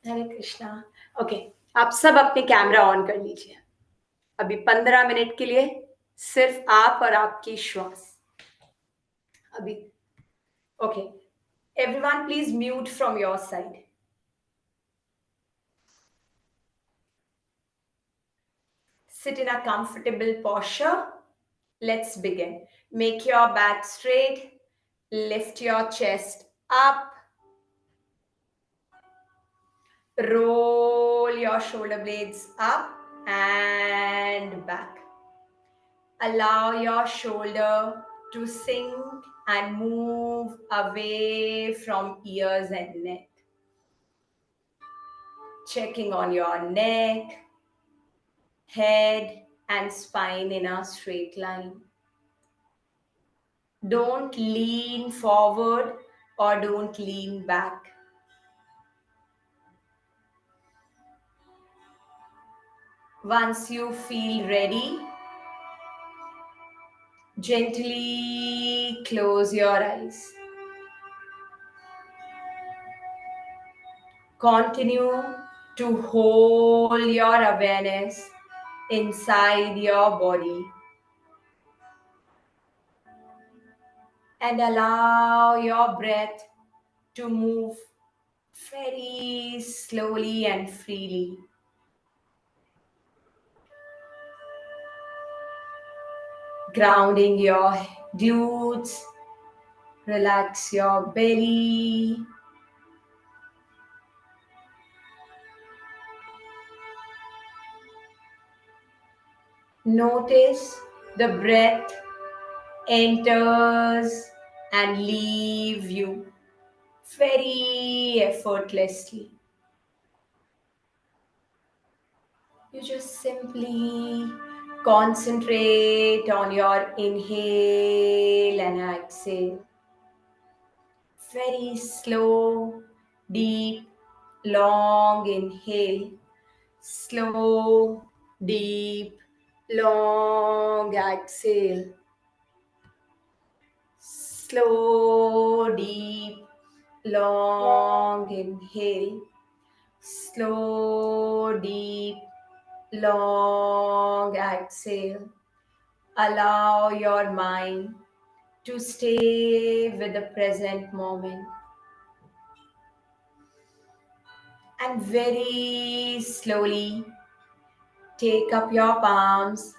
हरे Krishna. Okay, आप सब अपने कैमरा ऑन कर लीजिए। अभी 15 मिनट के लिए सिर्फ आप और आपकी श्वास। अभी okay, everyone please mute from your side. Sit in a comfortable posture. Let's begin. Make your back straight. Lift your chest up. Roll your shoulder blades up and back. Allow your shoulder to sink and move away from ears and neck. Checking on your neck, head, and spine in a straight line. Don't lean forward or don't lean back. Once you feel ready, gently close your eyes. Continue to hold your awareness inside your body and allow your breath to move very slowly and freely. Grounding your glutes, relax your belly. Notice the breath enters and leave you very effortlessly. You just simply concentrate on your inhale and exhale. Very slow, deep, long inhale. Slow, deep, long exhale. Slow, deep, long inhale. Slow, deep, long exhale. Allow your mind to stay with the present moment. And very slowly take up your palms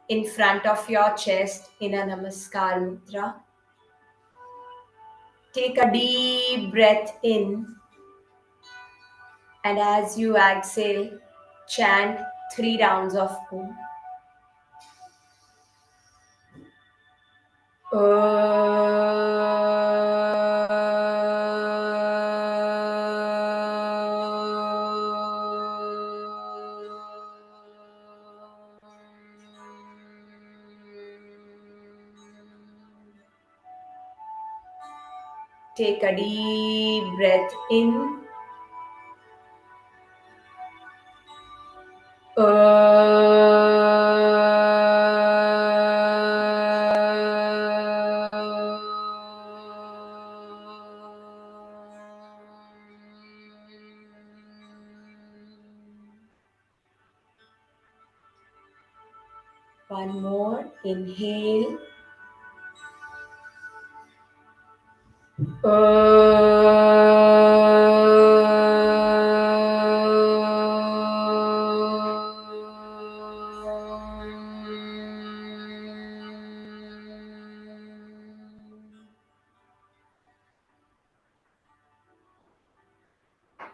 in front of your chest in a Namaskar Mudra. Take a deep breath in, and as you exhale, chant 3 rounds of Om. Take a deep breath in. One more. Inhale.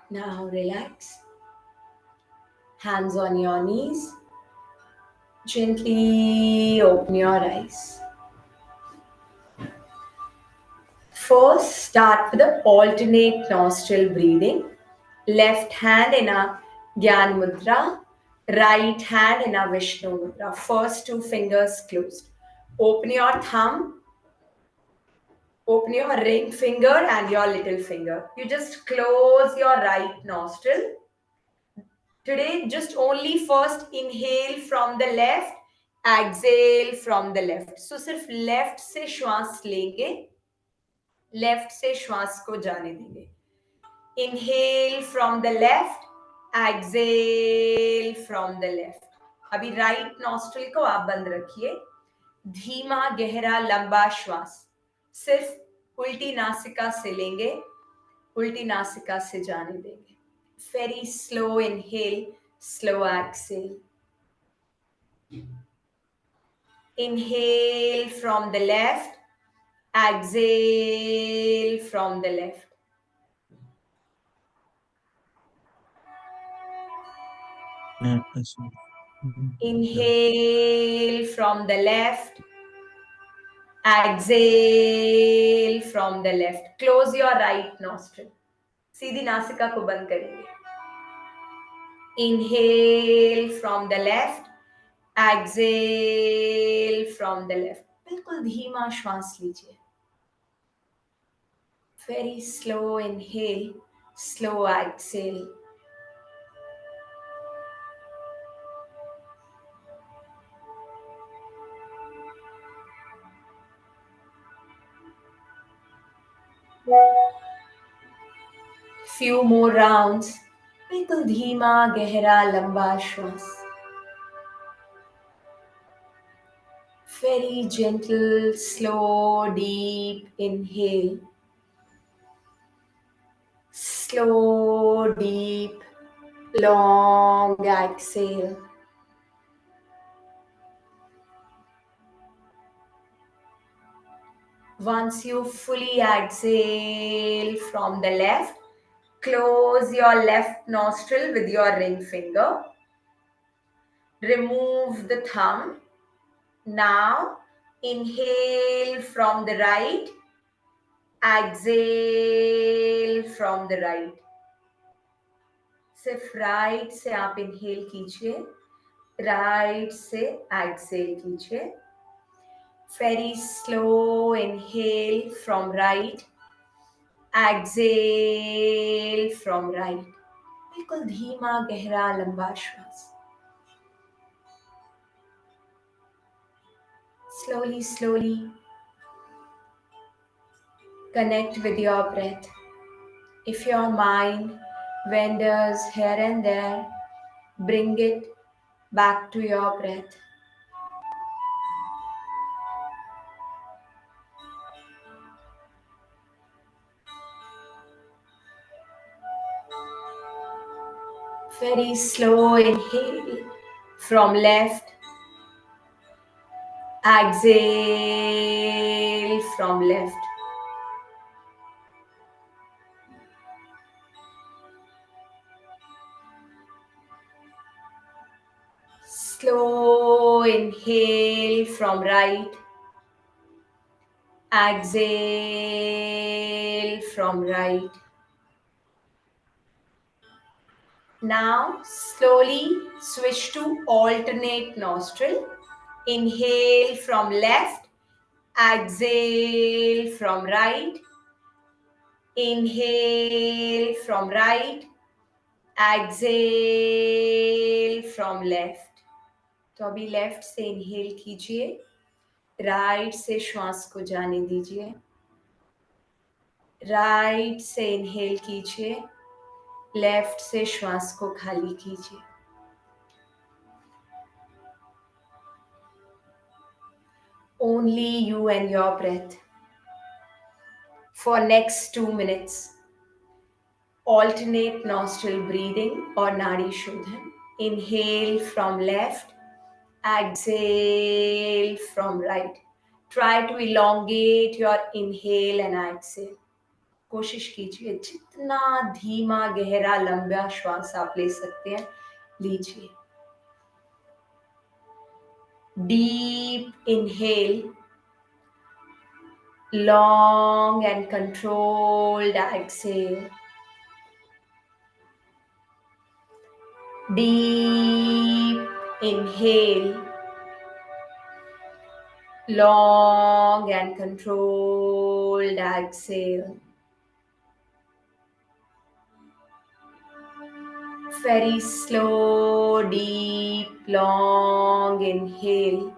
Now relax. Hands on your knees. Gently open your eyes. First, start with the alternate nostril breathing. Left hand in a Gyan Mudra, right hand in a Vishnu Mudra. First 2 fingers closed. Open your thumb, open your ring finger and your little finger. You just close your right nostril. Today, just only first inhale from the left, exhale from the left. So, सिर्फ left से श्वास लेंगे, left से श्वास को जाने देंगे. Inhale from the left, exhale from the left. अभी राइट नॉस्ट्रिल को आप बंद रखिए. धीमा गहरा लंबा श्वास सिर्फ उल्टी नासिका से लेंगे, उल्टी नासिका से जाने देंगे. Very slow inhale, slow exhale. Inhale from the left, exhale from the left. Inhale from the left, exhale from the left. Close your right nostril. सीधी नासिका को बंद करेंगे. Inhale from the left, exhale from the left. बिल्कुल धीमा श्वास लीजिए. Very slow inhale, slow exhale. Few more rounds. बिल्कुल धीमा गहरा लंबा श्वास. Very gentle, slow, deep inhale. Slow, deep, long exhale. Once you fully exhale from the left, close your left nostril with your ring finger. Remove the thumb. Now inhale from the right, exhale from the right. सिर्फ right से आप inhale कीजिए, right से exhale कीजिए. Very slow inhale from right, exhale from right. बिल्कुल धीमा गहरा लंबा श्वास. Slowly, slowly connect with your breath. If your mind wanders here and there, bring it back to your breath. Very slow inhale from left, exhale from left. Slow inhale from right, exhale from right. Now slowly switch to alternate nostril. Inhale from left, exhale from right. Inhale from right, exhale from left. तो अभी left से inhale कीजिए, right से श्वास को जाने दीजिए. Right से इनहेल कीजिए, लेफ्ट से श्वास को खाली कीजिए. Only you and your breath. For next 2 minutes, alternate nostril breathing or Nadi Shodhan. Inhale from left, exhale from right. Try to elongate your inhale and exhale. कोशिश कीजिए जितना धीमा गहरा लंबा श्वास आप ले सकते हैं लीजिए. Deep inhale, long and controlled exhale. Deep inhale, long and controlled exhale. Very slow, deep, long inhale.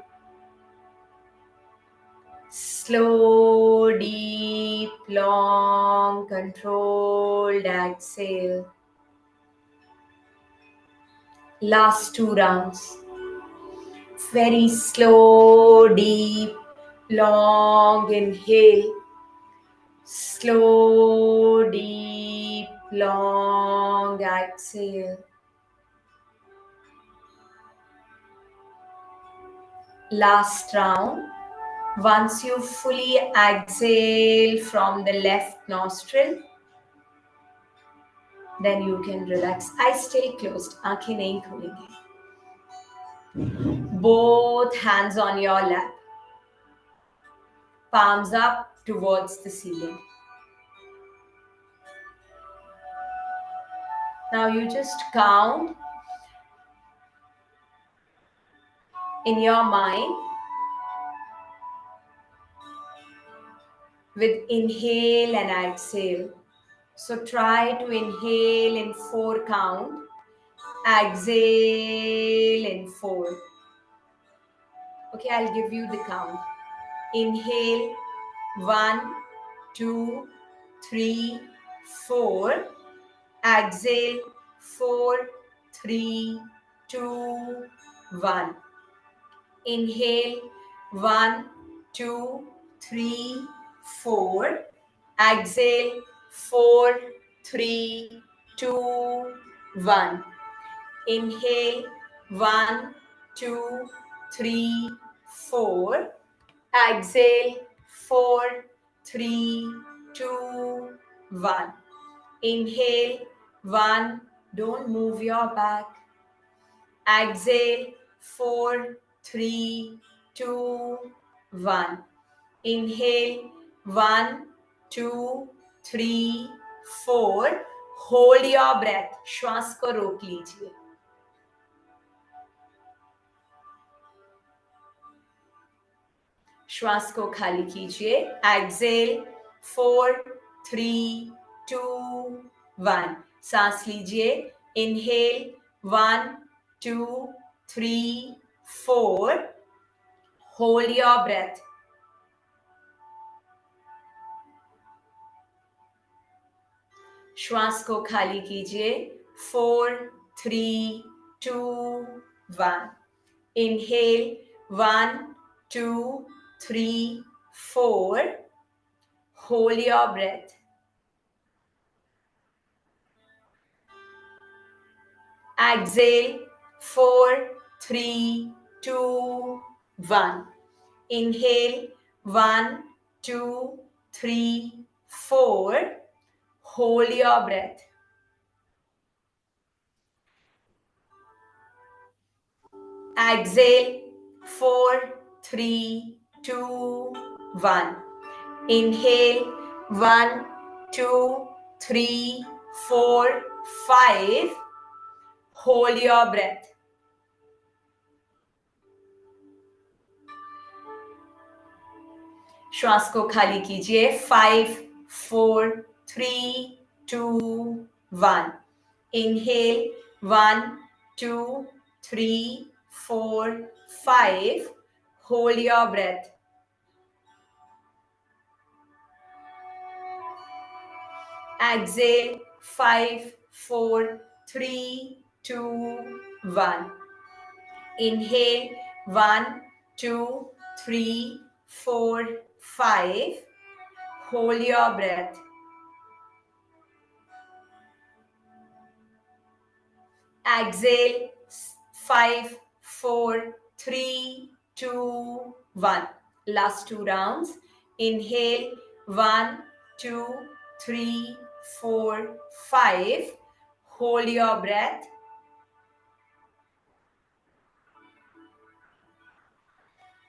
Slow, deep, long long, controlled exhale. Last 2 rounds. Very slow, deep, long inhale. Slow, deep, long exhale. Last round. Once you fully exhale from the left nostril, then you can relax. Eyes still closed. आंखें नहीं खोलेंगे. Both hands on your lap. Palms up towards the ceiling. Now you just count in your mind with inhale and exhale. So try to inhale in 4 count, exhale in 4. Okay, I'll give you the count. Inhale 1, 2, 3, 4. Exhale 4, 3, 2, 1. Inhale 1, 2, 3, 4. Exhale 4, 3, 2, 1. Inhale 1, 2, 3, 4. Exhale 4, 3, 2, 1. Inhale 1. Don't move your back. Exhale 4, 3, 2, 1. Inhale 1, 2, 3, 4. Hold your breath. श्वास को रोक लीजिए. श्वास को खाली कीजिए. Exhale 4, 3, 2, 1. सांस लीजिए. Inhale 1, 2, 3, 4. Hold your breath. श्वास को खाली कीजिए. 4, 3, 2, 1. Inhale 1, 2, 3, 4. Hold your breath. Exhale 4, 3, 2, 1. Inhale 1, 2, 3, 4. Hold your breath. Exhale 4, 3, 2, 1. Inhale 1, 2, 3, 4, 5. Hold your breath. श्वास को खाली कीजिए. 5, 4, 3, 2, 1. Inhale 1, 2, 3, 4, 5. Hold your breath. Exhale 5, 4, 3, 2, 1. Inhale 1, 2, 3, 4, 5. Hold your breath. Exhale 5, 4, 3, 2, 1. Last 2 rounds. Inhale 1, 2, 3, 4, 5. Hold your breath.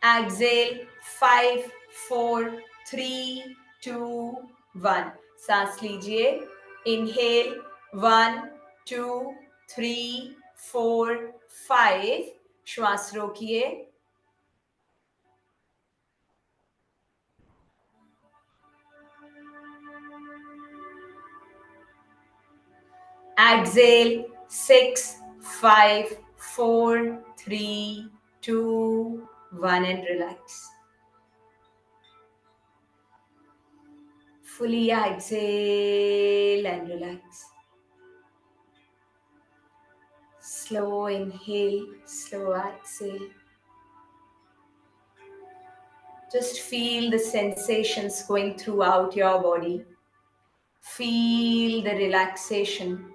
Exhale 5, 4, 3, 2, 1. सांस लीजिए. Inhale 1, 2, 3, 4, 5. श्वास रोकिए. Exhale 6, 5, 4, 3, 2, 1 and relax. Fully exhale and relax. Slow inhale, slow exhale. Just feel the sensations going throughout your body. Feel the relaxation.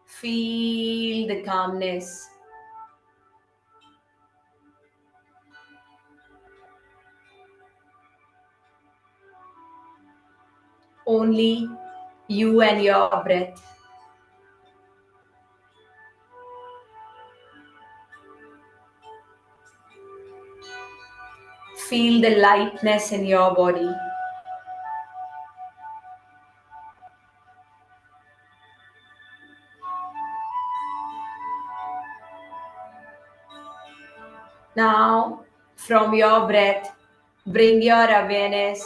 Feel the calmness. Only you and your breath. Feel the lightness in your body. Now, from your breath, bring your awareness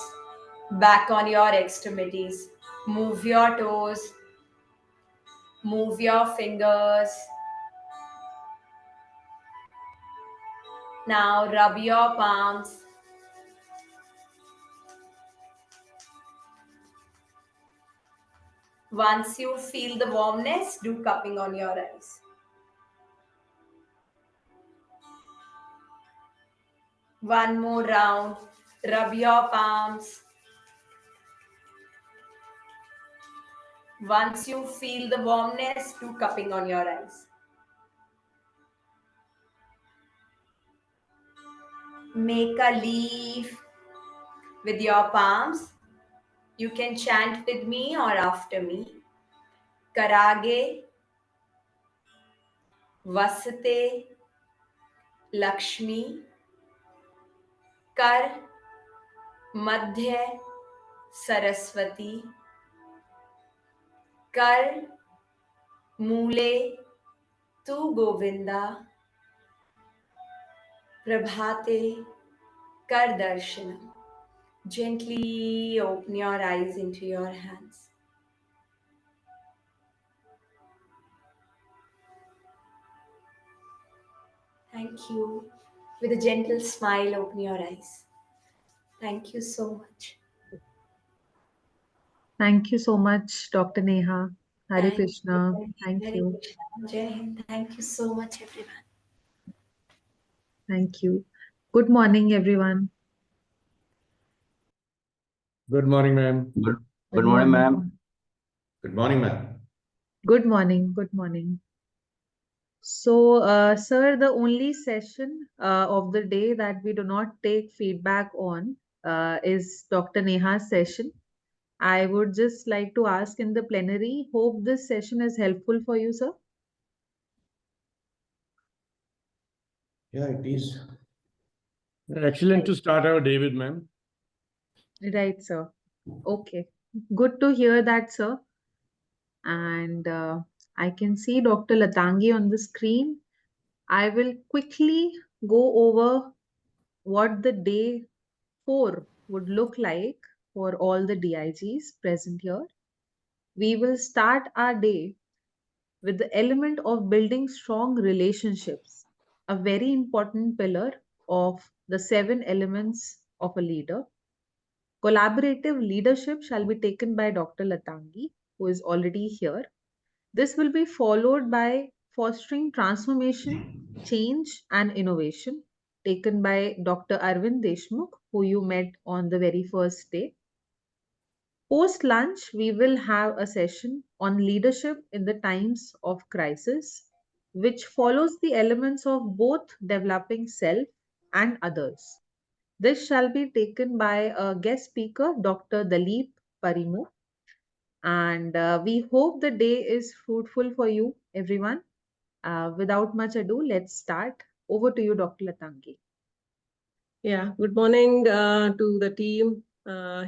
back on your extremities. Move your toes, move your fingers. Now, rub your palms. Once you feel the warmness, do cupping on your eyes. One more round. Rub your palms. Once you feel the warmness, do cupping on your eyes. Make a leaf with your palms. You can chant with me or after me. Karage, Vasate, Lakshmi, Kar, Madhya, Saraswati, Kar, Mule, Tu Govinda, Prabhate, Kar Darshanam. Gently open your eyes into your hands. Thank you. With a gentle smile, open your eyes. Thank you so much. Thank you so much, Dr. Neha. Hare Thank Krishna. you. Thank Hare you. Krishna. Jai Hind. Thank you so much, everyone. Thank you. Good morning, everyone. Good morning, ma'am. Good, Good good morning, morning. ma'am. Good morning, ma'am. Good morning. Good morning. So, sir, the only session of the day that we do not take feedback on is Dr. Neha's session. I would just like to ask in the plenary, hope this session is helpful for you, sir. Yeah, it is. Excellent to start our day with, ma'am. Right, sir. Okay. Good to hear that, sir. And I can see Dr. Latangi on the screen. I will quickly go over what the day 4 would look like for all the DIGs present here. We will start our day with the element of building strong relationships, a very important pillar of the 7 elements of a leader. Collaborative leadership shall be taken by Dr. Latangi, who is already here. This will be followed by fostering transformation, change, and innovation, taken by Dr. Arvind Deshmukh, who you met on the very first day. Post lunch, we will have a session on leadership in the times of crisis, which follows the elements of both developing self and others. This shall be taken by a guest speaker, Dr. Dalip Parimu. And we hope the day is fruitful for you, everyone. Without much ado, let's start. Over to you, Dr. Latangi. Yeah, good morning to the team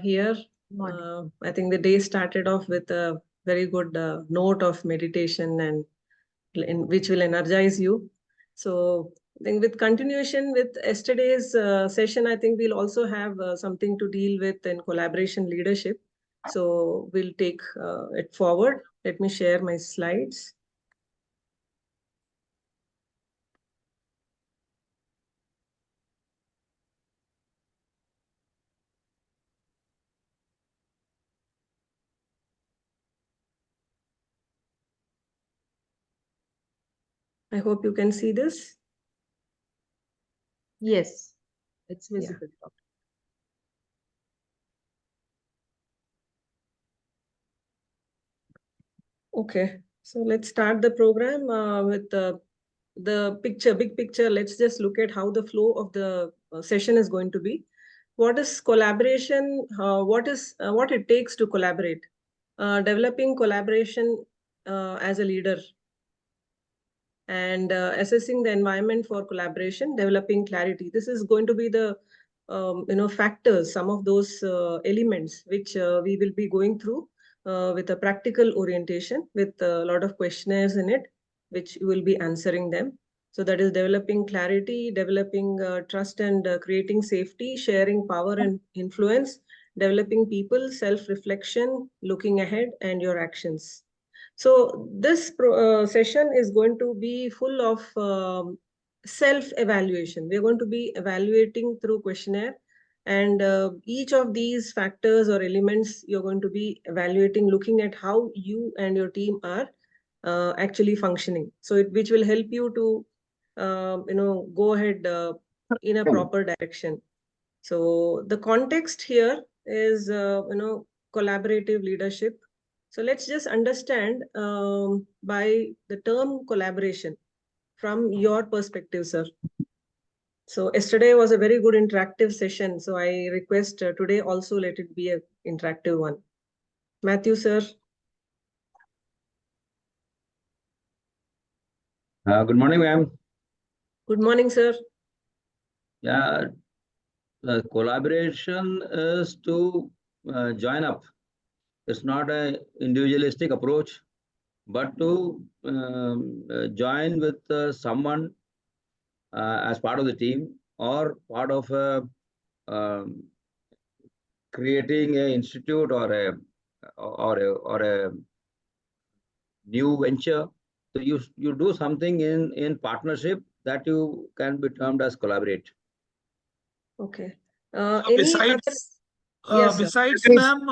here. Morning. I think the day started off with a very good note of meditation and which will energize you. So I think with continuation with yesterday's session, I think we'll also have something to deal with in collaboration leadership. So we'll take it forward. Let me share my slides. I hope you can see this. Yes, it's visible, Doctor. Okay, so let's start the program with the big picture. Let's just look at how the flow of the session is going to be. What is collaboration? What it takes to collaborate? Developing collaboration as a leader, and assessing the environment for collaboration, developing clarity. This is going to be the factors, some of those elements which we will be going through with a practical orientation, with a lot of questionnaires in it, which you will be answering them. So that is developing clarity, developing trust, and creating safety, sharing power and influence, developing people, self-reflection, looking ahead, and your actions. So this session is going to be full of self-evaluation. We're going to be evaluating through questionnaire, and each of these factors or elements you're going to be evaluating, looking at how you and your team are actually functioning. So which will help you to go ahead in a proper direction. So the context here is collaborative leadership. So let's just understand by the term collaboration from your perspective, sir. So yesterday was a very good interactive session. So I request today also let it be an interactive one. Matthew, sir. Good morning, ma'am. Good morning, sir. Yeah, the collaboration is to join up. It's not an individualistic approach, but to join with someone as part of the team or part of um, creating an institute or a new venture. So you do something in partnership that you can be termed as collaborate. Okay. Besides, Yes, sir. besides, ma'am,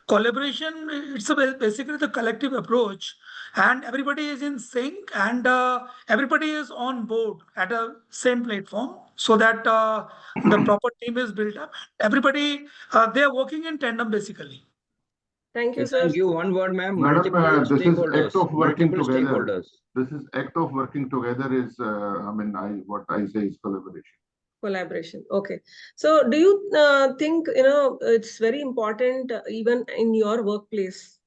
collaboration, it's basically the collective approach, and everybody is in sync, and everybody is on board at a same platform, so that the proper team is built up. Everybody, they are working in tandem, basically. Thank you, If sir. I give one word, ma'am, Madam, multiple this is stakeholders. act of working Multiple together. stakeholders. This is act of working together is, what I say is collaboration. Collaboration. Okay. So do you think, it's very important even in your workplace?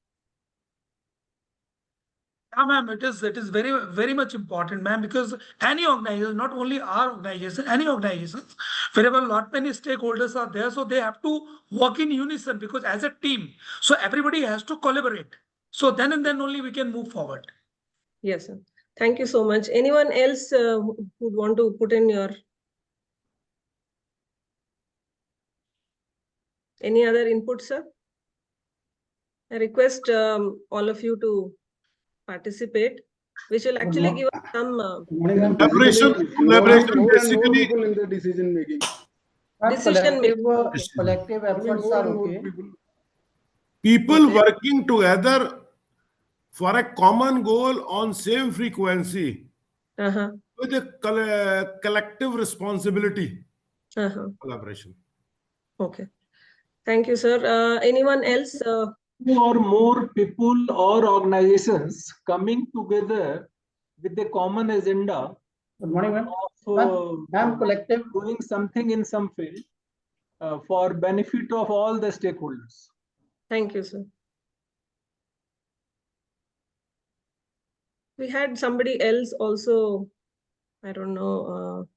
Yeah, ma'am, it is very, very much important, ma'am, because any organization, not only our organization, any organizations, wherever lot many stakeholders are there, so they have to work in unison, because as a team, so everybody has to collaborate. So then and then only we can move forward. Yes, sir. Thank you so much. Anyone else who would want to put in your any other input, sir? I request all of you to participate, which will actually give us some Collaboration basically. People in the decision making. decision making. Collective efforts are okay. People Okay. working together for a common goal on same frequency Uh-huh. with a collective responsibility. Uh-huh. Collaboration. Okay. Thank you, sir. Anyone else? Two or more people or organizations coming together with a common agenda. Good morning, ma'am. Of collective doing something in some field for benefit of all the stakeholders. Thank you, sir. We had somebody else also. I don't know.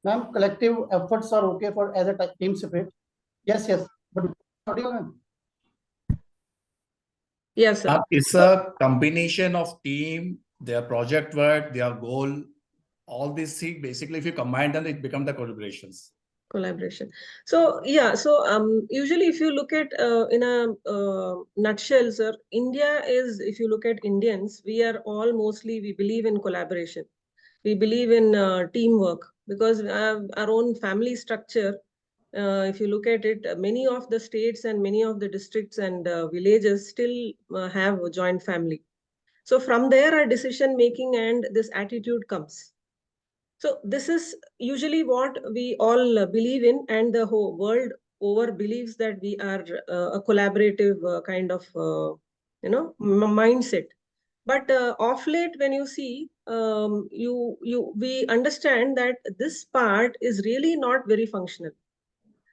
Ma'am, collective efforts are okay for as a team spirit. Yes. But Yes, sir. It's a combination of team, their project work, their goal, all these things. Basically, if you combine them, it becomes the collaborations. Collaboration. So yeah, so usually if you look at in a nutshell, sir, India is, if you look at Indians, we are all mostly, we believe in collaboration. We believe in teamwork, because our own family structure, if you look at it, many of the states and many of the districts and villages still have a joint family. So from there, our decision making and this attitude comes. So this is usually what we all believe in, and the whole world over believes that we are a collaborative kind of mindset. But of late, when you see, we understand that this part is really not very functional.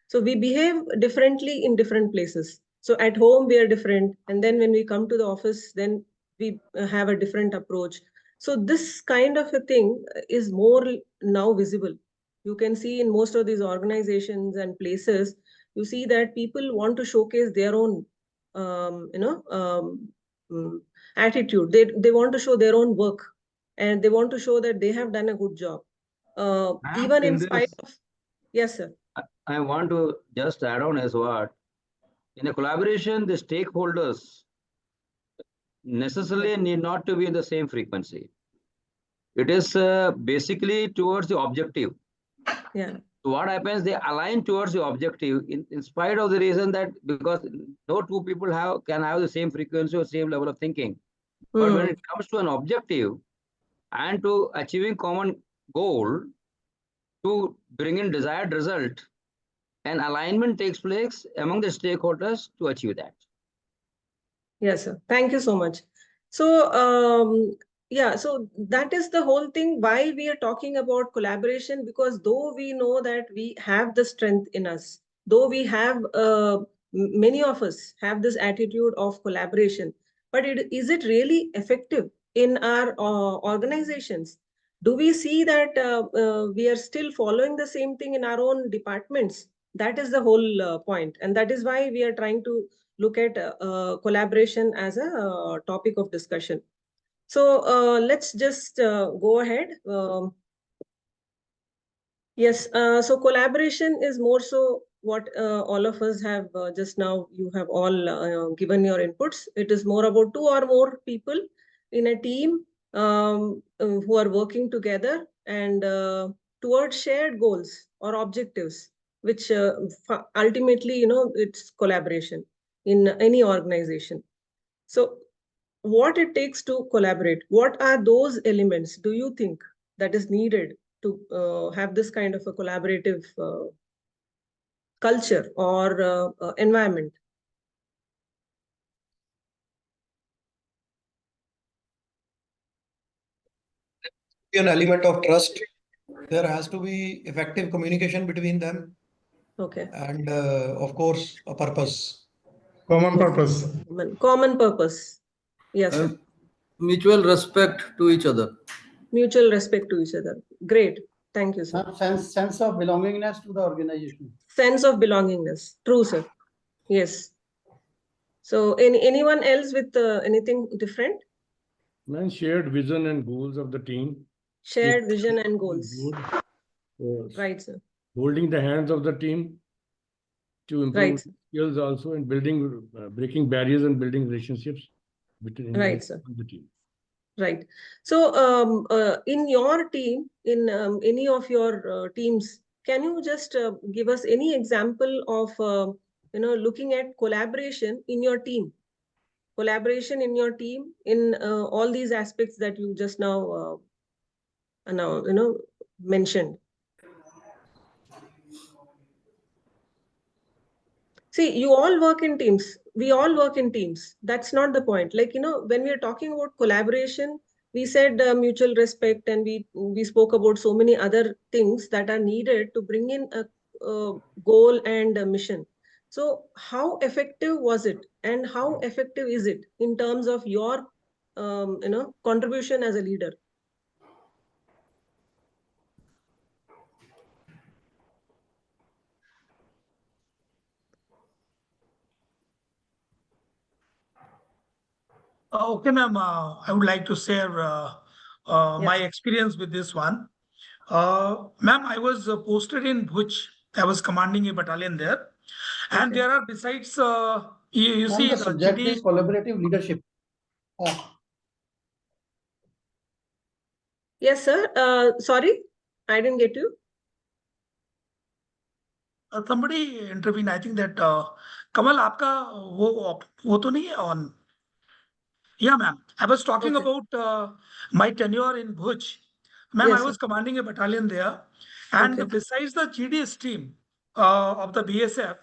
So we behave differently in different places. So at home we are different, and then when we come to the office, then we have a different approach. So this kind of a thing is more now visible. You can see in most of these organizations and places, you see that people want to showcase their own, mm, attitude. They want to show their own work, and they want to show that they have done a good job, even in In spite this, of. Yes, sir. I want to just add on as what in a collaboration, the stakeholders necessarily need not to be in the same frequency. It is basically towards the objective. Yeah. So what happens? They align towards the objective in spite of the reason that because no two people can have the same frequency or same level of thinking. But when it comes to an objective and to achieving common goal to bring in desired result, an alignment takes place among the stakeholders to achieve that. Yes, sir. Thank you so much. So, yeah, so that is the whole thing why we are talking about collaboration, because though we know that we have the strength in us, though we have, many of us have this attitude of collaboration, but is it really effective in our organizations? Do we see that we are still following the same thing in our own departments? That is the whole point. And that is why we are trying to look at collaboration as a topic of discussion. So let's just go ahead. Yes, so collaboration is more so what all of us have just now, you have all given your inputs. It is more about two or more people in a team who are working together and towards shared goals or objectives, which ultimately, it's collaboration in any organization. So what it takes to collaborate, what are those elements do you think that is needed to have this kind of a collaborative culture or environment? An element of trust. There has to be effective communication between them. Okay. And of course, a purpose. Common purpose. Common purpose. Yes, sir. Mutual respect to each other. Mutual respect to each other. Great. Thank you, sir. Sense of belongingness to the organization. Sense of belongingness. True, sir. Yes. So anyone else with anything different? And shared vision and goals of the team. Shared vision and goals. Right, sir. Holding the hands of the team to improve skills also, and breaking barriers and building relationships between the team. Right. So in your team, in any of your teams, can you just give us any example of looking at collaboration in your team? Collaboration in your team in all these aspects that you just now mentioned. See, you all work in teams. We all work in teams. That's not the point. Like, when we are talking about collaboration, we said mutual respect, and we spoke about so many other things that are needed to bring in a goal and a mission. So how effective was it, and how effective is it in terms of your contribution as a leader? Okay, ma'am. I would like to share my experience with this one. Ma'am, I was posted in Bhuj. I was commanding a battalion there. And there are besides, you see the the subject GDs. is collaborative leadership. Yes, sir. Sorry, I didn't get you. Somebody intervened. I think that Kamal, आपका वो तो नहीं है on. Yeah, ma'am. I was talking Okay. about my tenure in Bhuj. Ma'am, Yes, I sir. was commanding a battalion there. And Okay. besides the GDS team of the BSF,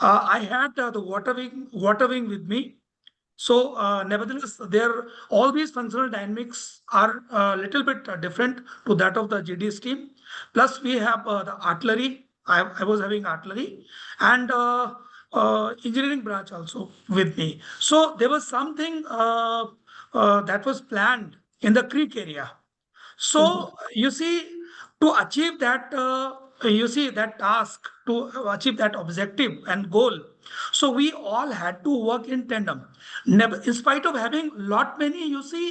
I had the water wing with me. So, nevertheless, all these functional dynamics are a little bit different to that of the GDS team. Plus, we have the artillery. I was having artillery and engineering branch also with me. So, there was something that was planned in the creek area. So you see, to achieve that, that task, to achieve that objective and goal. So we all had to work in tandem. Never, in spite of having lot many, the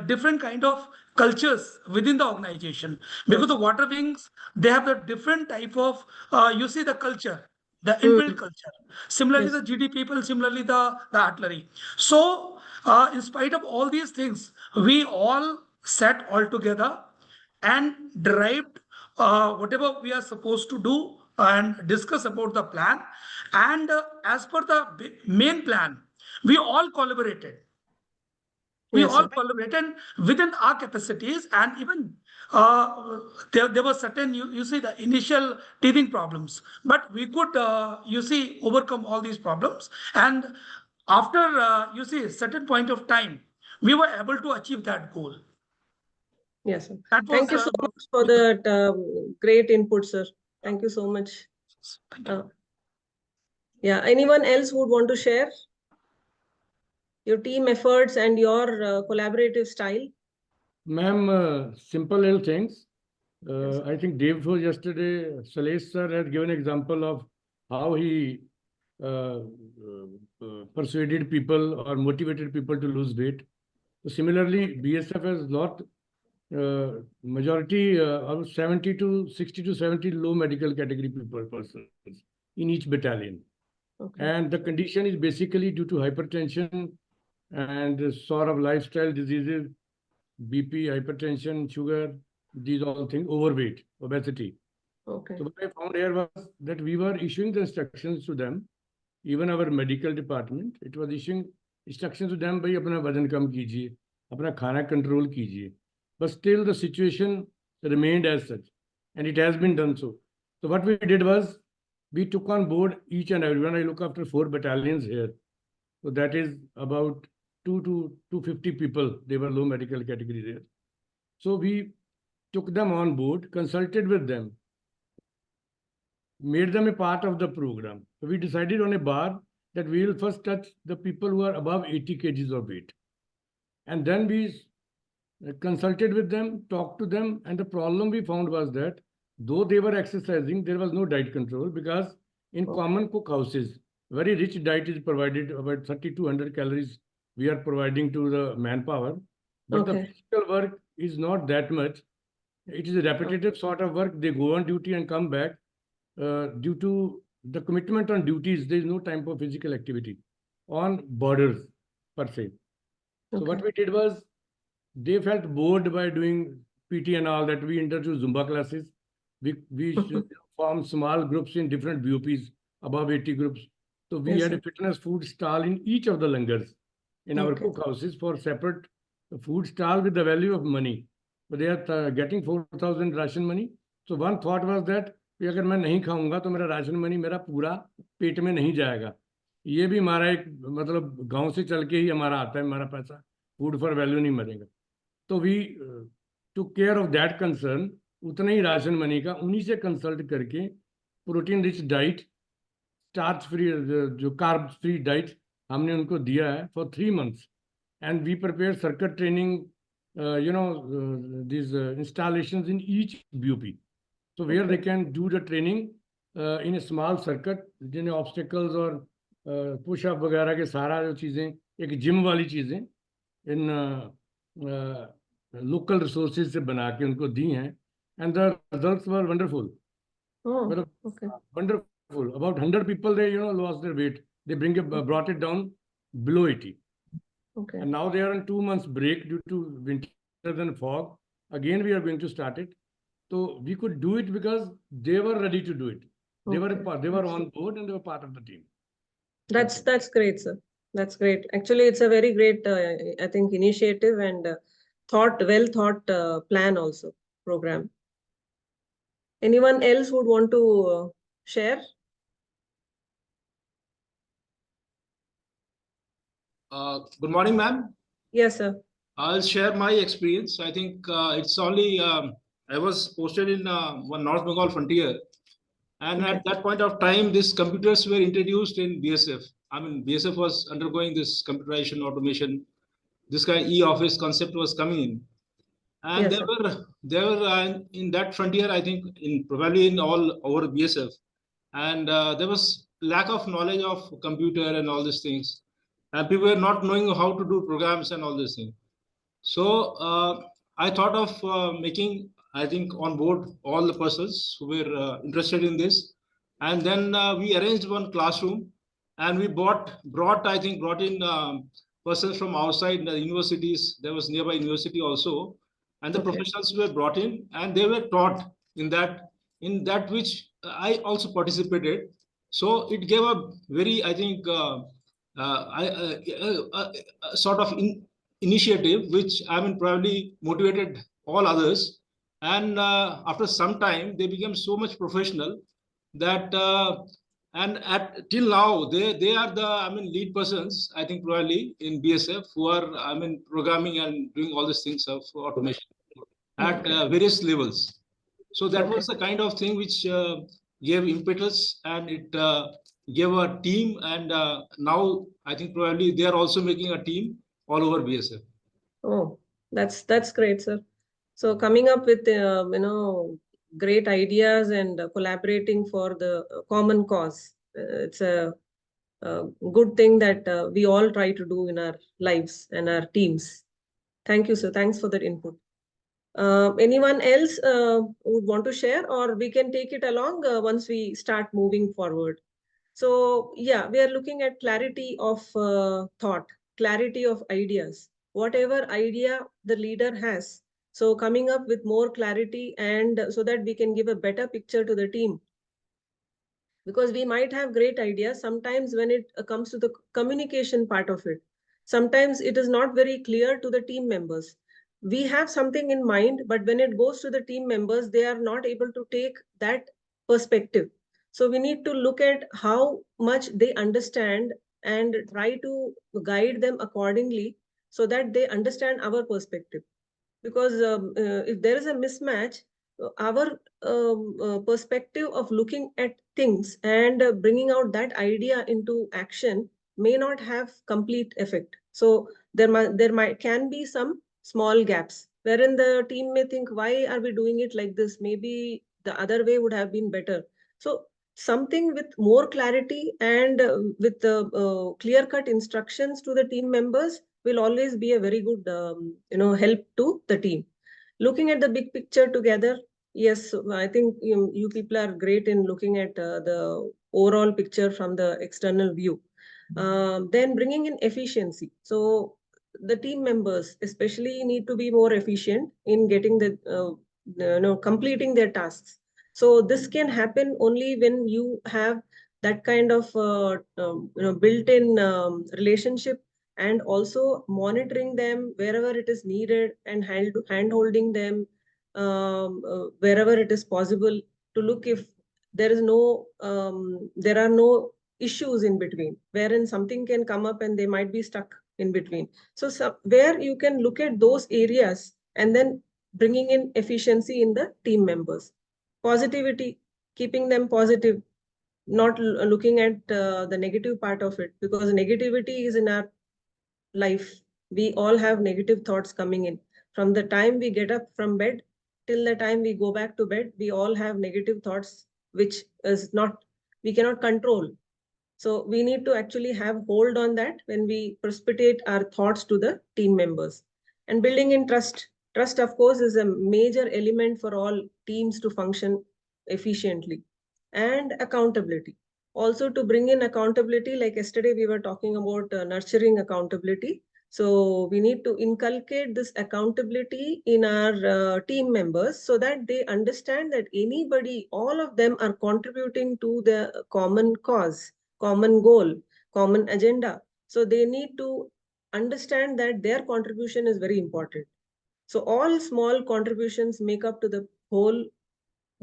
different kind of cultures within the organization, because the water wings, they have the different type of the culture, the inbuilt culture. Similarly, Yes. the GD people, similarly the artillery. So in spite of all these things, we all sat all together and derived whatever we are supposed to do and discuss about the plan. And as per the main plan, we all collaborated. We Yes, all sir. collaborated within our capacities, and even there were certain, you see, the initial teething problems, but we could, overcome all these problems. And after, certain point of time, we were able to achieve that goal. Yes, sir. That Thank was you so much for that great input, sir. Thank you so much. Yeah, anyone else would want to share your team efforts and your collaborative style? Ma'am, simple little things. I think day before yesterday, Salesh sir had given example of how he persuaded people or motivated people to lose weight. So similarly, BSF has lot majority of 70 to 60 to 70 low medical category persons in each battalion. Okay. And the condition is basically due to hypertension and sort of lifestyle diseases, BP, hypertension, sugar, these all things, overweight, obesity. Okay. So what I found here was that we were issuing the instructions to them, even our medical department, it was issuing instructions to them, bhai apna vajan kam kijiye, apna khana control kijiye. But still the situation remained as such, and it has been done so. So what we did was, we took on board each and everyone. I look after 4 battalions here. So that is about 2 to 250 people. They were low medical category there. So we took them on board, consulted with them, made them a part of the program. So we decided on a bar that we will first touch the people who are above 80 kgs of weight. And then we consulted with them, talked to them, and the problem we found was that though they were exercising, there was no diet control, because in common cook houses, very rich diet is provided, about 3,200 calories we are providing to the manpower. But the physical work is not that much. It is a repetitive sort of work. They go on duty and come back. Due to the commitment on duties, there is no time for physical activity on borders per se. So what we did was, they felt bored by doing PT and all that. We introduced Zumba classes. We should form small groups in different BOPs, above 80 groups. So we had a fitness food stall in each of the langars in our cook houses for separate food stall with the value of money. But they are getting 4,000 ration money. So one thought was that कि अगर मैं नहीं खाऊंगा तो मेरा ration money मेरा पूरा पेट में नहीं जाएगा. ये भी हमारा एक मतलब गांव से चल के ही हमारा आता है, हमारा पैसा फूड फॉर वैल्यू नहीं मरेगा. तो we took care of that concern. उतना ही राशन मनी का उन्हीं से कंसल्ट करके protein rich diet, starch free, जो कार्ब फ्री डाइट हमने उनको दिया है for 3 months. And we prepare circuit training, these installations in each BOP. So where they can do the training in a small circuit, जिन्हें obstacles और push-up वगैरह के सारा जो चीज़ें, एक जिम वाली चीज़ें इन local resources से बना के उनको दी हैं, and the results were wonderful. Oh, okay. Wonderful. About 100 people, they lost their weight. They brought it down below 80. Okay. And now they are on 2 months break due to winter and fog. Again, we are going to start it. So we could do it because they were ready to do it. They were on board and they were part of the team. That's great, sir. That's great. Actually, it's a very great, I think, initiative and well thought plan also, program. Anyone else would want to share? Good morning, ma'am. Yes, sir. I'll share my experience. I think it's only, I was posted in one North Bengal frontier. And Okay. at that point of time, these computers were introduced in BSF. I mean, BSF was undergoing this computerization automation. This kind of e-office concept was coming in. And Yes, sir. they were in that frontier, I think, in probably in all over BSF. And there was lack of knowledge of computer and all these things. And people were not knowing how to do programs and all these things. So I thought of making, I think, on board all the persons who were interested in this, and then we arranged one classroom, and we brought in persons from outside the universities. There was nearby university also, and the Okay. professionals were brought in, and they were taught in that which I also participated. So it gave a very, I think, sort of initiative which I mean probably motivated all others, and after some time they became so much professional that and at till now they are the, I mean, lead persons, I think, probably in BSF, who are, I mean, programming and doing all these things of automation at various levels. So that was the kind of thing which gave impetus, and it gave a team, and now I think probably they are also making a team all over BSF. Oh, that's great, sir. So coming up with great ideas and collaborating for the common cause. It's a good thing that we all try to do in our lives and our teams. Thank you, sir. Thanks for that input. Anyone else would want to share, or we can take it along once we start moving forward? So yeah, we are looking at clarity of thought, clarity of ideas, whatever idea the leader has. So coming up with more clarity, and so that we can give a better picture to the team. Because we might have great ideas, sometimes when it comes to the communication part of it, sometimes it is not very clear to the team members. We have something in mind, but when it goes to the team members, they are not able to take that perspective. So we need to look at how much they understand and try to guide them accordingly so that they understand our perspective. Because if there is a mismatch, our perspective of looking at things and bringing out that idea into action may not have complete effect. So there might can be some small gaps wherein the team may think, why are we doing it like this? Maybe the other way would have been better. So something with more clarity and with clear cut instructions to the team members will always be a very good help to the team. Looking at the big picture together, yes, I think you people are great in looking at the overall picture from the external view. Then bringing in efficiency. So the team members especially need to be more efficient in getting the completing their tasks. So this can happen only when you have that kind of built-in relationship, and also monitoring them wherever it is needed, and hand holding them wherever it is possible, to look if there are no issues in between, wherein something can come up and they might be stuck in between. So where you can look at those areas and then bringing in efficiency in the team members. Positivity, keeping them positive, not looking at the negative part of it, because negativity is in our life. We all have negative thoughts coming in. From the time we get up from bed till the time we go back to bed, we all have negative thoughts, which is not, we cannot control. So we need to actually have hold on that when we precipitate our thoughts to the team members. And building in trust. Trust, of course, is a major element for all teams to function efficiently. And accountability. Also, to bring in accountability, like yesterday we were talking about nurturing accountability. So we need to inculcate this accountability in our team members so that they understand that anybody, all of them are contributing to the common cause, common goal. common agenda. So they need to understand that their contribution is very important. So all small contributions make up to the whole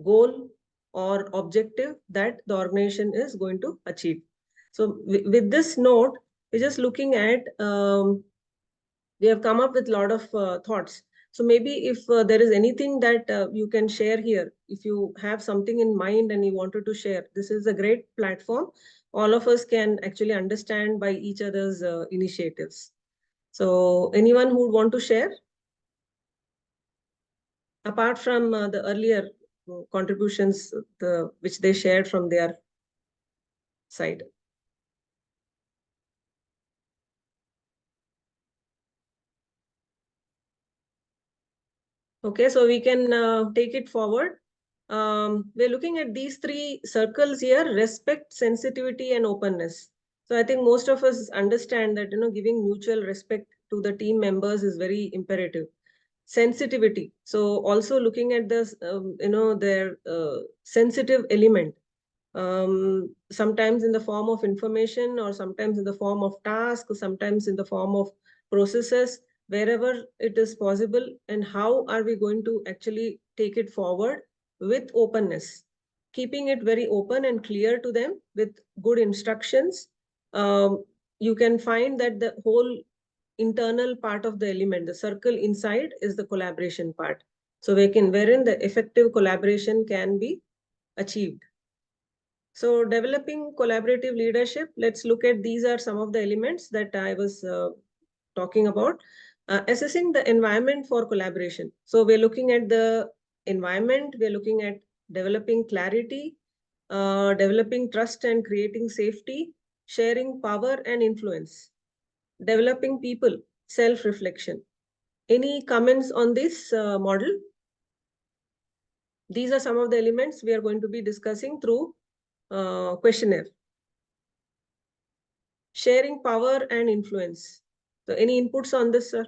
goal or objective that the organization is going to achieve. So with this note, we're just looking at, we have come up with a lot of thoughts. So maybe if there is anything that you can share here, if you have something in mind and you wanted to share, this is a great platform. All of us can actually understand by each other's initiatives. So anyone who would want to share? Apart from the earlier contributions which they shared from their side. Okay, so we can take it forward. We're looking at these three circles here: respect, sensitivity, and openness. So I think most of us understand that, giving mutual respect to the team members is very imperative. Sensitivity. So also looking at this, their sensitive element. Sometimes in the form of information, or sometimes in the form of task, or sometimes in the form of processes, wherever it is possible. And how are we going to actually take it forward with openness, keeping it very open and clear to them with good instructions. You can find that the whole internal part of the element, the circle inside, is the collaboration part. So wherein the effective collaboration can be achieved. So developing collaborative leadership, let's look at, these are some of the elements that I was talking about. Assessing the environment for collaboration. So we're looking at the environment, we're looking at developing clarity, developing trust and creating safety, sharing power and influence, developing people, self-reflection. Any comments on this model? These are some of the elements we are going to be discussing through questionnaire. Sharing power and influence. So any inputs on this, sir?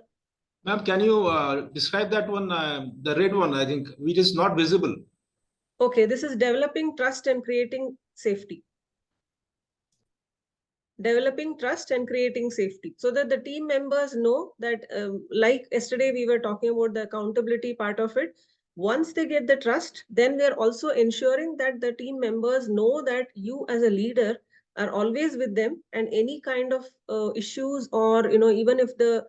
Ma'am, can you describe that one, the red one, I think, which is not visible? Okay, this is developing trust and creating safety. Developing trust and creating safety, so that the team members know that, like yesterday we were talking about the accountability part of it. Once they get the trust, then we are also ensuring that the team members know that you as a leader are always with them, and any kind of issues, or even if the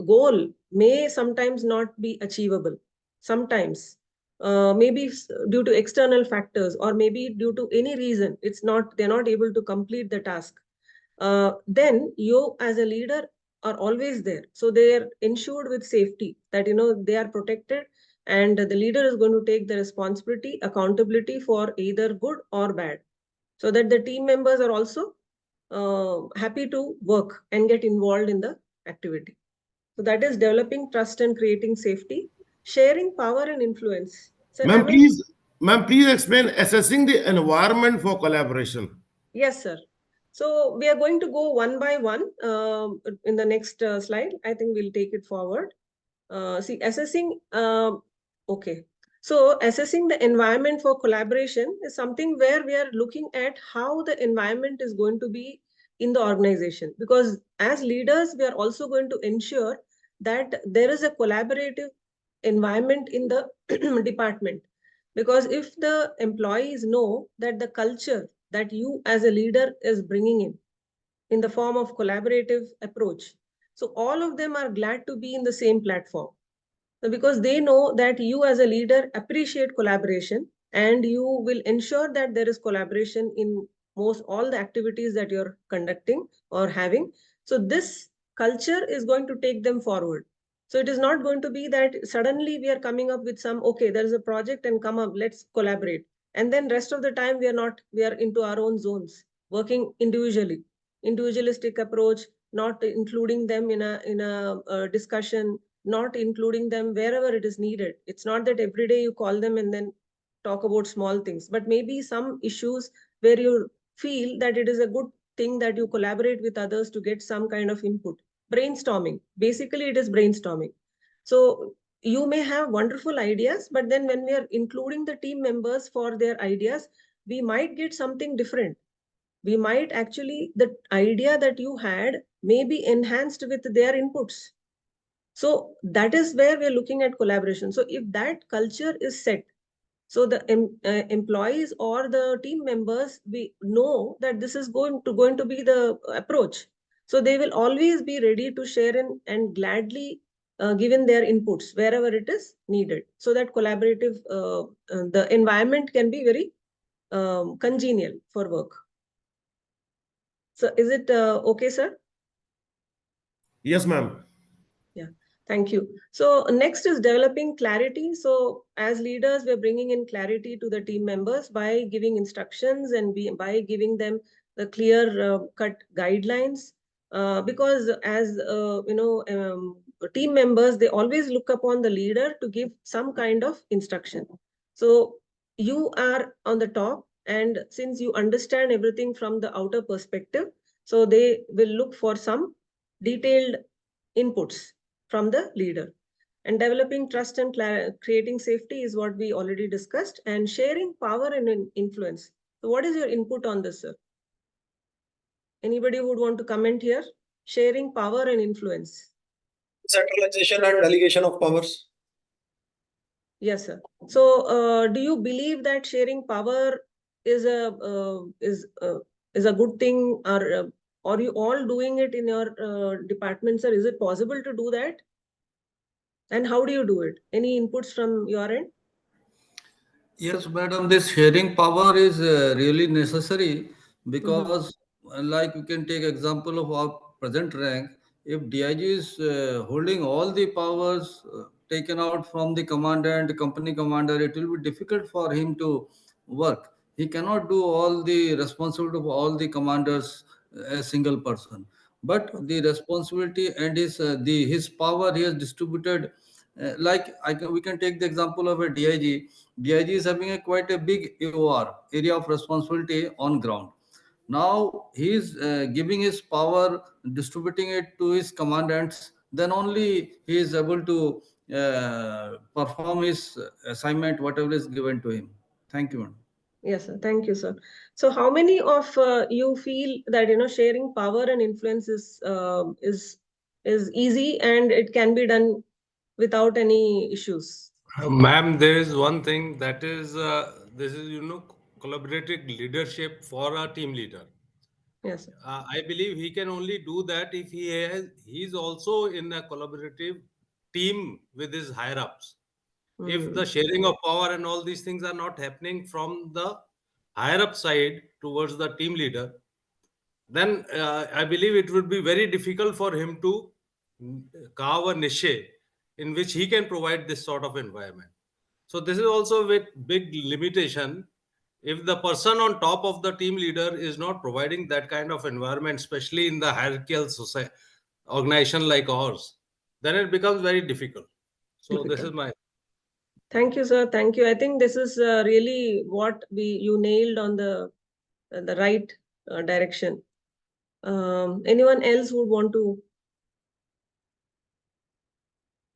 goal may sometimes not be achievable, sometimes maybe due to external factors, or maybe due to any reason, they're not able to complete the task. Then you as a leader are always there. So they are ensured with safety, that they are protected, and the leader is going to take the responsibility, accountability for either good or bad, so that the team members are also happy to work and get involved in the activity. So that is developing trust and creating safety, sharing power and influence. So Ma'am, please explain assessing the environment for collaboration. Yes, sir. So we are going to go one by one in the next slide. I think we'll take it forward. See, assessing, okay. So assessing the environment for collaboration is something where we are looking at how the environment is going to be in the organization. Because as leaders, we are also going to ensure that there is a collaborative environment in the department. Because if the employees know that the culture that you as a leader is bringing in the form of collaborative approach, so all of them are glad to be in the same platform. So because they know that you as a leader appreciate collaboration, and you will ensure that there is collaboration in most all the activities that you're conducting or having. So this culture is going to take them forward. So it is not going to be that suddenly we are coming up with some, okay, there is a project and come up, let's collaborate. And then rest of the time we are into our own zones, working individually, individualistic approach, not including them in a discussion, not including them wherever it is needed. It's not that every day you call them and then talk about small things, but maybe some issues where you feel that it is a good thing that you collaborate with others to get some kind of input. Brainstorming, basically it is brainstorming. So you may have wonderful ideas, but then when we are including the team members for their ideas, we might get something different. we might actually, the idea that you had may be enhanced with their inputs. So that is where we're looking at collaboration. So if that culture is set, so the employees or the team members, we know that this is going to be the approach. So they will always be ready to share and gladly given their inputs wherever it is needed. So that collaborative, the environment can be very congenial for work. So is it okay, sir? Yes, ma'am. Yeah, thank you. So next is developing clarity. So as leaders, we're bringing in clarity to the team members by giving instructions and by giving them the clear cut guidelines. Because as team members, they always look upon the leader to give some kind of instruction. So you are on the top, and since you understand everything from the outer perspective, so they will look for some detailed inputs from the leader. And developing trust and creating safety is what we already discussed, and sharing power and influence. So what is your input on this, sir? Anybody would want to comment here? Sharing power and influence. Centralization and delegation of powers. Yes, sir. So do you believe that sharing power is a good thing, or are you all doing it in your department, sir? Is it possible to do that? And how do you do it? Any inputs from your end? Yes, madam, this sharing power is really necessary because, like we can take example of our present rank. If DIG is holding all the powers taken out from the commandant, company commander, it will be difficult for him to work. He cannot do all the responsibility of all the commanders a single person. But the responsibility and his power he has distributed. We can take the example of a DIG. DIG is having quite a big AOR, area of responsibility on ground. Now he is giving his power, distributing it to his commandants. Then only he is able to perform his assignment, whatever is given to him. Thank you, madam. Yes, sir. Thank you, sir. So, how many of you feel that sharing power and influence is easy and it can be done without any issues? Ma'am, there is one thing that is this is collaborative leadership for a team leader. Yes, sir. I believe he can only do that if he's also in a collaborative team with his higher ups. If the sharing of power and all these things are not happening from the higher up side towards the team leader, then I believe it would be very difficult for him to carve a niche in which he can provide this sort of environment. So this is also with big limitation. If the person on top of the team leader is not providing that kind of environment, especially in the hierarchical society, organization like ours, then it becomes very difficult. So this is my. Thank you, sir. Thank you. I think this is really what you nailed on the right direction. Anyone else would want to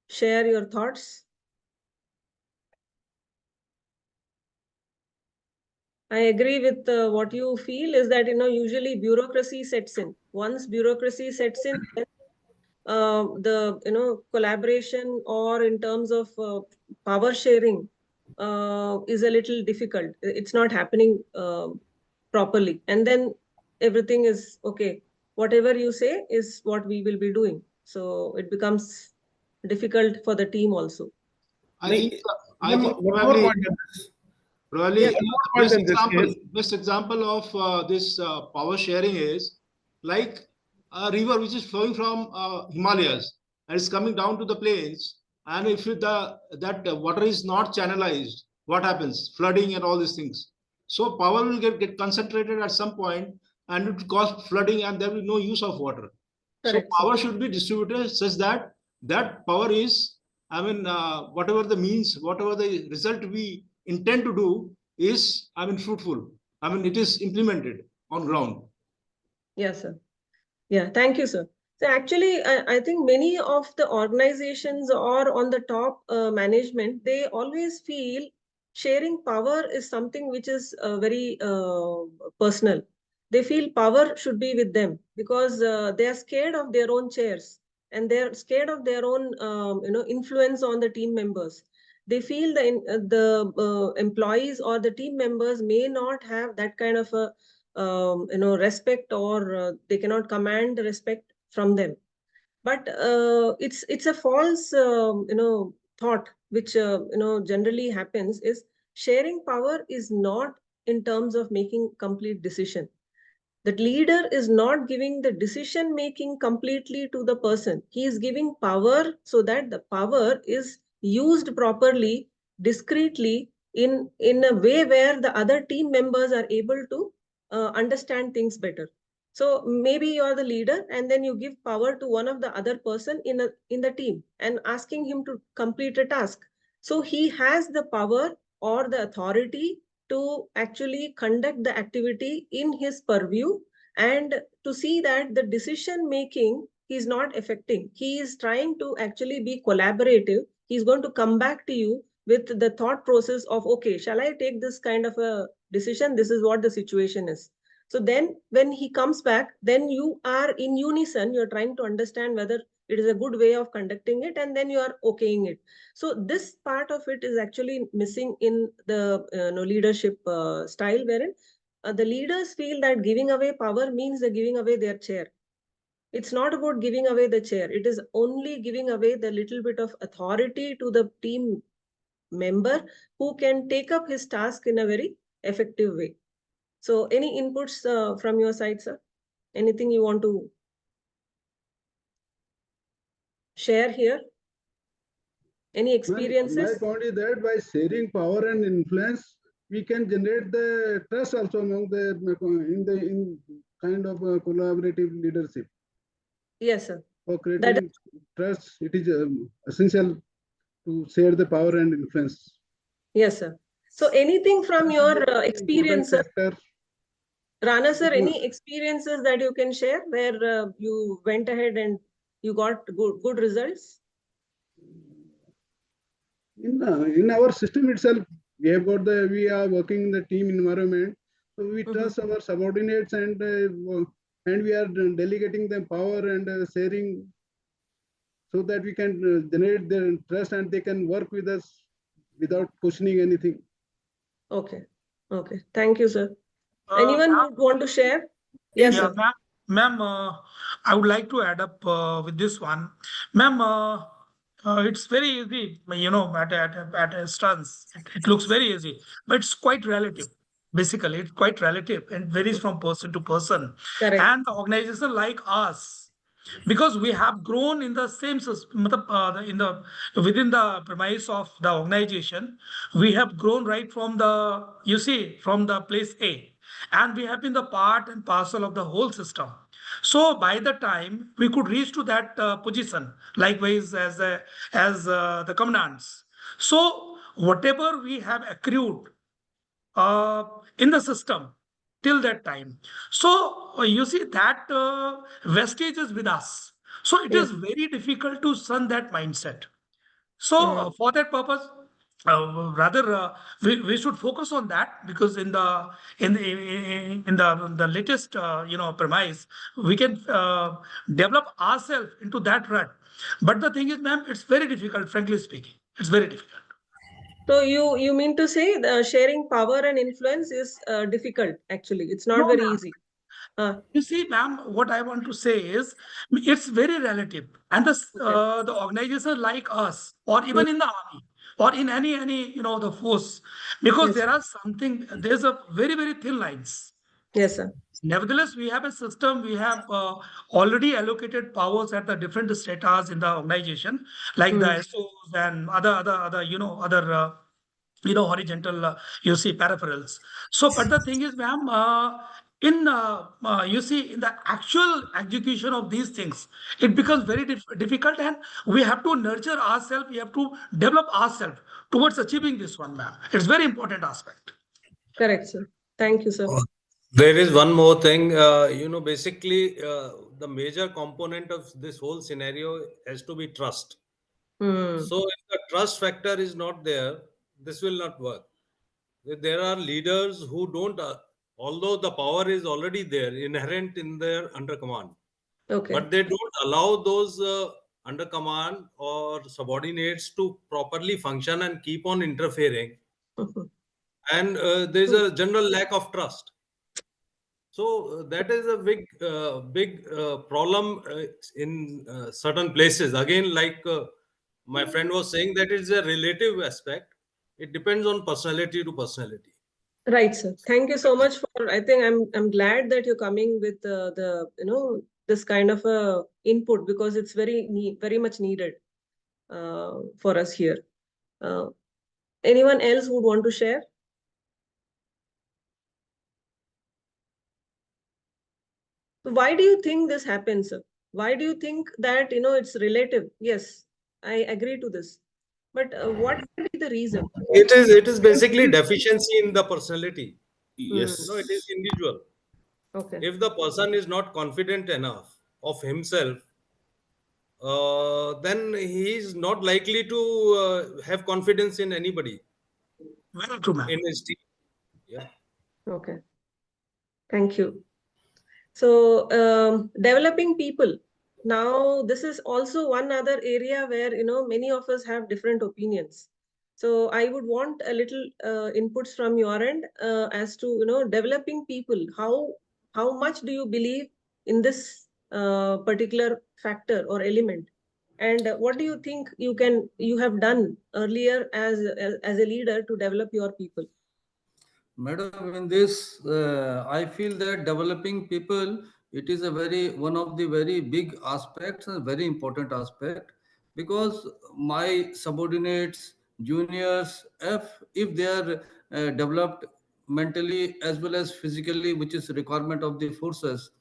share your thoughts? I agree with what you feel is that, usually bureaucracy sets in. Once bureaucracy sets in, the, collaboration or in terms of power sharing is a little difficult. It's not happening properly. And then everything is okay. Whatever you say is what we will be doing. So it becomes difficult for the team also. I think One more probably point on this. Yes. best example of this power sharing is like a river which is flowing from Himalayas and is coming down to the plains. And if that water is not channelized, what happens? Flooding and all these things. So power will get concentrated at some point, and it will cause flooding, and there will be no use of water. Correct. So power should be distributed such that that power is, whatever the means, whatever the result we intend to do is, fruitful. It is implemented on ground. Yes, sir. Yeah, thank you, sir. So actually, I think many of the organizations or on the top management, they always feel sharing power is something which is very personal. they feel power should be with them because they are scared of their own chairs and they're scared of their own influence on the team members. They feel the employees or the team members may not have that kind of a respect, or they cannot command the respect from them. But it's a false thought which generally happens is sharing power is not in terms of making complete decision. The leader is not giving the decision making completely to the person. He is giving power so that the power is used properly, discreetly, in a way where the other team members are able to understand things better. So maybe you are the leader and then you give power to one of the other person in the team and asking him to complete a task. So he has the power or the authority to actually conduct the activity in his purview and to see that the decision making is not affecting. He is trying to actually be collaborative. He's going to come back to you with the thought process of, okay, shall I take this kind of a decision? This is what the situation is. So then when he comes back, then you are in unison. You're trying to understand whether it is a good way of conducting it, and then you are okaying it. So this part of it is actually missing in the leadership style, wherein the leaders feel that giving away power means they're giving away their chair. It's not about giving away the chair. It is only giving away the little bit of authority to the team member who can take up his task in a very effective way. So any inputs from your side, sir? Anything you want to share here? Any experiences? My point is that by sharing power and influence, we can generate the trust also among the in kind of collaborative leadership. Yes, sir. For creating trust, it is essential to share the power and influence. Yes, sir. So anything from your experience, sir? Rana, sir, any experiences that you can share where you went ahead and you got good results? In our system itself, we are working in the team environment, so we trust our subordinates and we are delegating them power and sharing, so that we can generate their trust and they can work with us without questioning anything. Okay. Thank you, sir. Anyone who want to share? Yes, sir. Ma'am, I would like to add up with this one. Ma'am, it's very easy, at a stance. It looks very easy, but it's quite relative. Basically, it's quite relative and varies from person to person. Correct. And the organization like us, because we have grown in the same system, within the premise of the organization, we have grown right from from the place A, and we have been the part and parcel of the whole system. So by the time we could reach to that position, likewise as the commandants. So whatever we have accrued in the system till that time. So you see that vestige is with us. So it is very difficult to shun that mindset. So for that purpose, we should focus on that, because in the latest premise, we can develop ourselves into that rut. But the thing is, ma'am, it's very difficult. Frankly speaking, it's very difficult. So you mean to say sharing power and influence is difficult? Actually, it's not very easy. You see, ma'am, what I want to say is it's very relative, and the organization like us, or even in the army, or in any the force, because there's a very thin lines. Yes, sir. Nevertheless, we have a system. We have already allocated powers at the different stratas in the organization, like the SOs and other horizontal peripherals. So, but the thing is, ma'am, in the actual execution of these things, it becomes very difficult, and we have to nurture ourselves. We have to develop ourselves towards achieving this one, ma'am. It's very important aspect. Correct, sir. Thank you, sir. There is one more thing. Basically, the major component of this whole scenario has to be trust. So if the trust factor is not there, this will not work. There are leaders who don't although the power is already there, inherent in their under command, Okay. but they don't allow those under command or subordinates to properly function and keep on interfering. And there's a general lack of trust. So that is a big problem in certain places. Again, like my friend was saying, that it's a relative aspect. It depends on personality to personality. Right, sir. Thank you so much for. I think I'm glad that you're coming with the this kind of a input, because it's very much needed for us here. Anyone else would want to share? So why do you think this happens, sir? Why do you think that it's relative? Yes, I agree to this, but what could be the reason? It is basically deficiency in the personality. Yes. No, it is individual. Okay. If the person is not confident enough of himself, then he is not likely to have confidence in anybody. Very true, ma'am. In his team. Yeah. Okay. Thank you. So developing people. Now, this is also one other area where many of us have different opinions. So I would want a little inputs from your end as to developing people. How much do you believe in this particular factor or element? And what do you think you have done earlier as a leader to develop your people? Madam, in this, I feel that developing people, it is one of the very big aspects and very important aspect, because my subordinates, juniors, if they are developed mentally as well as physically, which is requirement of the forces,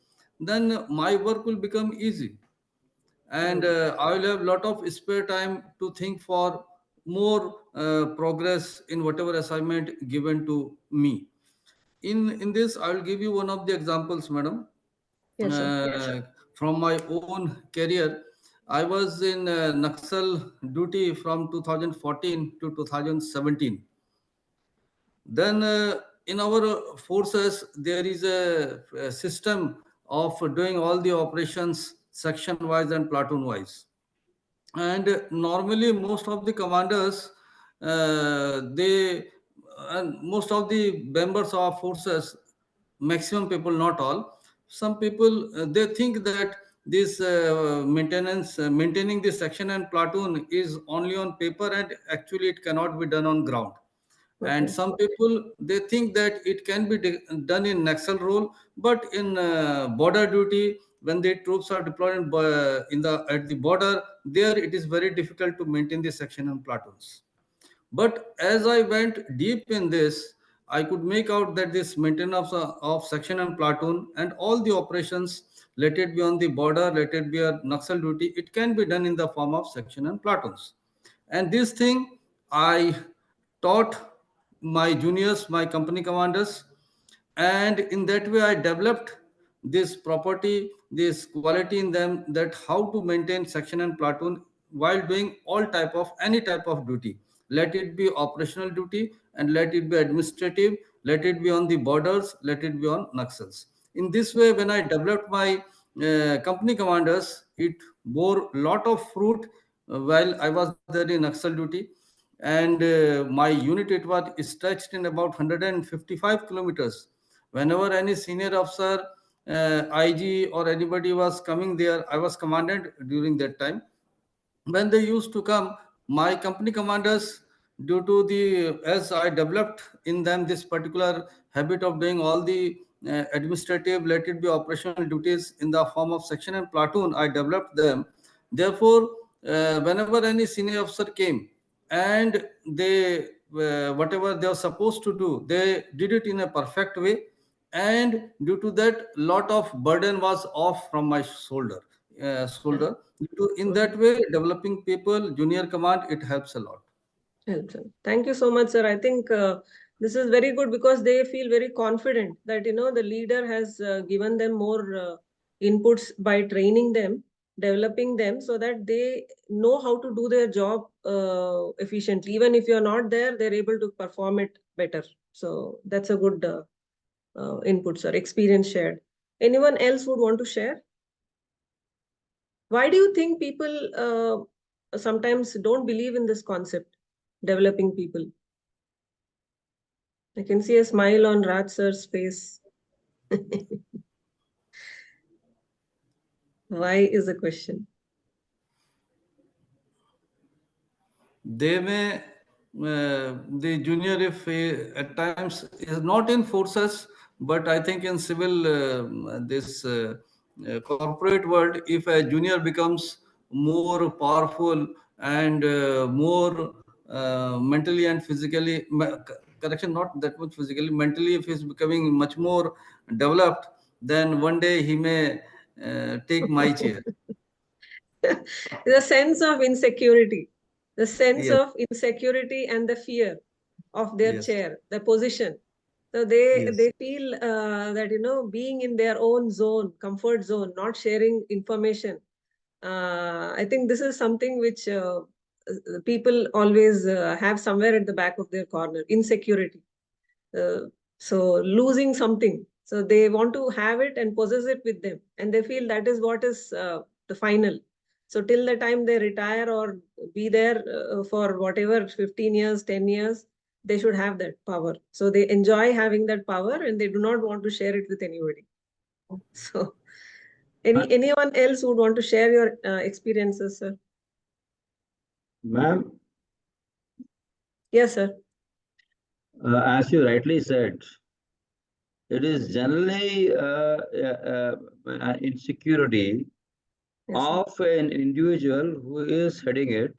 then my work will become easy, and I will have a lot of spare time to think for more progress in whatever assignment given to me. In this, I will give you one of the examples, madam. Yes, sir. From my own career, I was in Naxal duty from 2014 to 2017. Then in our forces, there is a system of doing all the operations section wise and platoon wise. And normally most of the commanders, they and most of the members of forces, maximum people, not all, some people, they think that this maintaining the section and platoon is only on paper, and actually it cannot be done on ground. And some people, they think that it can be done in Naxal role, but in border duty, when the troops are deployed at the border, there it is very difficult to maintain the section and platoons. But as I went deep in this, I could make out that this maintenance of section and platoon and all the operations, let it be on the border, let it be a Naxal duty, it can be done in the form of section and platoons. And this thing I taught my juniors, my company commanders, and in that way I developed this property, this quality in them, that how to maintain section and platoon while doing all type of any type of duty, let it be operational duty and let it be administrative, let it be on the borders, let it be on Naxals. In this way, when I developed my company commanders, it bore lot of fruit while I was there in Naxal duty. And my unit, it was stretched in about 155 kilometers. Whenever any senior officer, IG or anybody was coming there, I was commandant during that time. When they used to come, my company commanders, due to the, as I developed in them this particular habit of doing all the administrative, let it be operational duties in the form of section and platoon, I developed them. Therefore, whenever any senior officer came and they whatever they were supposed to do, they did it in a perfect way, and due to that, lot of burden was off from my shoulder. In that way, developing people, junior command, it helps a lot. Helpful. Thank you so much, sir. I think this is very good, because they feel very confident that the leader has given them more inputs by training them, developing them, so that they know how to do their job efficiently. Even if you're not there, they're able to perform it better. So that's a good inputs or experience shared. Anyone else would want to share? Why do you think people sometimes don't believe in this concept, developing people? I can see a smile on Raj sir's face. Why is the question? They may, the junior, if at times is not in forces, but I think in civil, this corporate world, if a junior becomes more powerful and more mentally and physically, correction, not that much physically, mentally, if he's becoming much more developed, then one day he may take my chair. The sense of insecurity, the sense Yes. of insecurity and the fear of their Yes. chair, the position. So Yes. they feel that, you know, being in their own zone, comfort zone, not sharing information. I think this is something which people always have somewhere at the back of their corner, insecurity. So losing something. So they want to have it and possess it with them. And they feel that is what is the final. So till the time they retire or be there for whatever, 15 years, 10 years, they should have that power. So they enjoy having that power and they do not want to share it with anybody. So anyone else would want to share your experiences, sir? Ma'am, Yes, sir. as you rightly said, it is generally insecurity of an individual who is heading it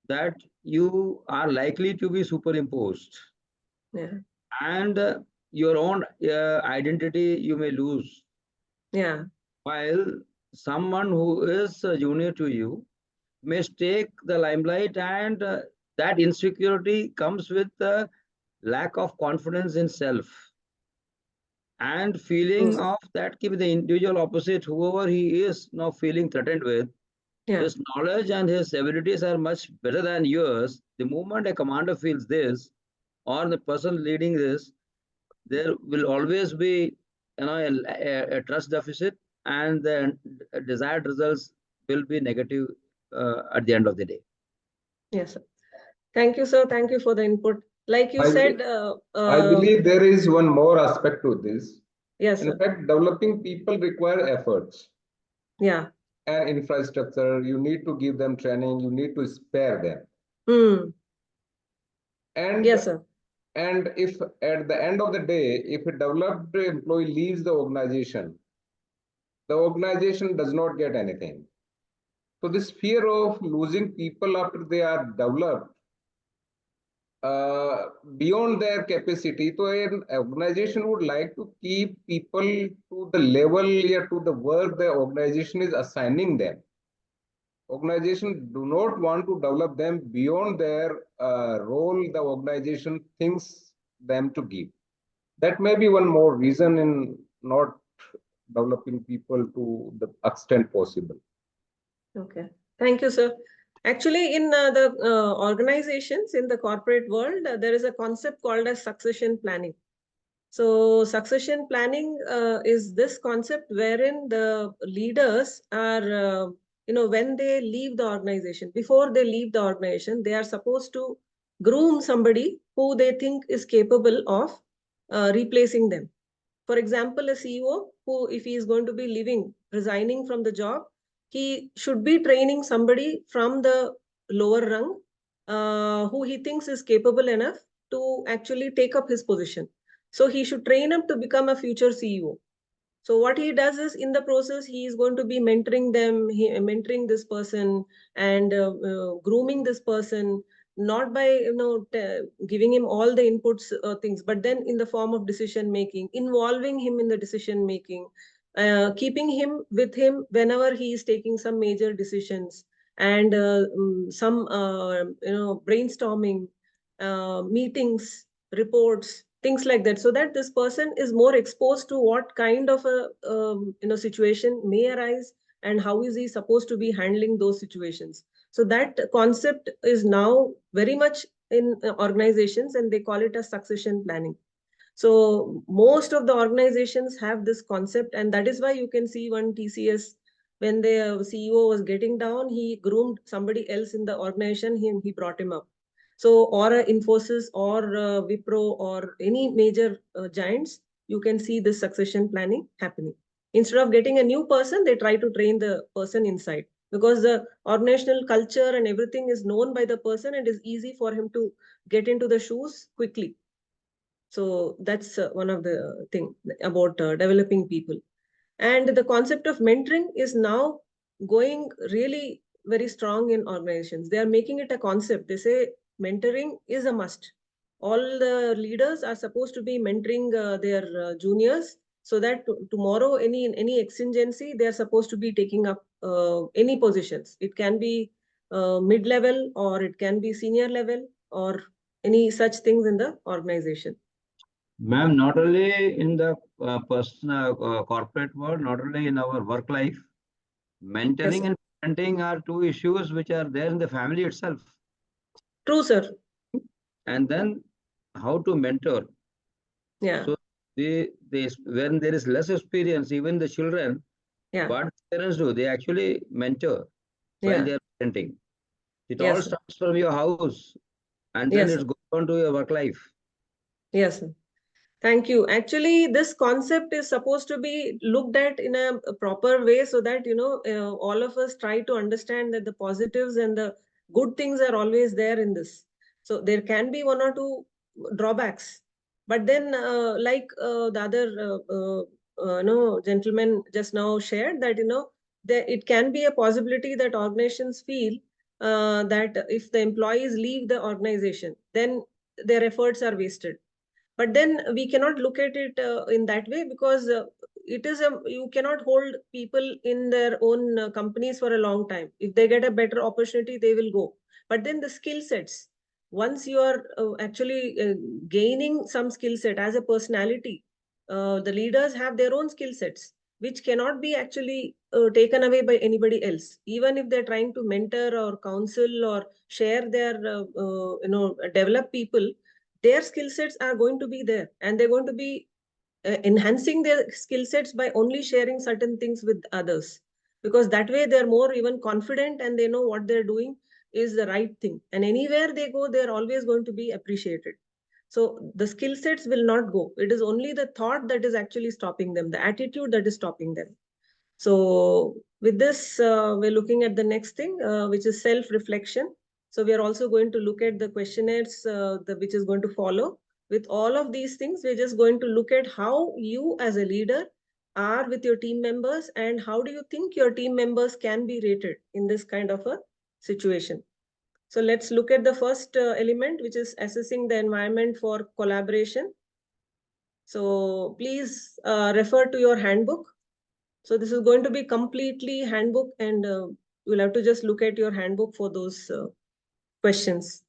that you are likely to be superimposed. Yeah. And your own identity you may lose. Yeah. While someone who is junior to you may take the limelight, and that insecurity comes with the lack of confidence in self and feeling of that keep the individual opposite, whoever he is now feeling threatened with, his knowledge and his abilities are much better than yours. The moment a commander feels this, or the person leading this, there will always be, you know, a trust deficit, and the desired results will be negative at the end of the day. Yes, sir. Thank you, sir. Thank you for the input. Like you said, I believe there is one more aspect to this. Yes, In sir. fact, developing people require efforts Yeah. and infrastructure. You need to give them training. You need to spare them. And yes, sir. And if at the end of the day, if a developed employee leaves the organization does not get anything. So this fear of losing people after they are developed beyond their capacity, so an organization would like to keep people to the level or to the work the organization is assigning them. Organization do not want to develop them beyond their role the organization thinks them to give. That may be one more reason in not developing people to the extent possible. Okay. Thank you, sir. Actually, in the organizations in the corporate world, there is a concept called as succession planning. So succession planning is this concept wherein the leaders are, when they leave the organization, before they leave the organization, they are supposed to groom somebody who they think is capable of replacing them. For example, a CEO who, if he is going to be leaving, resigning from the job, he should be training somebody from the lower rung who he thinks is capable enough to actually take up his position. So he should train up to become a future CEO. So what he does is, in the process, he is going to be mentoring them, mentoring this person and grooming this person, not by giving him all the inputs things, but then in the form of decision making, involving him in the decision making, keeping him with him whenever he is taking some major decisions, and some brainstorming, meetings, reports, things like that, so that this person is more exposed to what kind of a situation may arise and how is he supposed to be handling those situations. So that concept is now very much in organizations, and they call it as succession planning. So most of the organizations have this concept, and that is why you can see one TCS, when the CEO was getting down, he groomed somebody else in the organization, he brought him up. So, or Infosys or Wipro or any major giants, you can see this succession planning happening. Instead of getting a new person, they try to train the person inside, because the organizational culture and everything is known by the person and is easy for him to get into the shoes quickly. So that's one of the thing about developing people. And the concept of mentoring is now going really very strong in organizations. They are making it a concept. They say mentoring is a must. All the leaders are supposed to be mentoring their juniors, so that tomorrow any exigency, they are supposed to be taking up any positions. It can be mid-level, or it can be senior level, or any such things in the organization. Ma'am, not only in the personal corporate world, not only in our work life, mentoring and parenting are two issues which are there in the family itself. True, sir. And then how to mentor. Yeah. So when there is less experience, even the children, what parents do, they actually mentor while they are parenting. It all starts from your house, and then it's goes on to your work life. Yes, sir. Thank you. Actually, this concept is supposed to be looked at in a proper way, so that, all of us try to understand that the positives and the good things are always there in this. So there can be one or two drawbacks, but then the other gentleman just now shared, that it can be a possibility that organizations feel that if the employees leave the organization, then their efforts are wasted. But then we cannot look at it in that way, because you cannot hold people in their own companies for a long time. If they get a better opportunity, they will go. But then the skill sets, once you are actually gaining some skill set as a personality, the leaders have their own skill sets, which cannot be actually taken away by anybody else. Even if they're trying to mentor or counsel or share their develop people, their skill sets are going to be there, and they're going to be enhancing their skill sets by only sharing certain things with others, because that way they're more even confident, and they know what they're doing is the right thing, and anywhere they go, they're always going to be appreciated. So the skill sets will not go. It is only the thought that is actually stopping them, the attitude that is stopping them. So with this, we're looking at the next thing, which is self-reflection. So we are also going to look at the questionnaires which is going to follow. With all of these things, we're just going to look at how you as a leader are with your team members, and how do you think your team members can be rated in this kind of a situation. So let's look at the first element, which is assessing the environment for collaboration. So please refer to your handbook. So this is going to be completely handbook, and you'll have to just look at your handbook for those questions.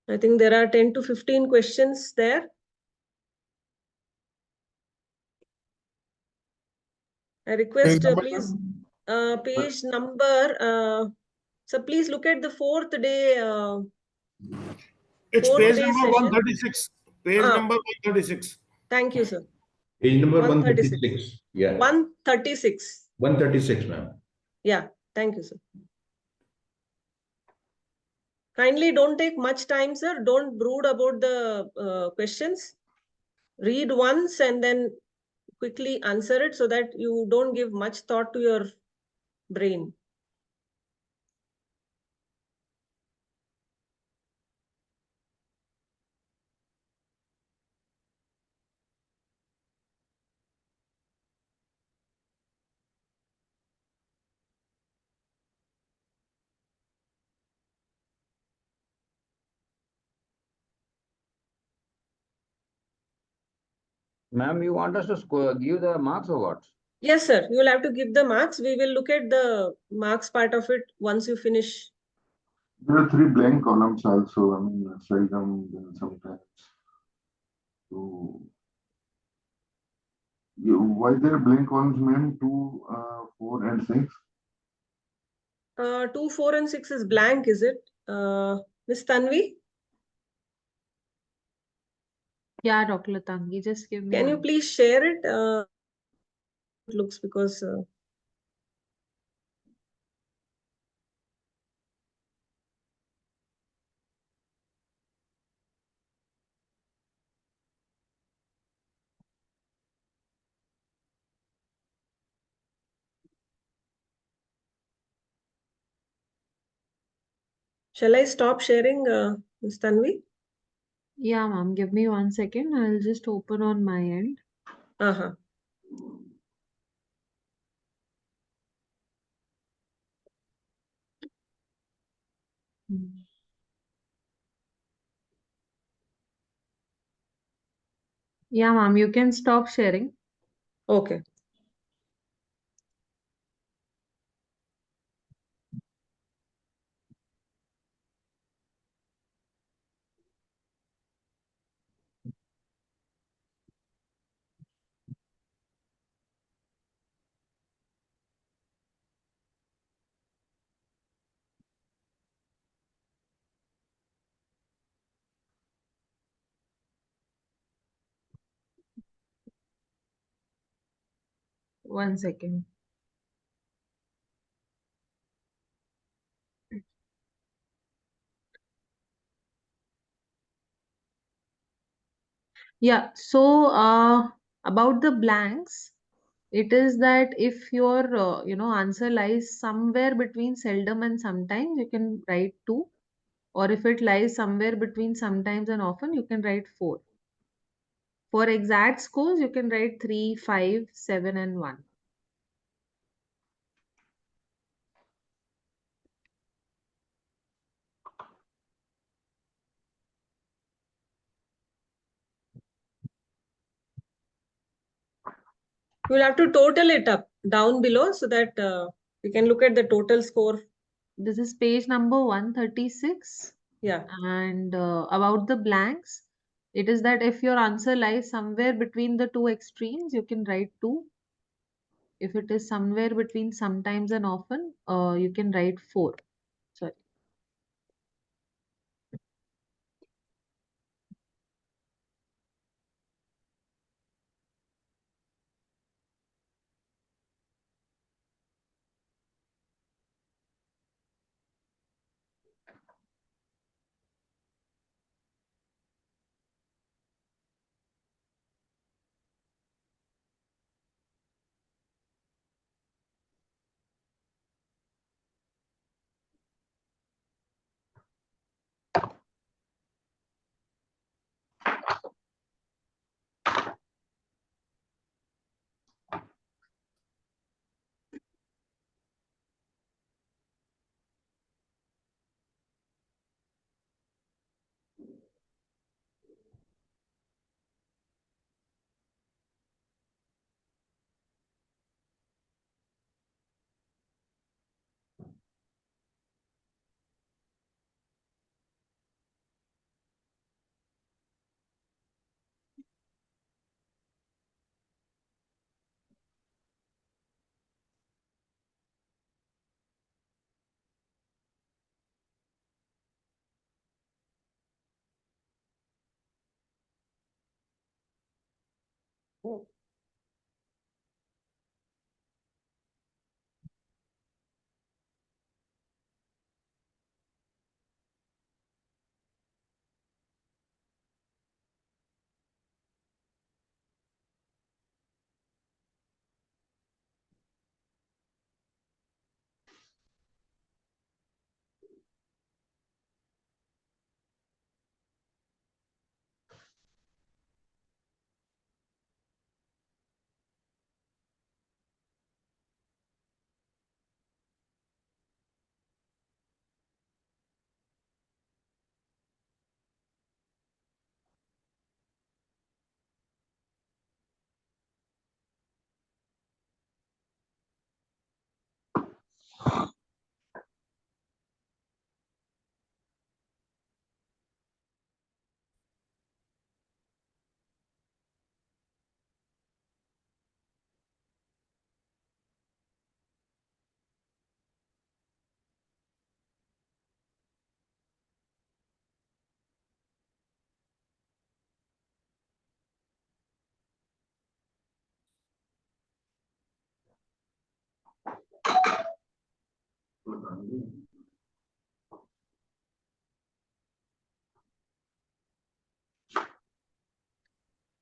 I think there are 10 to 15 questions there. I request please page number. So please look at the fourth day. It's fourth page day number session. 136. Page number 136. Thank you, sir. Page number 136. Yeah. 136. 136, ma'am. Yeah. Thank you, sir. Kindly don't take much time, sir. Don't brood about the questions. Read once and then quickly answer it, so that you don't give much thought to your brain. Ma'am, you want us to give the marks or what? Yes, sir. You will have to give the marks. We will look at the marks part of it once you finish. There are 3 blank columns also. I mean, seldom, then sometimes. So, why there are blank columns, ma'am? 2, 4, and 6. 2, 4, and 6 is blank, is it? Miss Tanvi? Yeah, Dr. Latangi, just give me Can you one. please share it? It looks because shall I stop sharing, Ms. Tanvi? Yeah, ma'am, give me 1 second. I'll just open on my end. Uh-huh. Yeah, ma'am, you can stop sharing. Okay. One second. Yeah, so about the blanks, it is that if your answer lies somewhere between seldom and sometimes, you can write 2. Or if it lies somewhere between sometimes and often, you can write 4. For exact scores, you can write 3, 5, 7, and 1. We'll have to total it up down below so that we can look at the total score. This is page number 136. Yeah. And about the blanks, it is that if your answer lies somewhere between the two extremes, you can write 2. If it is somewhere between sometimes and often, you can write 4. Sorry.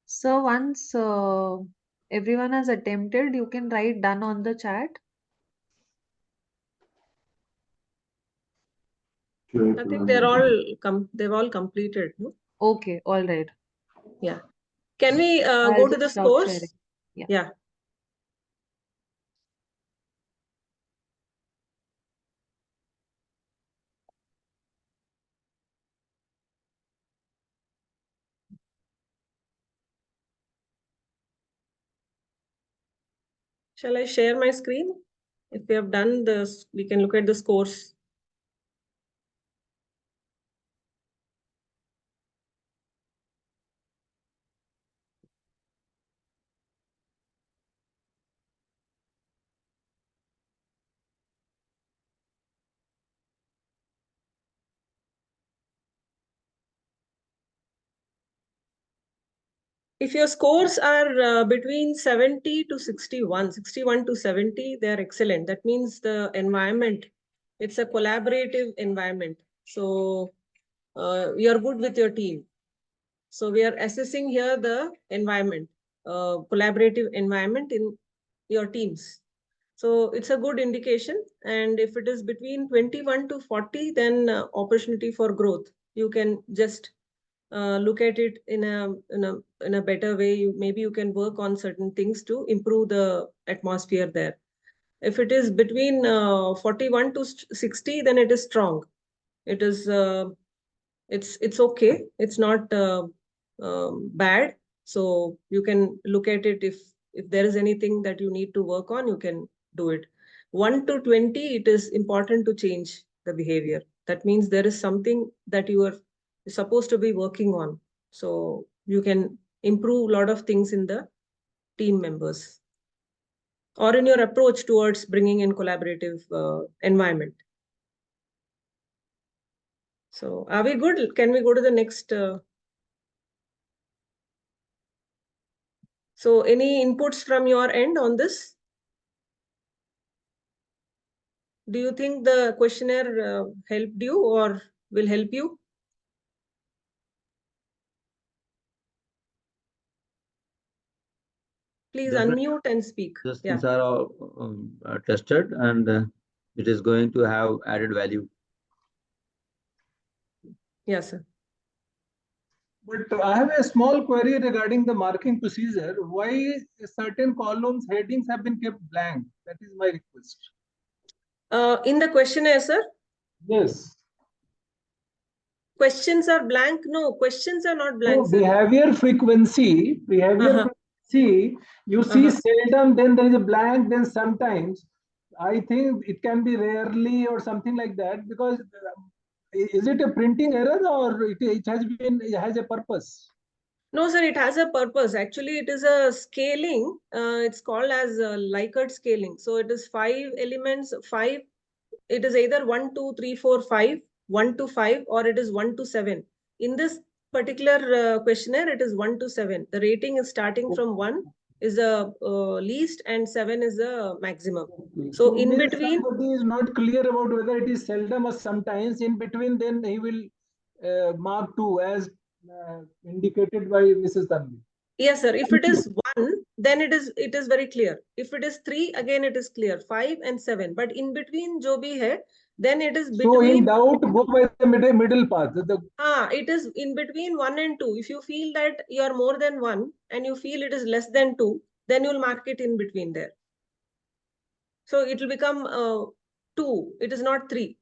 So once everyone has attempted, you can write done on the chat. I think they've all completed. No? Okay, all right. Yeah. Can we I'll go to the just stop scores? sharing. Yeah. Yeah. Shall I share my screen? If we have done this, we can look at the scores. If your scores are between 70 to 61, 61 to 70, they're excellent. That means the environment, it's a collaborative environment. So you're good with your team. So we are assessing here the environment, collaborative environment in your teams. So it's a good indication. And if it is between 21 to 40, then opportunity for growth. You can just look at it in a better way. Maybe you can work on certain things to improve the atmosphere there. If it is between 41 to 60, then it is strong. It is it's okay. It's not bad. So you can look at it. If there is anything that you need to work on, you can do it. 1 to 20, it is important to change the behavior. That means there is something that you are supposed to be working on. So you can improve a lot of things in the team members or in your approach towards bringing in collaborative environment. So are we good? Can we go to the next? So any inputs from your end on this? Do you think the questionnaire helped you or will help you? Please Definitely. unmute and speak. These Yeah. things are all tested, and it is going to have added value. Yes, sir. But I have a small query regarding the marking procedure. Why certain columns, headings have been kept blank? That is my request. In the questionnaire, sir? Yes. Questions are blank? No, questions are not blank, No, sir. behavior frequency, you see seldom, then there is a blank, then sometimes. I think it can be rarely or something like that, because is it a printing error or it has a purpose? No, sir, it has a purpose. Actually, it is a scaling. It's called as Likert scaling. So it is 5 elements, 5. It is either 1, 2, 3, 4, 5, 1 to 5, or it is 1 to 7. In this particular questionnaire, it is 1 to 7. The rating is starting from 1 is the least and 7 is the maximum. So in between, somebody is not clear about whether it is seldom or sometimes. In between, then he will mark 2 as indicated by Mrs. Tanvi. yes, sir. If it is 1, then it is very clear. If it is 3, again it is clear. 5 and 7. But in between jo bhi hai, then it is between. So in doubt, go by the middle path. It is in between 1 and 2. If you feel that you are more than 1 and you feel it is less than 2, then you'll mark it in between there. So it will become 2. It is not 3.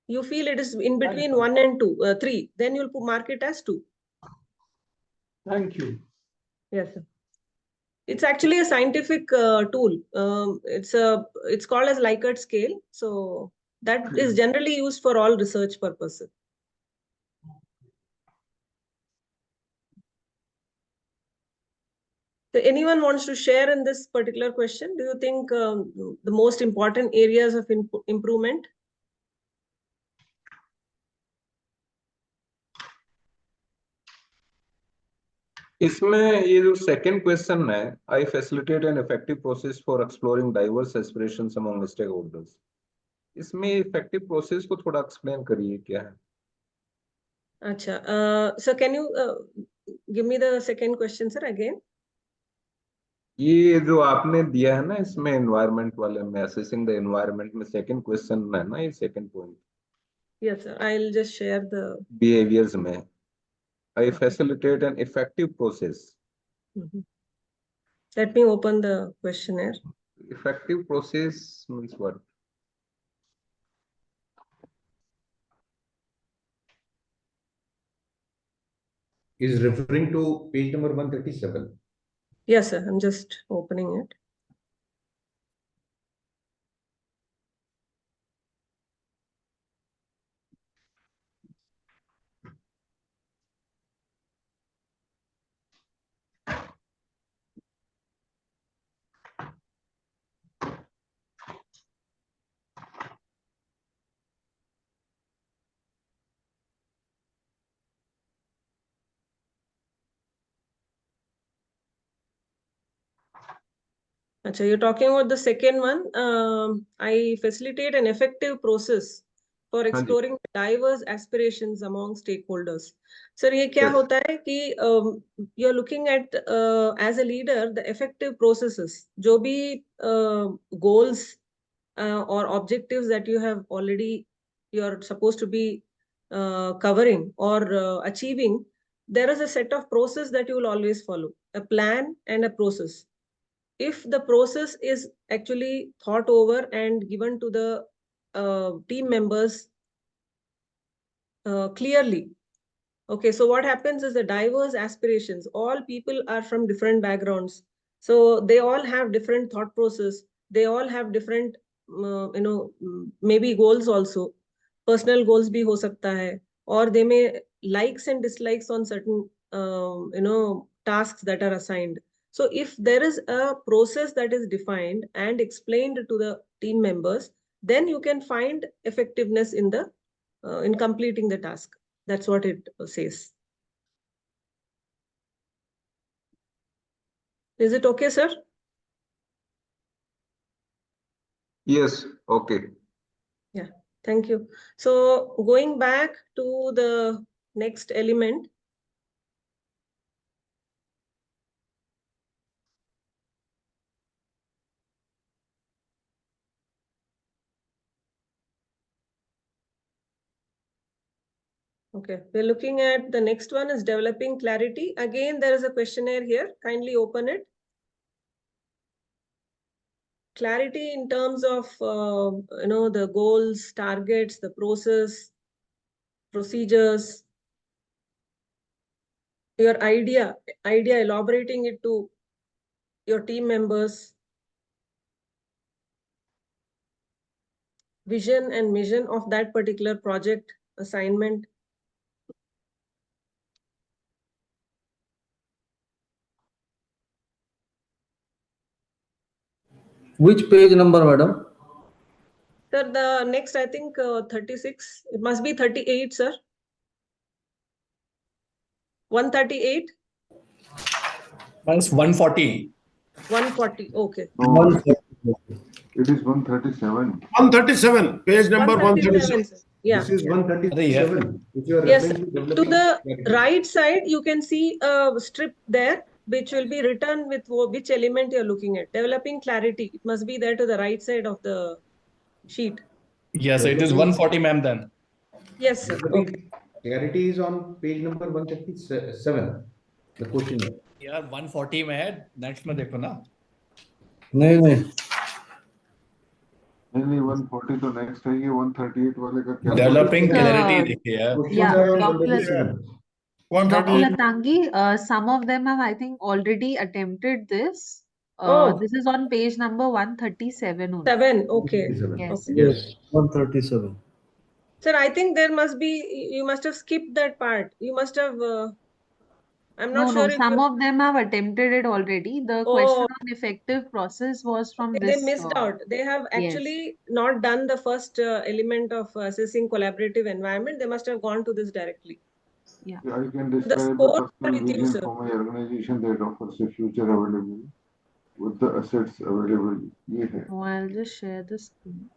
You feel it is in between 1 and 2, 3. Then you'll mark it as 2. Thank you. Yes, sir. It's actually a scientific tool. It's called as Likert scale. So that is generally used for all research purposes. So anyone wants to share in this particular question? Do you think the most important areas of improvement? इसमें ये जो second question है, I facilitate an effective process for exploring diverse aspirations among stakeholders. इसमें effective process को थोड़ा explain करिए क्या है? Acha. So can you give me the second question, sir, again? ये जो आपने दिया है ना इसमें एनवायरनमेंट वाले में असेसिंग द एनवायरनमेंट में सेकंड क्वेश्चन है ना, ये second point Yes, sir. I'll just share the behaviours में I facilitate an effective process. Let me open the questionnaire. Effective process means what? Is referring to page number 137. Yes, sir. I'm just opening it. Achha, you're talking about the second one. I facilitate an effective process for exploring diverse aspirations among stakeholders. Sir, ये क्या होता है कि you're looking at as a leader the effective processes, जो भी goals or objectives that you have already you're supposed to be covering or achieving. There is a set of process that you will always follow, a plan and a process. If the process is actually thought over and given to the team members clearly, okay, so what happens is the diverse aspirations, all people are from different backgrounds, so they all have different thought process, they all have different maybe goals also, personal goals bhi ho sakta hai, or they may likes and dislikes on certain tasks that are assigned. So if there is a process that is defined and explained to the team members, then you can find effectiveness in the in completing the task. That's what it says. Is it okay, sir? Yes, okay. Yeah, thank you. So going back to the next element. Okay, we're looking at the next one is developing clarity. Again, there is a questionnaire here. Kindly open it. Clarity in terms of, the goals, targets, the process, procedures, your idea, elaborating it to your team members, vision and mission of that particular project assignment. Which page number, madam? Sir, the next, I think 36, it must be 38, sir. 138? That's 140. 140, okay. No, it is 137. 137, page number 137. Yeah. This is 137. If you are Yes, referring to developing the clarity. right side, you can see a strip there, which will be written with which element you're looking at. Developing clarity. It must be there to the right side of the sheet. Yes, it is 140, ma'am, then. Yes, sir. Okay. Clarity is on page number 137. The question. Yeah, 140 में है. Next में देखो ना. नहीं नहीं. नहीं 140 तो next है, ये 138 वाले का क्या? Developing clarity देखिए यार. Yeah, Dr. 138. Latangi, some of them have, I think, already attempted this. This is on page number 137 only. 7, okay. Yes. Okay. Yes, 137. Sir, I think there must be, you must have skipped that part. You must have, I'm not sure if some of them have attempted it already. The question on effective process was from they this. missed out. They have actually not done the first element of assessing collaborative environment. They must have gone to this directly. Yeah. I can describe the personal vision for my organization that offers a future available with the assets available. Oh, I'll just share the screen.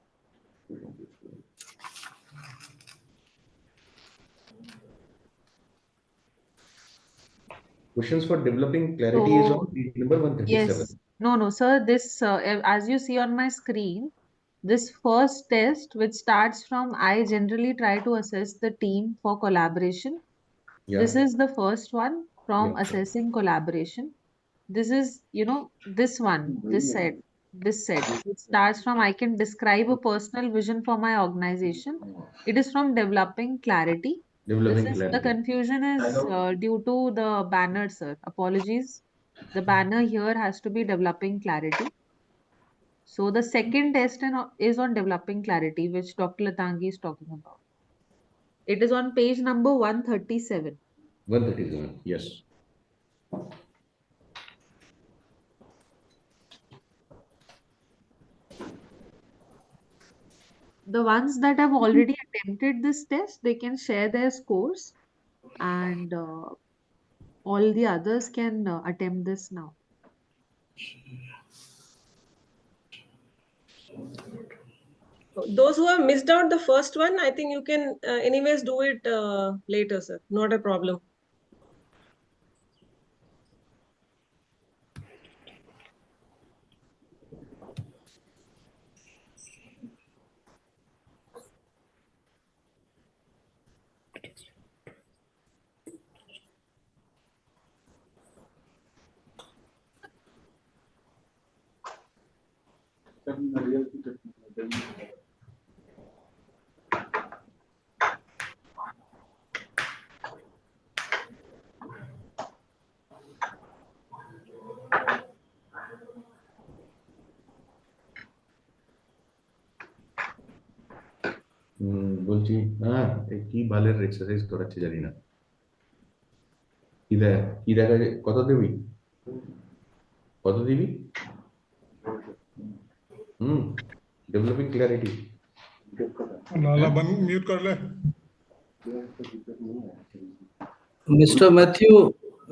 Questions for developing clarity is on page number 137. Yes. No, sir. This, as you see on my screen, this first test, which starts from I generally try to assess the team for collaboration. This Yeah. is the first one from Yeah. assessing collaboration. This is, this one, this set, which starts from I can describe a personal vision for my organization. It is from developing clarity. Developing The clarity. confusion is due to the banner, sir. Apologies. The banner here has to be developing clarity. So the second test is on developing clarity, which Dr. Latangi is talking about. It is on page number 137. 137. Yes. The ones that have already attempted this test, they can share their scores, and all the others can attempt this now. Those who have missed out the first one, I think you can anyways do it later, sir. Not a problem. বলছি কি বালের exercise করাচ্ছে জানি না কি দেখা কত দিবি डेवलपिंग क्लैरिटी लाला बन म्यूट कर ले Mr. Matthew,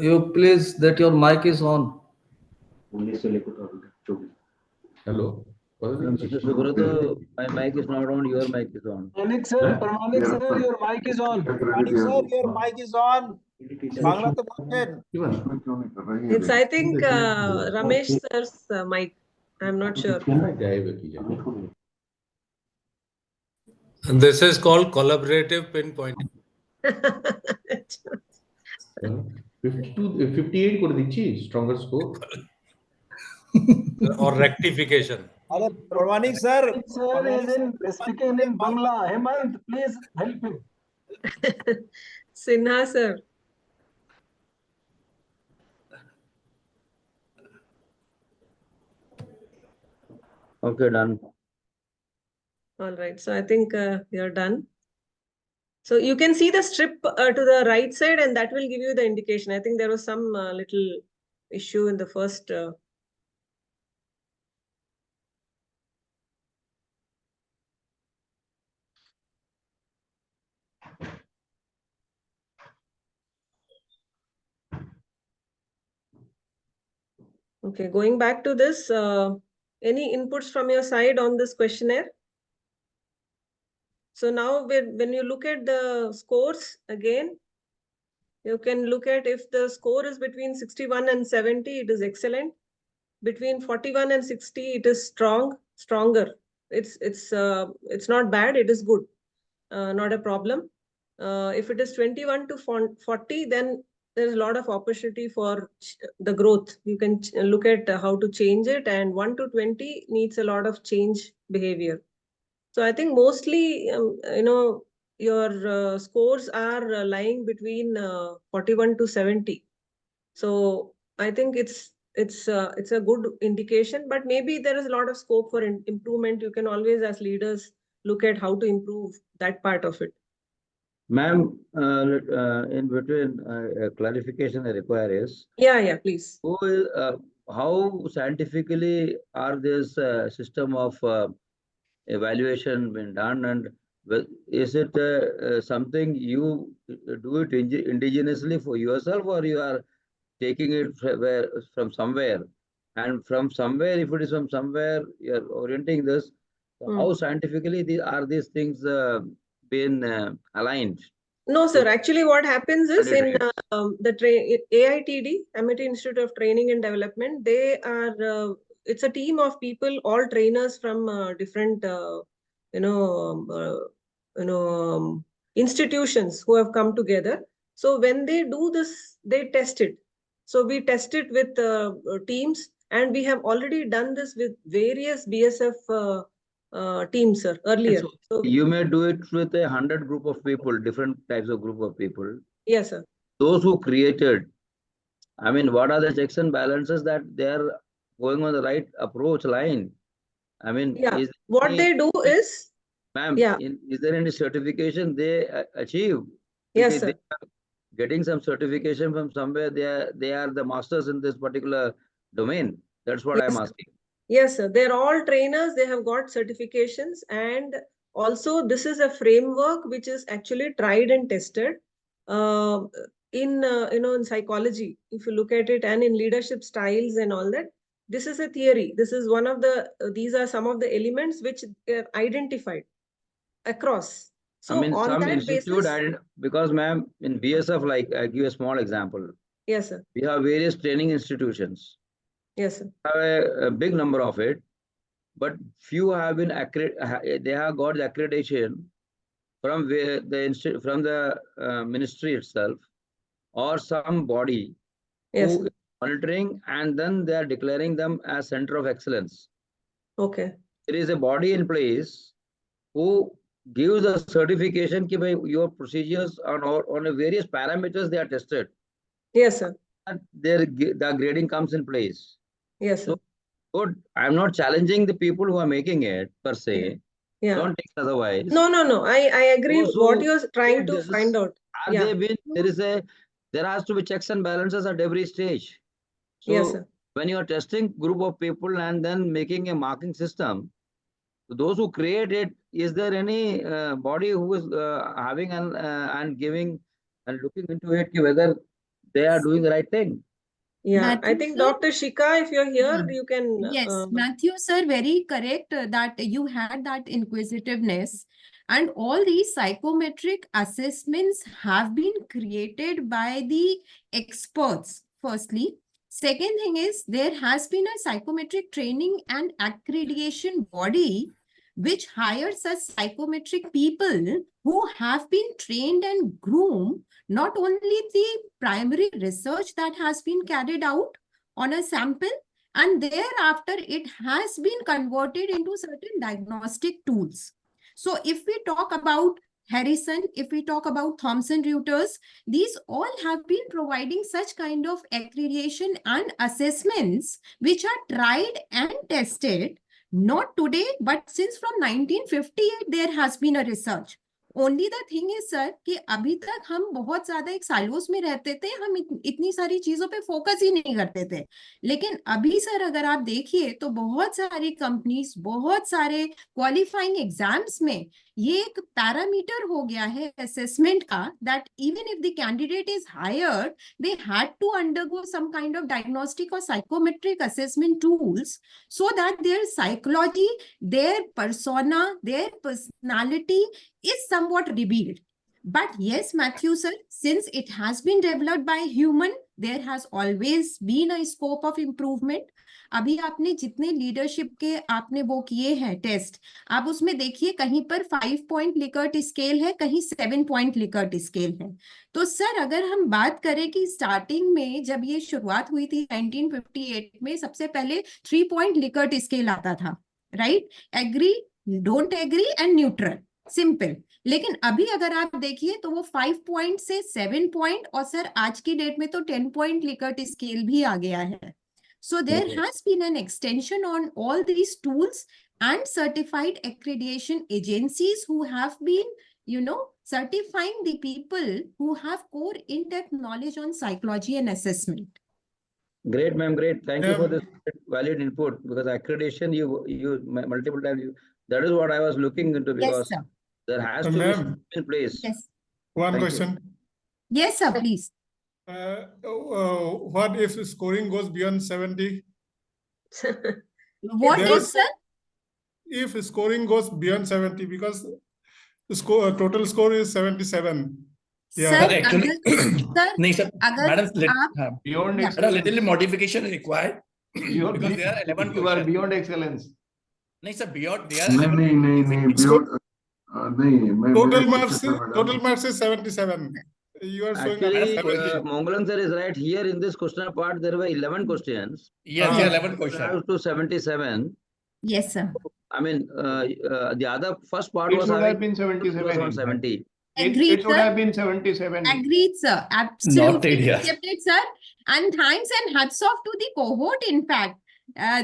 you please that your mic is on. Hello. Mr. Subrata, my mic is not on, your mic is on. Pramanik sir, your mic is on. Pramanik sir, your mic is on. বাংলাতে বলছেন It's I think Ramesh sir's mic. I'm not sure. And this is called collaborative pinpointing. 58 করে দিচ্ছি stronger score or rectification. Pramanik sir is speaking in Bangla. Hemant, please help him. Sinha sir. Okay, done. All right. So I think you're done. So you can see the strip to the right side, and that will give you the indication. I think there was some little issue in the first. Okay, going back to this, any inputs from your side on this questionnaire? So now when you look at the scores again, you can look at if the score is between 61 and 70, it is excellent. Between 41 and 60, it is stronger. It's not bad, it is good. Not a problem. If it is 21 to 40, then there's a lot of opportunity for the growth. You can look at how to change it, and 1 to 20 needs a lot of change behavior. So I think mostly, your scores are lying between 41 to 70. So I think it's a good indication, but maybe there is a lot of scope for improvement. You can always, as leaders, look at how to improve that part of it. Ma'am, in between, clarification I require is. Yeah, please. How scientifically are this system of evaluation been done, and is it something you do it indigenously for yourself, or you are taking it from somewhere? And from somewhere, if it is from somewhere, you are orienting this, So how scientifically these things been aligned? No, sir. Actually, what happens is in Validated. AITD, Amity Institute of Training and Development, they are, it's a team of people, all trainers from different, you know, institutions who have come together. So when they do this, they test it. So we test it with teams, and we have already done this with various BSF teams, sir, earlier. So you may do it with 100 group of people, different types of group of people. Yes, sir. Those who created, I mean, what are the checks and balances that they are going on the right approach line? I mean, yeah, is what they do is, ma'am, yeah, is there any certification they achieve? yes, If sir. they are getting some certification from somewhere, they are the masters in this particular domain. That's what Yes, I'm sir. asking. Yes, sir. They're all trainers. They have got certifications, and also this is a framework which is actually tried and tested in in psychology. If you look at it, and in leadership styles and all that, this is a theory. This is one of the. These are some of the elements which are identified across. So I mean, on some that institute, basis, because ma'am, in BSF, like I give a small example. yes, sir. We have various training institutions. Yes, sir. Have a big number of it, but few have been they have got the accreditation from from the ministry itself or some body Yes, who sir. is monitoring, and then they are declaring them as center of excellence. Okay. There is a body in place who gives a certification that your procedures on a various parameters they are tested. Yes, sir. And the grading comes in place. Yes, sir. So good. I'm not challenging the people who are making it per se. Yeah. Don't take it otherwise. No. I agree Those what who you're trying did to this, find out. are Yeah. they been there has to be checks and balances at every stage. So Yes, sir. when you are testing group of people and then making a marking system, those who create it, is there any body who is having and giving and looking into it whether they are doing the right thing? Yeah, I Matthew, think sir, Dr. Shika, if you're here, yeah. you can. Yes, Matthew, sir, very correct that you had that inquisitiveness. And all these psychometric assessments have been created by the experts, firstly. Second thing is there has been a psychometric training and accreditation body which hires us psychometric people who have been trained and groomed, not only the primary research that has been carried out on a sample, and thereafter it has been converted into certain diagnostic tools. So if we talk about Harrison, if we talk about Thomson Reuters, these all have been providing such kind of accreditation and assessments which are tried and tested, not today, but since from 1958 there has been a research. Only the thing is sir कि अभी तक हम बहुत ज्यादा एक सालोस में रहते थे, हम इतनी सारी चीजों पे फोकस ही नहीं करते थे. लेकिन अभी सर अगर आप देखिए तो बहुत सारी कंपनीज, बहुत सारे क्वालिफाइंग एग्जाम्स में ये एक पैरामीटर हो गया है असेसमेंट का, that even if the candidate is hired they had to undergo some kind of diagnostic और psychometric assessment tools so that their psychology, their persona, their personality is somewhat revealed. But yes, Matthew sir, since it has been developed by human, there has always been a scope of improvement. अभी आपने जितने leadership के आपने वो किए हैं test, आप उसमें देखिए कहीं पर 5 पॉइंट लिकर्ट स्केल है, कहीं 7 पॉइंट लिकर्ट स्केल है. तो सर अगर हम बात करें कि स्टार्टिंग में जब ये शुरुआत हुई थी 1958 में, सबसे पहले 3 पॉइंट लिकर्ट स्केल आता था, right? Agree, don't agree and neutral, simple. लेकिन अभी अगर आप देखिए तो वो 5 पॉइंट से 7 पॉइंट, और सर आज की डेट में तो 10 पॉइंट लिकर्ट स्केल भी आ गया है. So there has been an extension on all these tools and certified accreditation agencies who have been, certifying the people who have core in-depth knowledge on psychology and assessment. Great, ma'am. Great. Thank you for this valid input, because accreditation, you multiple times, that is what I was looking into, because yes, sir. there has to be in place. Yes. One question. Yes, sir, please. What if scoring goes beyond 70? What is, sir? if scoring goes beyond 70, because the score total score is 77. Yeah. Sir Actually, sir नहीं sir, अगर madam, आप beyond Yeah. a little modification is required You are because there are 11 you are questions. beyond excellence. नहीं sir, beyond there are नहीं 11 नहीं नहीं नहीं beyond नहीं मैं Total मेरे marks, question था, total madam. marks is 77. You are showing Actually, 70. Mongolan sir is right. Here in this question part, there were 11 questions. Yes, 11 questions. To 77. Yes, sir. I mean, the other first part It was should have having been 77. around 70. Agreed, It should sir. have been 77. Agreed, sir. Absolutely Noted, yeah. accepted, sir. And thanks and hats off to the cohort, in fact.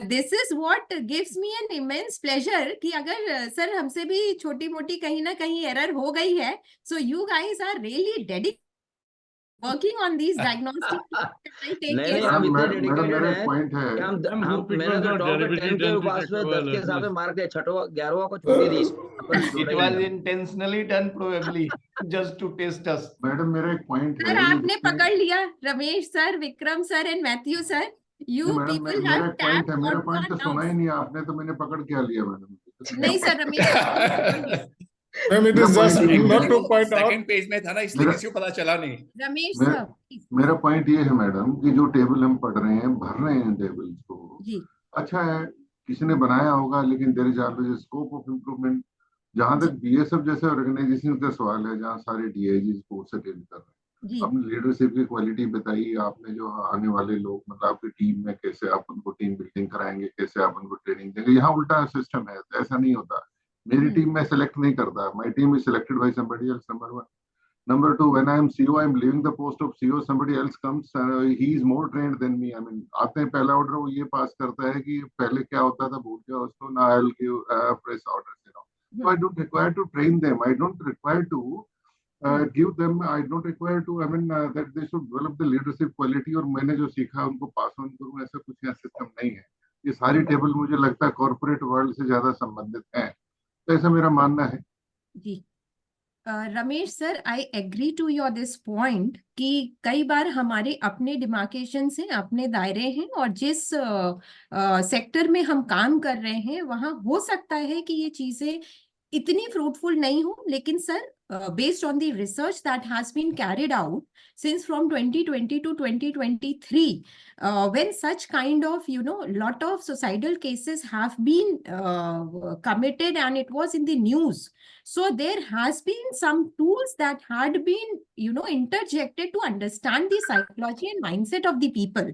This is what gives me an immense pleasure कि अगर sir हमसे भी छोटी मोटी कहीं ना कहीं error हो गई है, so you guys are really dedicated working on these diagnostic I take नहीं care हम of. इतने मैडम डेडिकेटेड मेरा हैं पॉइंट है कि हम hope it मैंने was तो not टॉप के deliberately 10 के done to पास में check 10 our के हिसाब से listeners. मार्क दिए 6वां 11वां को छोड़ ही दी It was intentionally done probably just to test us. Madam मेरा एक पॉइंट सर है आपने पकड़ लिया Ramesh sir, Vikram sir and Matthew sir. You madam people मेरा have एक पॉइंट tapped है, मेरा onto पॉइंट our तो सुना ही nerves. नहीं आपने, तो मैंने पकड़ क्या लिया मैडम? नहीं सर रमेश सर आपने पकड़ लिया. Ma'am, it is just not to point out. Second page में था ना, इसलिए किसी को पता चला नहीं. रमेश मेरा सर please. मेरा पॉइंट ये है मैडम कि जो टेबल हम पढ़ रहे हैं, भर रहे हैं टेबल्स को, जी अच्छा है, किसी ने बनाया होगा, लेकिन there is always scope of improvement. जहां तक बीएसएफ जैसे ऑर्गेनाइजेशन का सवाल है, जहां सारे डीआईजी कोर्स अटेंड कर रहे हैं, जी अपनी लीडरशिप की क्वालिटी बताइए. आपने जो आने वाले लोग, मतलब आपकी टीम में कैसे आप उनको टीम बिल्डिंग कराएंगे, कैसे आप उनको ट्रेनिंग देंगे. यहाँ उल्टा सिस्टम है, ऐसा नहीं होता. मेरी टीम में सेलेक्ट नहीं करता, my team is selected by somebody else. Number 1. Number 2, when I am CEO, I am leaving the post of CEO. Somebody else comes, he is more trained than me. I mean, आते हैं पहला order वो ये पास करता है कि पहले क्या होता था भूल गया उसको. Now I will give press orders. So I don't require to train them. I don't require to give them. I don't require to. I mean that they should develop the leadership quality. और मैंने जो सीखा उनको pass on करूँ, ऐसा कुछ यहाँ system नहीं है. ये सारी टेबल मुझे लगता है कॉर्पोरेट वर्ल्ड से ज्यादा संबंधित है, तो ऐसा मेरा मानना है. जी Ramesh sir I agree to your this point कि कई बार हमारे अपने डिमार्केशन से अपने दायरे हैं और जिस सेक्टर में हम काम कर रहे हैं वहां हो सकता है कि ये चीजें इतनी फ्रूटफुल नहीं हो. लेकिन sir based on the research that has been carried out since from 2020 to 2023 when such kind of lot of societal cases have been committed and it was in the news, so there has been some tools that had been interjected to understand the psychology and mindset of the people.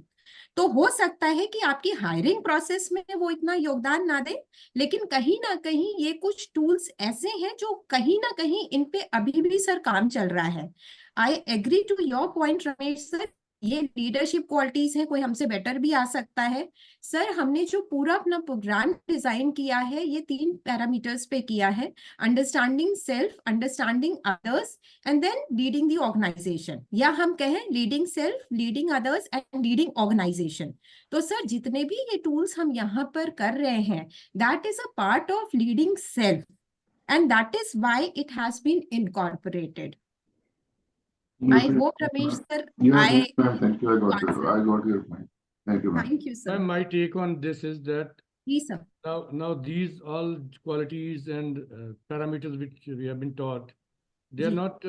तो हो सकता है कि आपकी hiring process में वो इतना योगदान ना दे, लेकिन कहीं ना कहीं ये कुछ टूल्स ऐसे हैं जो कहीं ना कहीं इन पे अभी भी सर काम चल रहा है. I agree to your point Ramesh sir. ये लीडरशिप क्वालिटीज हैं, कोई हमसे बेटर भी आ सकता है. सर हमने जो पूरा अपना प्रोग्राम डिजाइन किया है ये 3 पैरामीटर्स पे किया है. Understanding self, understanding others and then leading the organisation, या हम कहें leading self, leading others and leading organisation. तो सर जितने भी ये टूल्स हम यहाँ पर कर रहे हैं that is a part of leading self and that is why it has been incorporated. I hope Ramesh sir, Yes, ma'am. Thank you. I got your point. Thank you, ma'am. Thank you, sir. My take on this is that Yes, sir. now these all qualities and parameters which we have been taught, they are not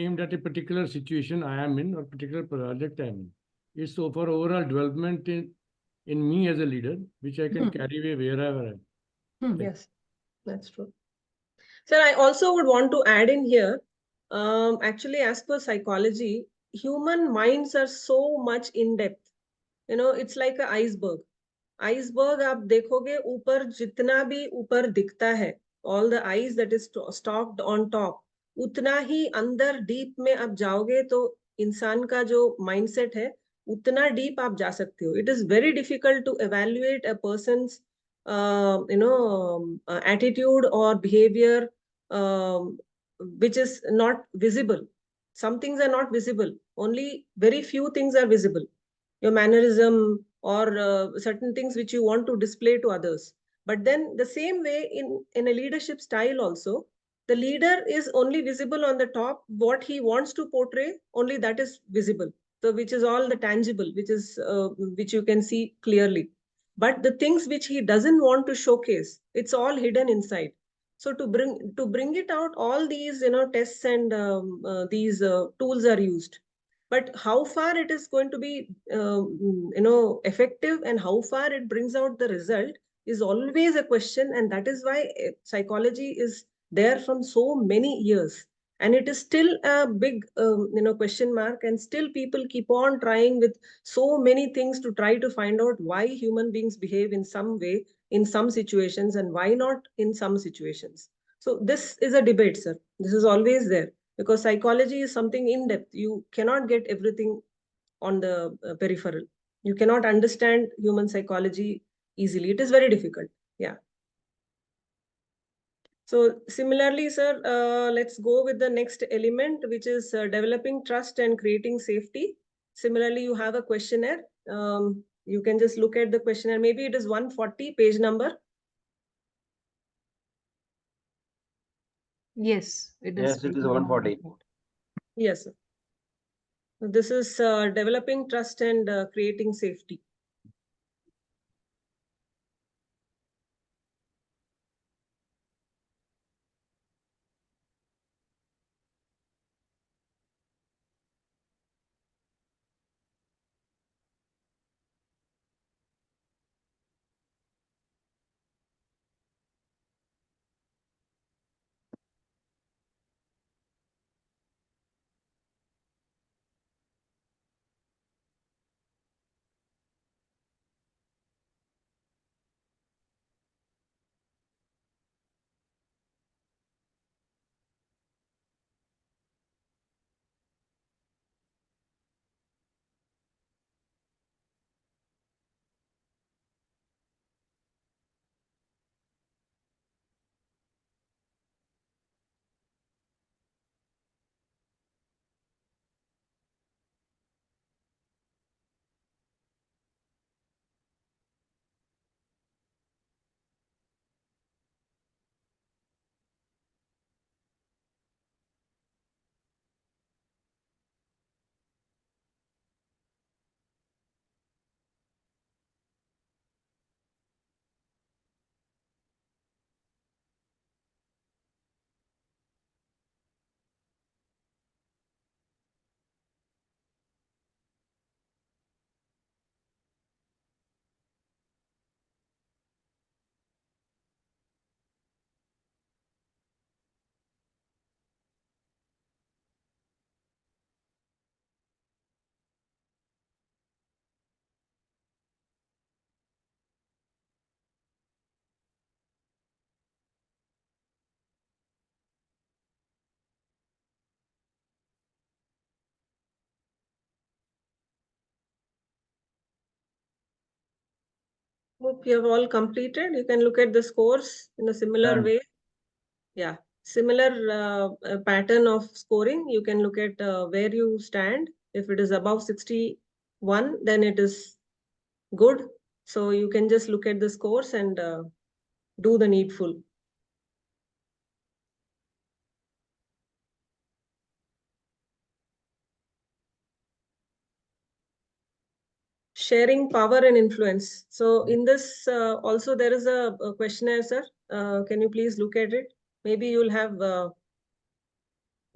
aimed at a particular situation I am in or particular project I am in. It's so for overall development in me as a leader, which I can carry away wherever I am. Yes, that's true. Sir, I also would want to add in here. Actually, as per psychology, human minds are so much in depth. It's like an iceberg. Iceberg, आप देखोगे ऊपर जितना भी ऊपर दिखता है, all the ice that is stocked on top, उतना ही अंदर डीप में आप जाओगे तो इंसान का जो mindset है उतना डीप आप जा सकते हो. It is very difficult to evaluate a person's attitude or behavior which is not visible. Some things are not visible. Only very few things are visible. Your mannerism or certain things which you want to display to others. But then the same way in a leadership style also, the leader is only visible on the top. What he wants to portray, only that is visible. So which is all the tangible, which you can see clearly. but the things which he doesn't want to showcase, it's all hidden inside. So to bring it out, all these tests and these tools are used. But how far it is going to be effective and how far it brings out the result is always a question, and that is why psychology is there from so many years, and it is still a big question mark, and still people keep on trying with so many things to try to find out why human beings behave in some way in some situations and why not in some situations. So this is a debate, sir. This is always there, because psychology is something in depth. You cannot get everything on the peripheral. You cannot understand human psychology easily. It is very difficult. Yeah. So similarly, sir, let's go with the next element, which is developing trust and creating safety. Similarly, you have a questionnaire. You can just look at the questionnaire. Maybe it is 140 page number. Yes, it is. Yes, it is 140. Yes, sir. This is developing trust and creating safety. Hope you have all completed. You can look at the scores in a similar Done. way. Yeah, similar pattern of scoring. You can look at where you stand. If it is above 61, then it is good. So you can just look at the scores and do the needful. Sharing power and influence. So in this also there is a questionnaire, sir. Can you please look at it? Maybe you'll have a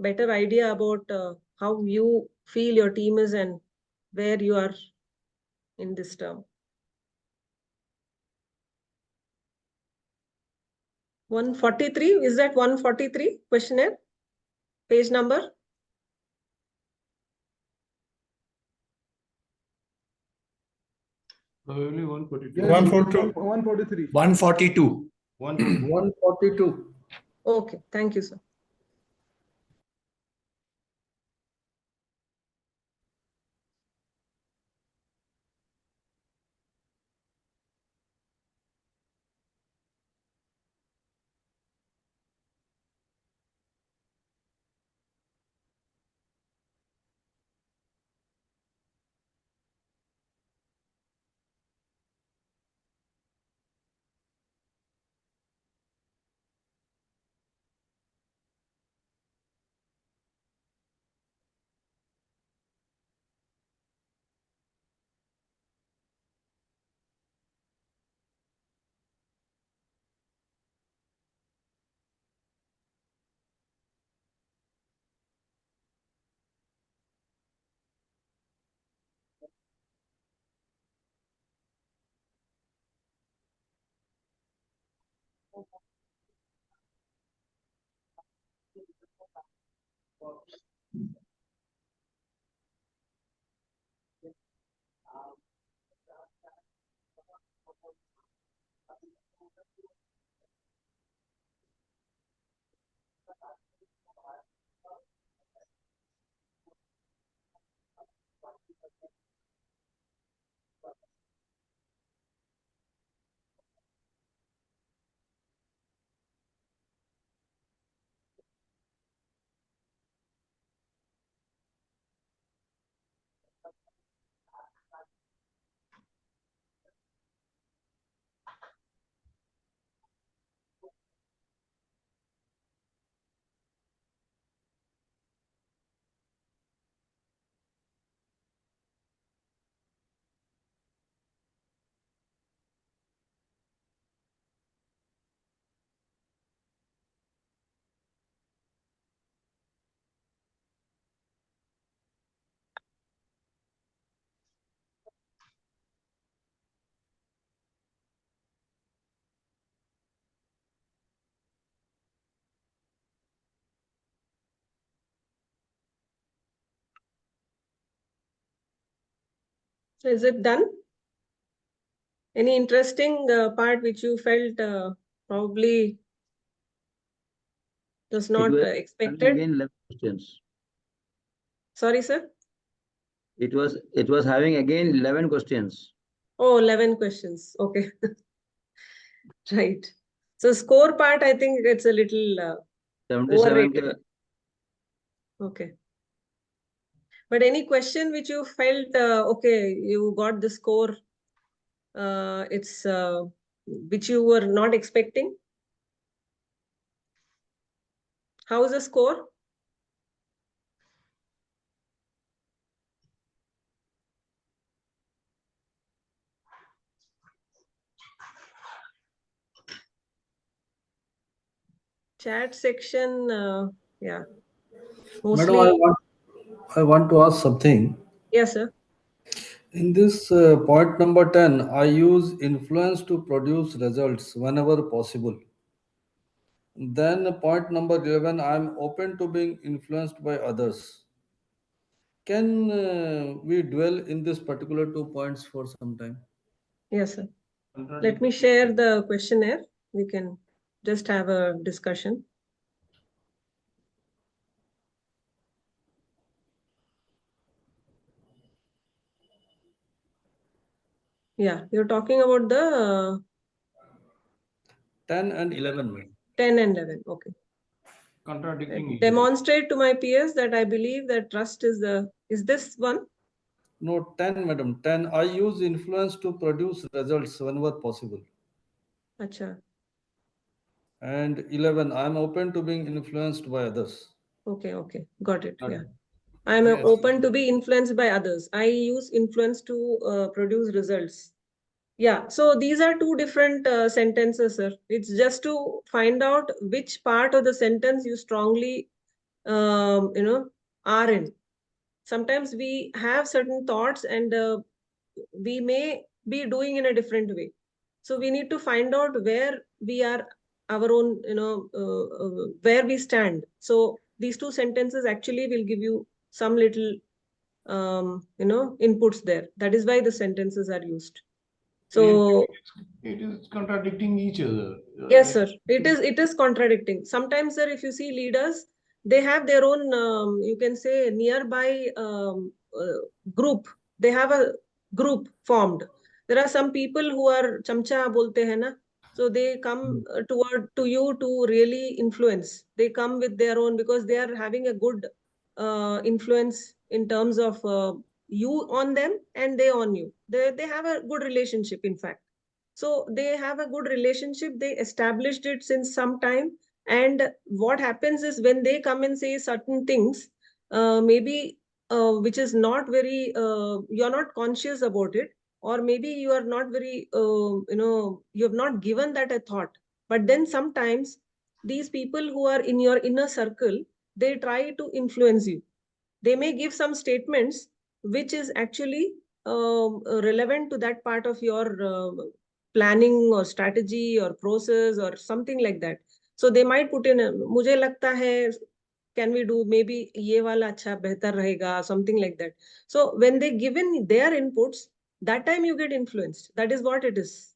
better idea about how you feel your team is and where you are in this term. 143, is that 143 questionnaire? Page number? Only 142. 143. 142. 142. Okay, thank you, sir. So is it done? Any interesting part which you felt probably was not expected? Again 11 questions. Sorry, sir? It was having again 11 questions. Oh, 11 questions. Okay. Right. So score part, I think it's a little 77 overrated. Okay. But any question which you felt, okay, you got the score, it's which you were not expecting? How's the score? Chat section, yeah. Madam, Mostly, I want to ask something. yes, sir. In this point number 10, I use influence to produce results whenever possible. Then point number 11, I'm open to being influenced by others. Can we dwell in this particular 2 points for some time? Yes, sir. Let me share the questionnaire. We can just have a discussion. Yeah, you're talking about the 10 and 11, madam. 10 and 11. Okay. Contradicting each other. Demonstrate to my peers that I believe that trust is this one? No, 10, madam. 10, I use influence to produce results whenever possible. Acha. And 11, I'm open to being influenced by others. Okay, okay. Got it. Yeah. I'm open to be influenced by others. I use influence to produce results. Yeah, so these are two different sentences, sir. It's just to find out which part of the sentence you strongly, are in. Sometimes we have certain thoughts and we may be doing in a different way. So we need to find out where we are, our own, where we stand. So these two sentences actually will give you some little, inputs there. That is why the sentences are used. So it is contradicting each other. yes, sir. It is contradicting. Sometimes, sir, if you see leaders, they have their own, you can say, nearby group. They have a group formed. There are some people who are chamcha bolte hai na. So they come to you to really influence. They come with their own because they are having a good influence in terms of you on them and they on you. They have a good relationship, in fact. So they have a good relationship. They established it since some time. And what happens is when they come and say certain things, maybe which is not very, you're not conscious about it, or maybe you are not very, you have not given that a thought. But then sometimes these people who are in your inner circle, they try to influence you. They may give some statements which is actually relevant to that part of your planning or strategy or process or something like that. So they might put in, मुझे लगता है, can we do maybe ये वाला अच्छा बेहतर रहेगा, something like that. So when they given their inputs, that time you get influenced. That is what it is.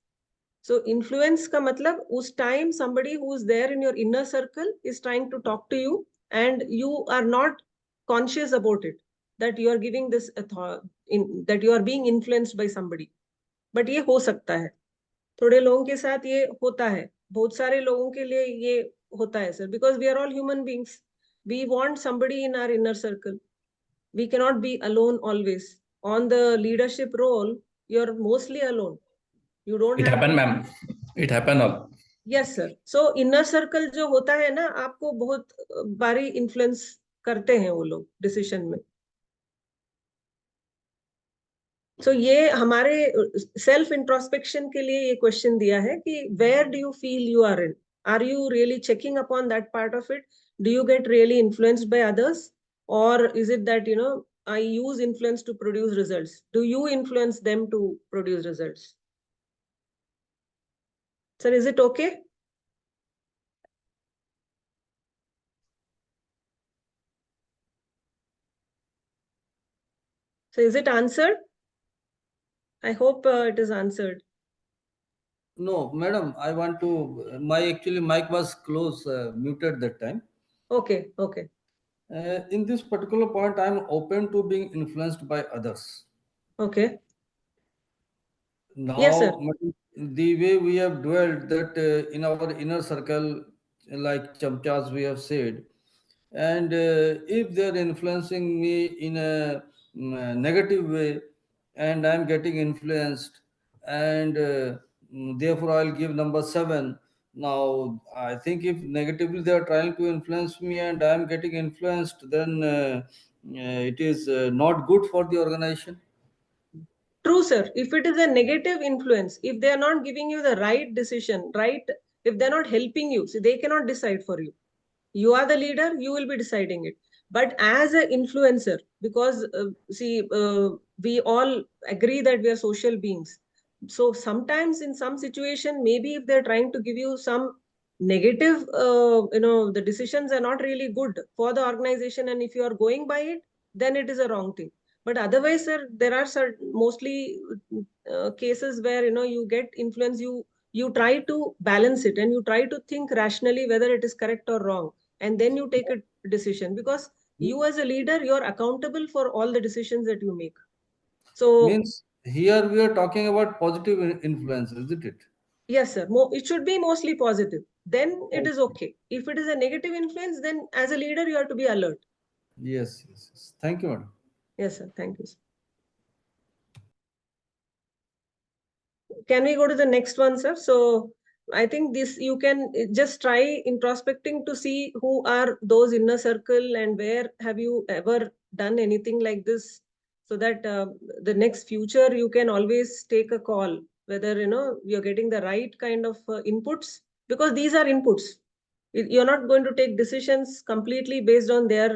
So influence का मतलब उस time somebody who is there in your inner circle is trying to talk to you and you are not conscious about it, that you are giving this that you are being influenced by somebody. But ये हो सकता है, थोड़े लोगों के साथ ये होता है, बहुत सारे लोगों के लिए ये होता है sir, because we are all human beings. We want somebody in our inner circle. We cannot be alone always. On the leadership role, you're mostly alone. You don't It have happened, ma'am. It happened all. Yes sir. So inner circle जो होता है ना, आपको बहुत बारी influence करते हैं वो लोग डिसीजन में. सो ये हमारे सेल्फ इंट्रोस्पेक्शन के लिए ये क्वेश्चन दिया है कि where do you feel you are in, are you really checking upon that part of it, do you get really influenced by others, और is it that I use influence to produce results? Do you influence them to produce results? Sir, is it okay? So is it answered? I hope it is answered. No, madam, I want to, my actually mic was closed, muted that time. Okay, okay. In this particular point, I'm open to being influenced by others. Okay. Now, Yes, sir. the way we have dwelt that in our inner circle, like chamchas we have said, and if they are influencing me in a negative way, and I'm getting influenced, and therefore I'll give number 7. Now, I think if negatively they are trying to influence me and I'm getting influenced, then it is not good for the organization. True, sir. If it is a negative influence, if they are not giving you the right decision, right, if they're not helping you, see, they cannot decide for you. You are the leader, you will be deciding it. But as an influencer, because we all agree that we are social beings. So sometimes in some situation, maybe if they're trying to give you some negative, the decisions are not really good for the organization. And if you are going by it, then it is a wrong thing. But otherwise, sir, there are mostly cases where, you get influence, you try to balance it and you try to think rationally whether it is correct or wrong, and then you take a decision, because you as a leader, you're accountable for all the decisions that you make. So Means here we are talking about positive influence, isn't it? yes, sir, it should be mostly positive, then it is okay. If it is a negative influence, then as a leader you have to be alert. Yes, yes, yes. Thank you, madam. Yes, sir. Thank you, sir. Can we go to the next one, sir? So I think this, you can just try introspecting to see who are those inner circle and where have you ever done anything like this, so that the next future you can always take a call whether you're getting the right kind of inputs, because these are inputs. You're not going to take decisions completely based on their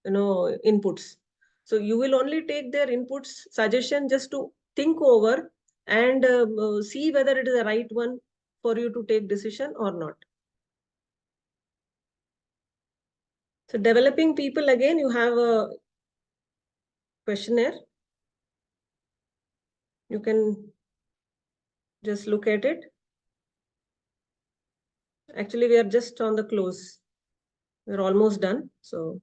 inputs. So you will only take their inputs, suggestion, just to think over and see whether it is the right one for you to take decision or not. So developing people, again, you have a questionnaire. You can just look at it. Actually, we are just on the close. We're almost done. So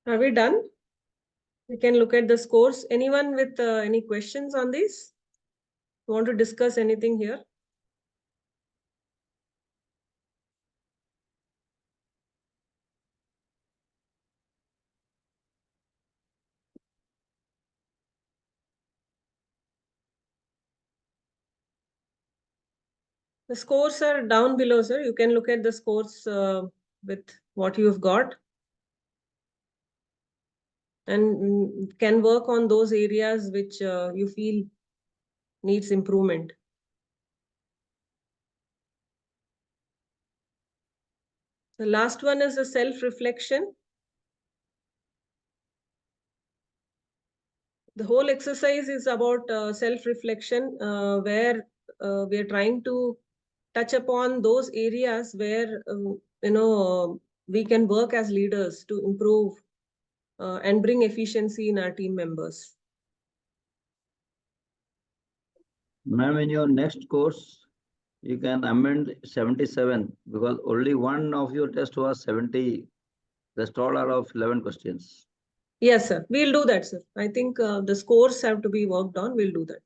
Are we done? We can look at the scores. Anyone with any questions on this? Want to discuss anything here? The scores are down below, sir. You can look at the scores with what you've got. And can work on those areas which you feel needs improvement. The last one is a self-reflection. The whole exercise is about self-reflection, where we are trying to touch upon those areas where we can work as leaders to improve and bring efficiency in our team members. Ma'am, in your next course, you can amend 77 because only one of your test was 70. Rest all are of 11 questions. Yes, sir. We'll do that, sir. I think the scores have to be worked on. We'll do that.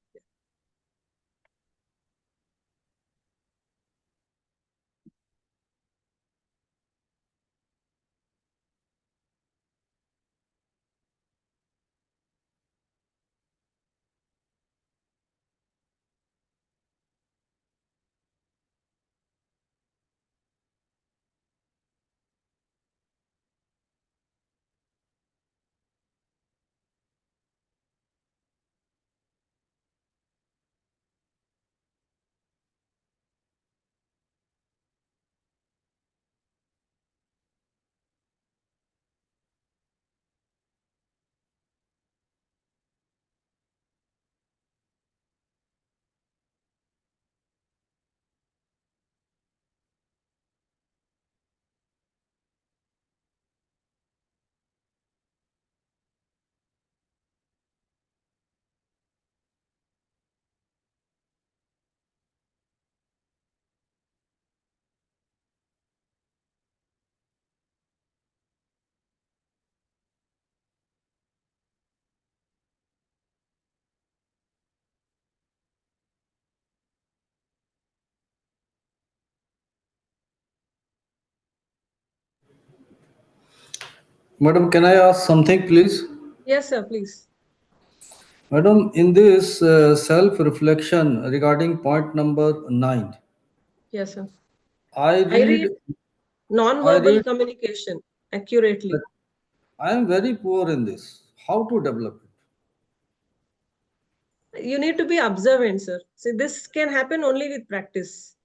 Madam, can I ask something, please? Yes, sir, please. Madam, in this self-reflection regarding point number 9, Yes, sir. I I read read, non-verbal communication accurately. I am very poor in this. How to develop it? You need to be observant, sir. See, this can happen only with practice.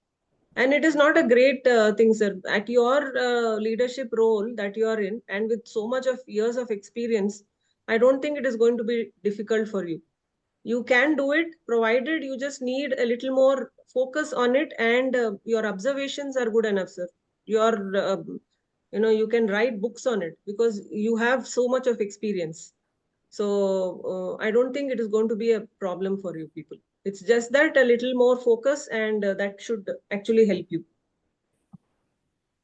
And it is not a great thing, sir. At your leadership role that you are in, and with so much of years of experience, I don't think it is going to be difficult for you. You can do it, provided you just need a little more focus on it, and your observations are good enough, sir. Your, you can write books on it because you have so much of experience. So I don't think it is going to be a problem for you people. It's just that a little more focus, and that should actually help you.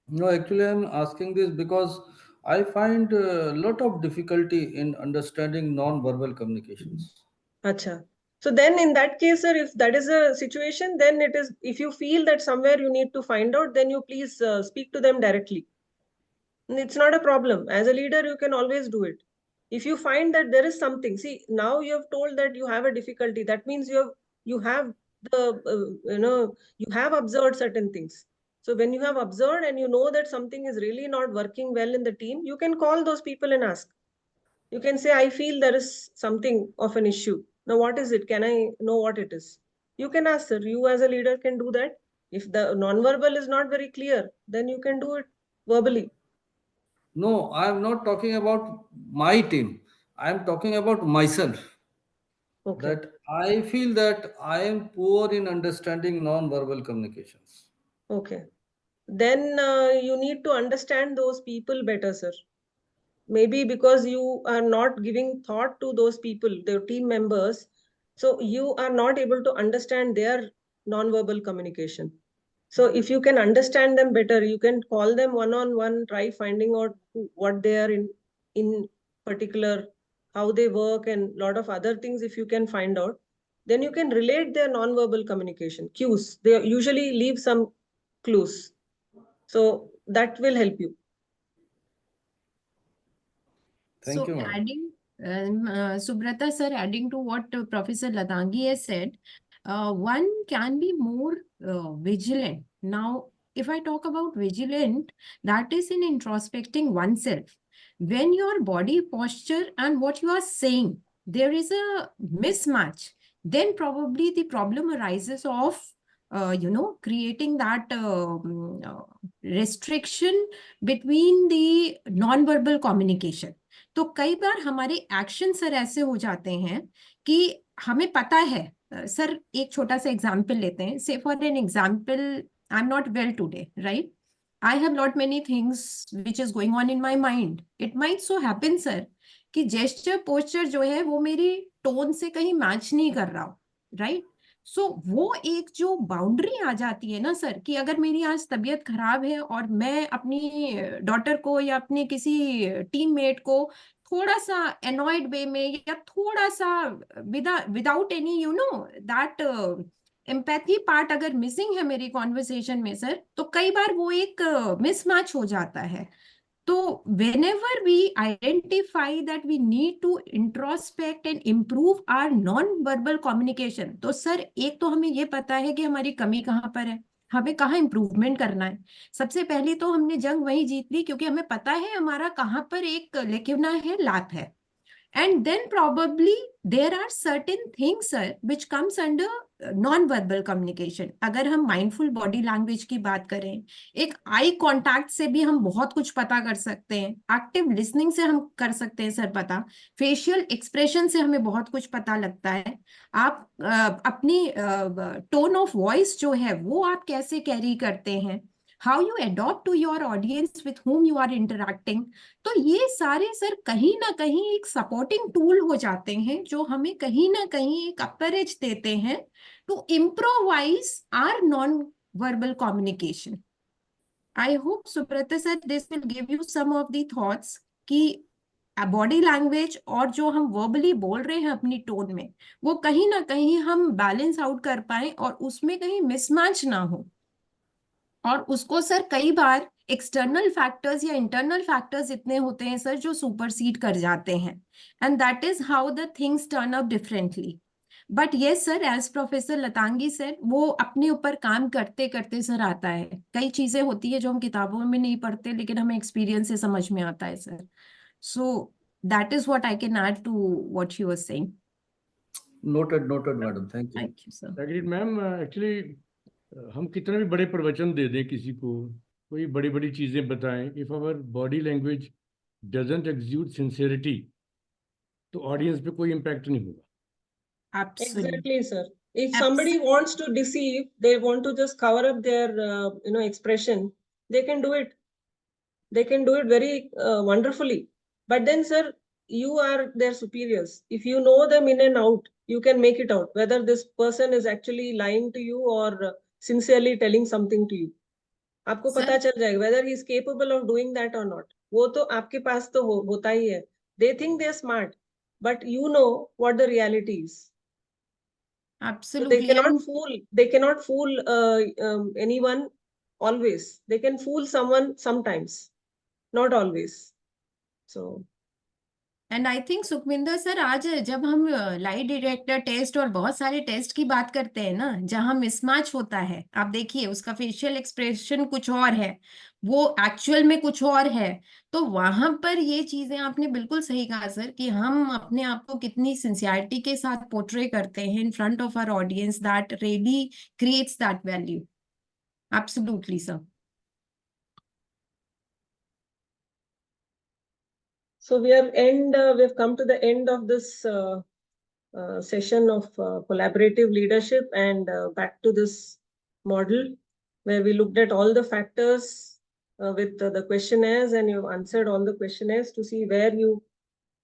No, actually, I'm asking this because I find a lot of difficulty in understanding non-verbal communications. Acha. So then in that case, sir, if that is a situation, then it is, if you feel that somewhere you need to find out, then you please speak to them directly. It's not a problem. As a leader, you can always do it. If you find that there is something, see, now you have told that you have a difficulty. That means you have you have observed certain things. So when you have observed and you know that something is really not working well in the team, you can call those people and ask. You can say, I feel there is something of an issue. Now, what is it? Can I know what it is? You can ask, sir. You as a leader can do that. If the non-verbal is not very clear, then you can do it verbally. No, I'm not talking about my team. I'm talking about myself. Okay. That I feel that I am poor in understanding non-verbal communications. Okay. Then you need to understand those people better, sir. Maybe because you are not giving thought to those people, their team members, so you are not able to understand their non-verbal communication. So if you can understand them better, you can call them one-on-one, try finding out what they are in particular, how they work and lot of other things, if you can find out, then you can relate their non-verbal communication cues. They usually leave some clues. So that will help you. Thank So you, madam. adding, Subrata sir, adding to what Professor Ladangi has said, one can be more vigilant. Now, if I talk about vigilant, that is in introspecting oneself. When your body posture and what you are saying, there is a mismatch, then probably the problem arises of, creating that restriction between the non-verbal communication. तो कई बार हमारे action sir ऐसे हो जाते हैं कि हमें पता है सर एक छोटा सा एग्जांपल लेते हैं से for an example I am not well today right I have lot many things which is going on in my mind it might so happen sir कि जेस्चर पोस्चर जो है वो मेरी टोन से कहीं मैच नहीं कर रहा हो राइट सो वो एक जो बाउंड्री आ जाती है ना सर कि अगर मेरी आज तबीयत खराब है और मैं अपनी डॉटर को या अपने किसी टीममेट को थोड़ा सा एनॉयड वे में या थोड़ा सा without any that empathy part अगर मिसिंग है मेरी कॉन्वर्सेशन में सर तो कई बार वो एक मिसमैच हो जाता है तो whenever we identify that we need to introspect and improve our non-verbal communication, तो सर एक तो हमें ये पता है कि हमारी कमी कहाँ पर है, हमें कहाँ इम्प्रूवमेंट करना है। सबसे पहली तो हमने जंग वही जीत ली क्योंकि हमें पता है हमारा कहाँ पर एक लेकिन है लैप है। And then probably there are certain things sir which comes under non-verbal communication. अगर हम mindful body language की बात करें, एक eye contact से भी हम बहुत कुछ पता कर सकते हैं, active listening से हम कर सकते हैं सर पता, facial expression से हमें बहुत कुछ पता लगता है, आप अपनी tone of voice जो है वो आप कैसे कैरी करते हैं, how you adopt to your audience with whom you are interacting. तो ये सारे सर कहीं ना कहीं एक सपोर्टिंग टूल हो जाते हैं जो हमें कहीं ना कहीं एक अपर एज देते हैं to improvise our non verbal communication. I hope Subrata sir this will give you some of the thoughts कि बॉडी लैंग्वेज और जो हम वर्बली बोल रहे हैं अपनी टोन में वो कहीं ना कहीं हम बैलेंस आउट कर पाए और उसमें कहीं मिसमैच ना हो. और उसको सर कई बार एक्सटर्नल फैक्टर्स या इंटरनल फैक्टर्स इतने होते हैं सर जो सुपरसीड कर जाते हैं and that is how the things turn up differently. But yes sir as professor Latangi sir वो अपने ऊपर काम करते करते सर आता है. कई चीजें होती है जो हम किताबों में नहीं पढ़ते लेकिन हमें एक्सपीरियंस से समझ में आता है sir. So that is what I can add to what you are saying. Noted, madam. Thank you. Thank you sir. Agreed ma'am. Actually हम कितने भी बड़े प्रवचन दे दें किसी को, कोई बड़ी बड़ी चीजें बताएं, if our body language doesn't exude sincerity तो ऑडियंस पे कोई इम्पैक्ट नहीं होगा. Exactly, sir. If somebody wants to deceive, they want to just cover up their expression, they can do it. They can do it very wonderfully. But then sir, you are their superiors. If you know them in and out, you can make it out whether this person is actually lying to you or sincerely telling something to you. आपको पता चल जाएगा whether he is capable of doing that or not. वो तो आपके पास तो होता ही है. They think they are smart, but you know what the reality is. Absolutely. So they cannot fool anyone always. They can fool someone sometimes, not always. So and I think Sukhvinder sir आज जब हम lie detector test और बहुत सारे test की बात करते हैं ना जहां मिसमैच होता है, आप देखिए उसका फेशियल एक्सप्रेशन कुछ और है, वो एक्चुअल में कुछ और है, तो वहां पर ये चीजें आपने बिल्कुल सही कहा सर कि हम अपने आप को कितनी सिंसियरिटी के साथ पोर्ट्रे करते हैं in front of our audience that really creates that value. Absolutely sir. So we have come to the end of this session of collaborative leadership and back to this model where we looked at all the factors with the questionnaires, and you've answered all the questionnaires to see where you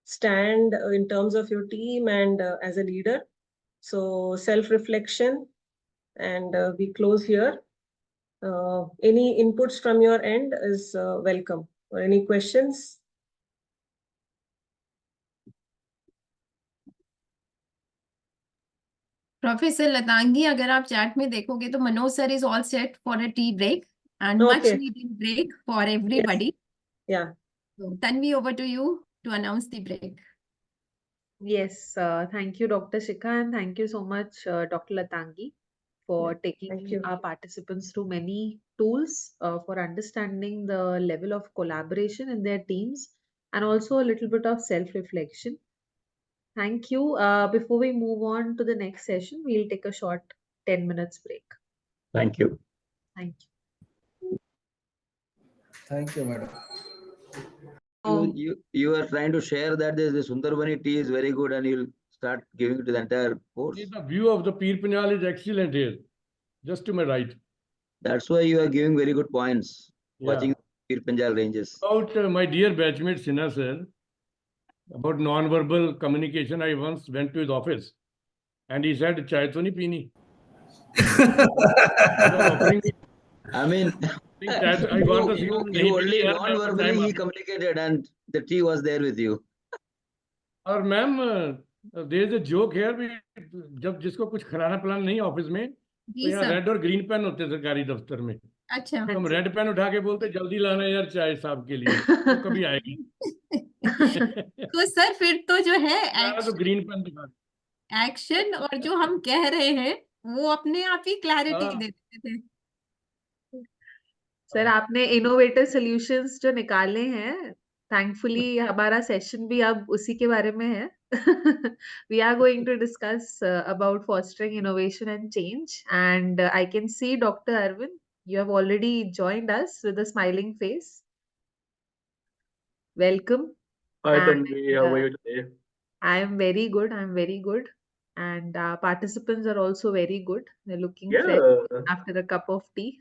stand in terms of your team and as a leader. So self-reflection, and we close here. Any inputs from your end is welcome, or any questions? Professor Latangi, अगर आप chat में देखोगे तो Manoj sir is all set for a tea break and much Okay. needed break for everybody. Yeah. So, Tanvi, over to you to announce the break. Yes, thank you, Dr. Shikha, and thank you so much, Dr. Latangi, for Thank taking you. our participants through many tools for understanding the level of collaboration in their teams and also a little bit of self-reflection. Thank you. Before we move on to the next session, we'll take a short 10 minutes break. Thank you. Thank Thank you, madam. You are trying to share that the Sundarbani tea is very good and you'll start giving it to the entire course. The view of the Peer Pinal is excellent here, just to my right. That's why you are giving very good points, watching Peer Panjal ranges. About my dear batchmate Sinha sir, about non-verbal communication, I once went to his office and he said, "Chai to nahi peeni." Offering me. I mean, I got the you nahi only peeni yaar, non-verbally he communicated and the tea was there with you. और ma'am there is a joke here भी जब जिसको कुछ खिलाना पिलाना नहीं office में तो जी यहाँ सर। रेड और ग्रीन पेन होते हैं सरकारी दफ्तर में। अच्छा। तो हम रेड पेन उठा के बोलते जल्दी लाना यार चाय साहब के लिए तो कभी आएगी। तो सर फिर तो जो है तो ग्रीन पेन दिखा एक्शन और जो हम कह रहे हैं वो अपने आप ही क्लैरिटी दे देते थे। सर आपने इनोवेटिव सॉल्यूशंस जो निकाले हैं, थैंकफुली हमारा सेशन भी अब उसी के बारे में है। We are going to discuss about fostering innovation and change, and I can see Dr. Arvind, you have already joined us with a smiling face. Welcome. Hi, And, Tanvi. How are you today? I am very good. I'm very good. And participants are also very good. They're looking fresh Yeah. after a cup of tea.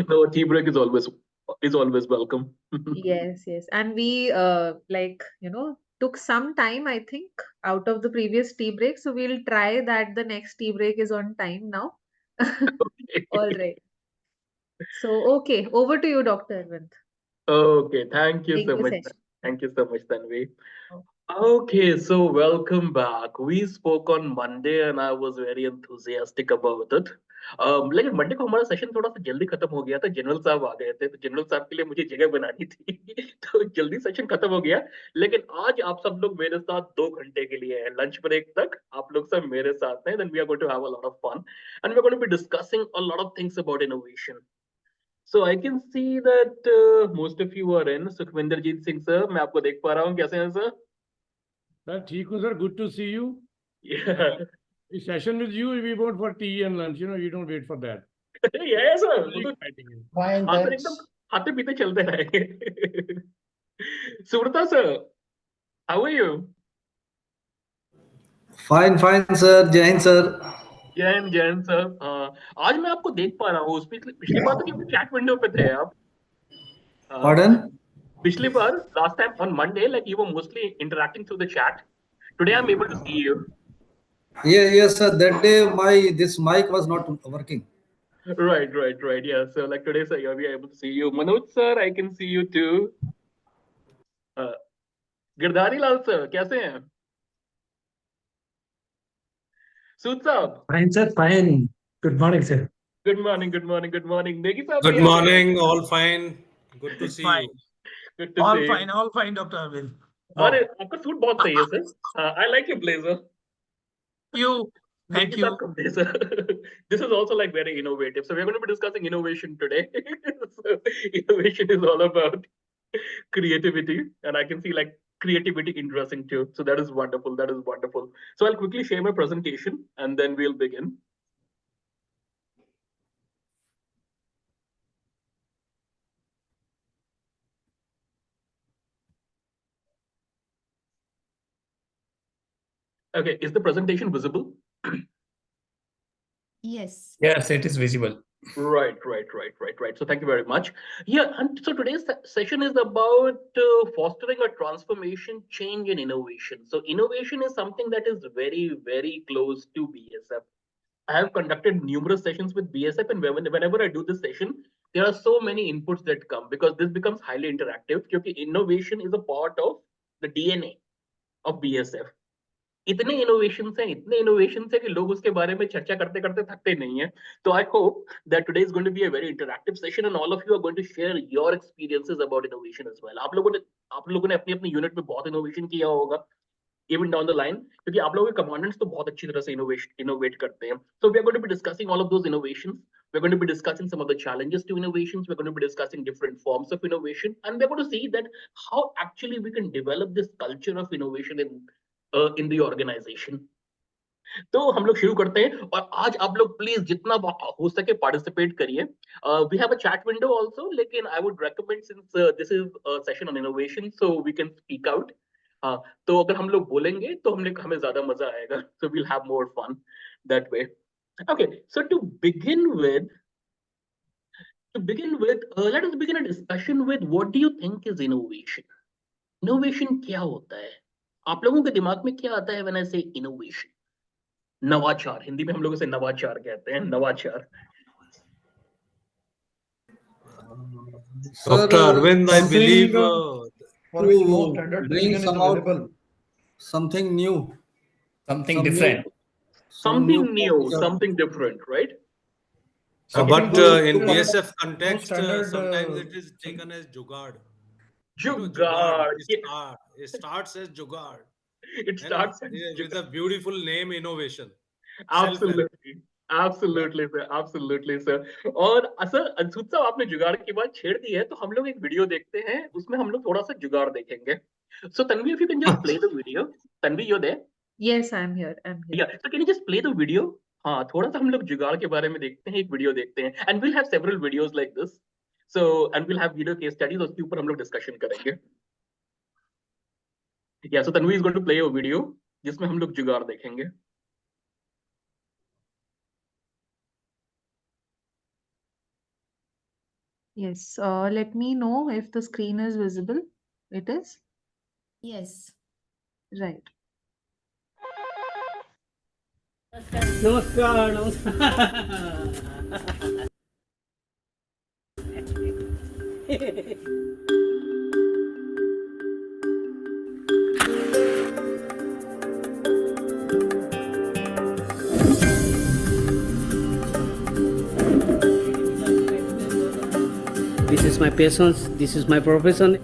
No, tea break is always welcome. Yes, yes. And we like, took some time, I think, out of the previous tea break. So we'll try that the next tea break is on time now. All right. So, okay, over to you, Dr. Arvind. Okay, thank you Take so the much. session. Thank you so much, Tanvi. Okay, so welcome back. We spoke on Monday and I was very enthusiastic about it. लेकिन Monday को हमारा session थोड़ा सा जल्दी खत्म हो गया था, जनरल साहब आ गए थे, तो जनरल साहब के लिए मुझे जगह बनानी थी तो जल्दी सेशन खत्म हो गया। लेकिन आज आप सब लोग मेरे साथ 2 घंटे के लिए हैं, लंच ब्रेक तक आप लोग सब मेरे साथ हैं। Then we are going to have a lot of fun and we're going to be discussing a lot of things about innovation. So I can see that most of you are in. Sukhvinderjeet Singh sir, मैं आपको देख पा रहा हूँ, कैसे हैं sir? Sir ठीक हूँ sir, good to see you. Session with you we wait for tea and lunch, you don't wait for that. Yes sir, वो तो एकदम खाते पीते चलते रहेंगे। Subrata sir, how are you? Fine, sir. Jai Hind, sir. Jain sir, आज मैं आपको देख पा रहा हूँ। पिछली बार तो केवल चैट विंडो पे थे आप। Pardon? पिछली बार last time on Monday, like you were mostly interacting through the chat. Today I'm able to see you. Yes, sir. That day this mic was not working. Right. Yeah. So like today, sir, we are able to see you. Manoj sir, I can see you too. Girdhari Lal sir, कैसे हैं? सूद साहब। Fine, sir. Fine. Good morning, sir. Good morning. Negi साहब Good भी आ गए। morning, all fine. Good to see you. Good to see you. All fine, Dr. Arvind. अरे आपका suit बहुत सही है sir. I like your blazer. Thank you. This is also like very innovative. So we're going to be discussing innovation today. So innovation is all about creativity, and I can see like creativity interesting too. So that is wonderful. So I'll quickly share my presentation and then we'll begin. Okay, is the presentation visible? Yes. Yes, it is visible. Right. So thank you very much. Yeah, and so today's session is about fostering a transformation, change, and innovation. So innovation is something that is very, very close to BSF. I have conducted numerous sessions with BSF, and whenever I do this session, there are so many inputs that come because this becomes highly interactive. Because innovation is a part of the DNA of BSF. इतने innovation है कि लोग उसके बारे में चर्चा करते करते थकते नहीं है. तो I hope that today is going to be a very interactive session and all of you are going to share your experiences about innovation as well. आप लोगों ने अपनी यूनिट में बहुत इनोवेशन किया होगा even down the line, क्योंकि आप लोगों के कमांडेंट्स तो बहुत अच्छी तरह से इनोवेट करते हैं. So we are going to be discussing all of those innovations. We're going to be discussing some of the challenges to innovations. We're going to be discussing different forms of innovation, and we're going to see that how actually we can develop this culture of innovation in the organization. तो हम लोग शुरू करते हैं और आज आप लोग प्लीज जितना हो सके पार्टिसिपेट करिए. We have a chat window also, लेकिन I would recommend since this is a session on innovation so we can speak out. तो अगर हम लोग बोलेंगे तो हमें ज्यादा मजा आएगा. So we'll have more fun that way. Okay, so to begin with, let us begin a discussion with what do you think is innovation? Innovation क्या होता है? आप लोगों के दिमाग में क्या आता है when I say innovation? नवाचार, हिंदी में हम लोग उसे नवाचार कहते हैं. नवाचार. Dr. Arvind, I believe for which no standard bring provision is available. something new, Something some different. Something new, something different, right? but in BSF context, standard, sometimes it is taken as jugaad. Jugaad. It starts as jugaad. It starts as with a beautiful name, innovation. Absolutely. Absolutely sir, absolutely sir. और sir अद्भुत साहब आपने जुगाड़ की बात छेड़ दी है, तो हम लोग एक वीडियो देखते हैं, उसमें हम लोग थोड़ा सा जुगाड़ देखेंगे. So Tanvi, if you can just play the video. Tanvi, you're there? Yes, I'm here. Yeah, so can you just play the video? हाँ, थोड़ा सा हम लोग जुगाड़ के बारे में देखते हैं, एक वीडियो देखते हैं. And we'll have several videos like this. So and we'll have video case studies, उसके ऊपर हम लोग डिस्कशन करेंगे. Yeah, so Tanvi is going to play a video जिसमें हम लोग जुगाड़ देखेंगे. Yes, let me know if the screen is visible. It is? Yes. Right. नमस्कार. This is my passion, this is my profession.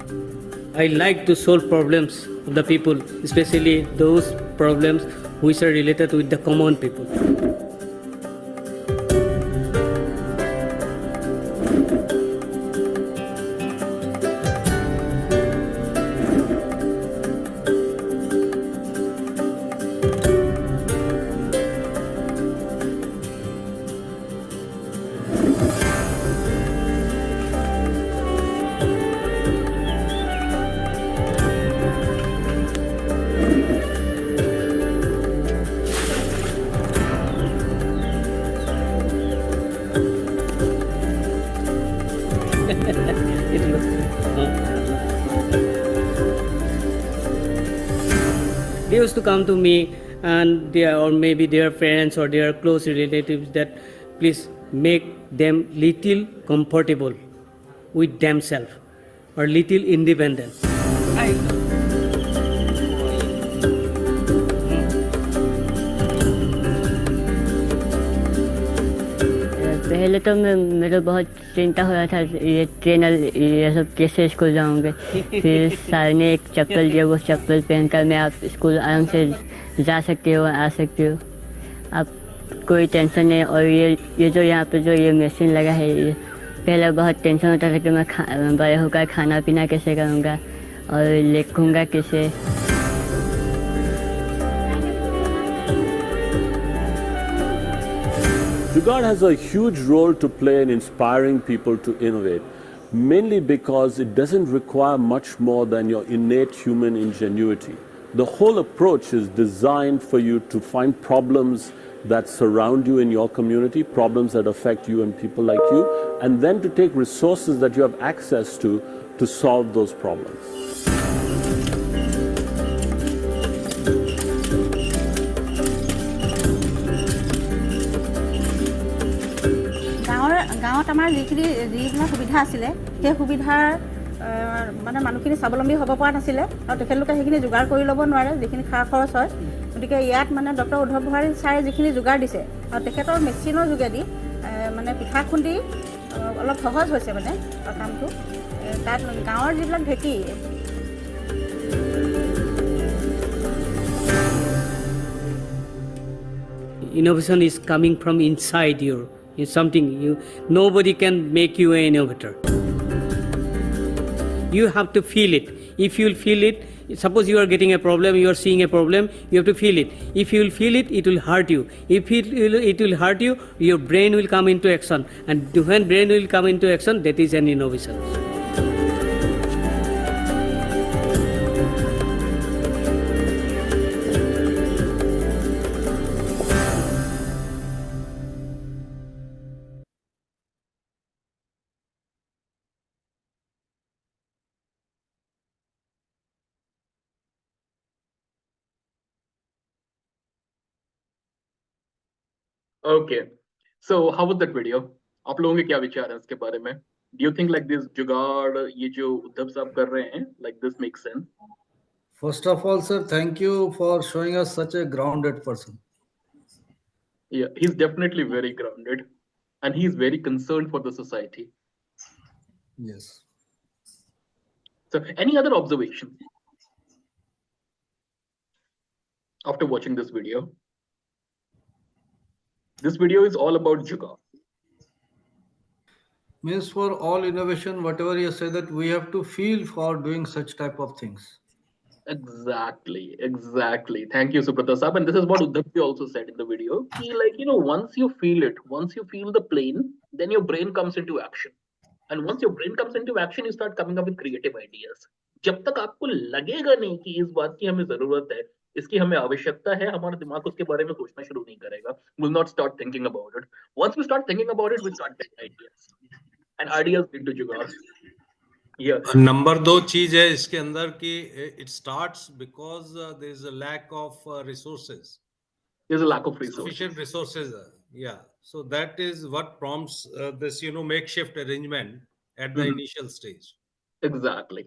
I like to solve problems of the people, especially those problems which are related with the common people. They used to come to me and or maybe their friends or their close relatives that please make them little comfortable with themselves or little independent. पहले तो मेरे बहुत चिंता हो रहा था ये trainer ये सब कैसे स्कूल जाऊंगे. फिर सर ने एक चप्पल दिया, वो चप्पल पहनकर मैं आप स्कूल आराम से जा सकते हो, आ सकते हो, आप कोई टेंशन नहीं. और ये जो यहाँ पे जो ये मशीन लगा है, ये पहले बहुत टेंशन होता था कि मैं बड़े होकर खाना पीना कैसे करूँगा और लिखूँगा कैसे. Jugaad has a huge role to play in inspiring people to innovate, mainly because it doesn't require much more than your innate human ingenuity. The whole approach is designed for you to find problems that surround you in your community, problems that affect you and people like you, and then to take resources that you have access to solve those problems. গাঁৱত আমাৰ যিবিলাক সুবিধা আছিলে সেই সুবিধাৰ মানে মানুহখিনি স্বাৱলম্বী হ'ব পৰা নাছিলে আৰু তেখেতলোকে সেইখিনি যোগাৰ কৰি ল'ব নোৱাৰে যিখিনি খা খৰচ হয়. গতিকে ইয়াত মানে ডক্টৰ উদ্ধৱ গোহাঁই ছাৰে যিখিনি যোগাৰ দিছে আৰু তেখেতৰ মেচিনৰ যোগেদি মানে পিঠা খুন্দি অলপ সহজ হৈছে মানে কামটো তাত গাঁৱৰ যিবিলাক ঢেঁকী Innovation is coming from inside you. It's something nobody can make you an innovator. You have to feel it. If you feel it, suppose you are getting a problem, you are seeing a problem, you have to feel it. If you will feel it, it will hurt you. If it will hurt you, your brain will come into action. And when brain will come into action, that is an innovation. Okay. So how was that video? आप लोगों के क्या विचार हैं इसके बारे में? Do you think like this जुगाड़ ये जो उद्धव साहब कर रहे हैं, like this makes sense? First of all, sir, thank you for showing us such a grounded person. Yeah, he's definitely very grounded, and he's very concerned for the society. Yes. So, any other observations after watching this video? This video is all about jugaad. Means for all innovation, whatever you say, that we have to feel for doing such type of things. Exactly. Thank you, Subrata Saab. And this is what Uddhav also said in the video. He, like, once you feel it, once you feel the plane, then your brain comes into action. And once your brain comes into action, you start coming up with creative ideas. जब तक आपको लगेगा नहीं कि इस बात की हमें जरूरत है, इसकी हमें आवश्यकता है, हमारा दिमाग उसके बारे में सोचना शुरू नहीं करेगा. We'll not start thinking about it. Once we start thinking about it, we start getting ideas. And ideas lead to jugaad. Yeah. Number 2 चीज है इसके अंदर कि it starts because there is a lack of resources. There's a lack of resources. Sufficient resources. Yeah. So that is what prompts this, makeshift arrangement at the initial stage. Exactly.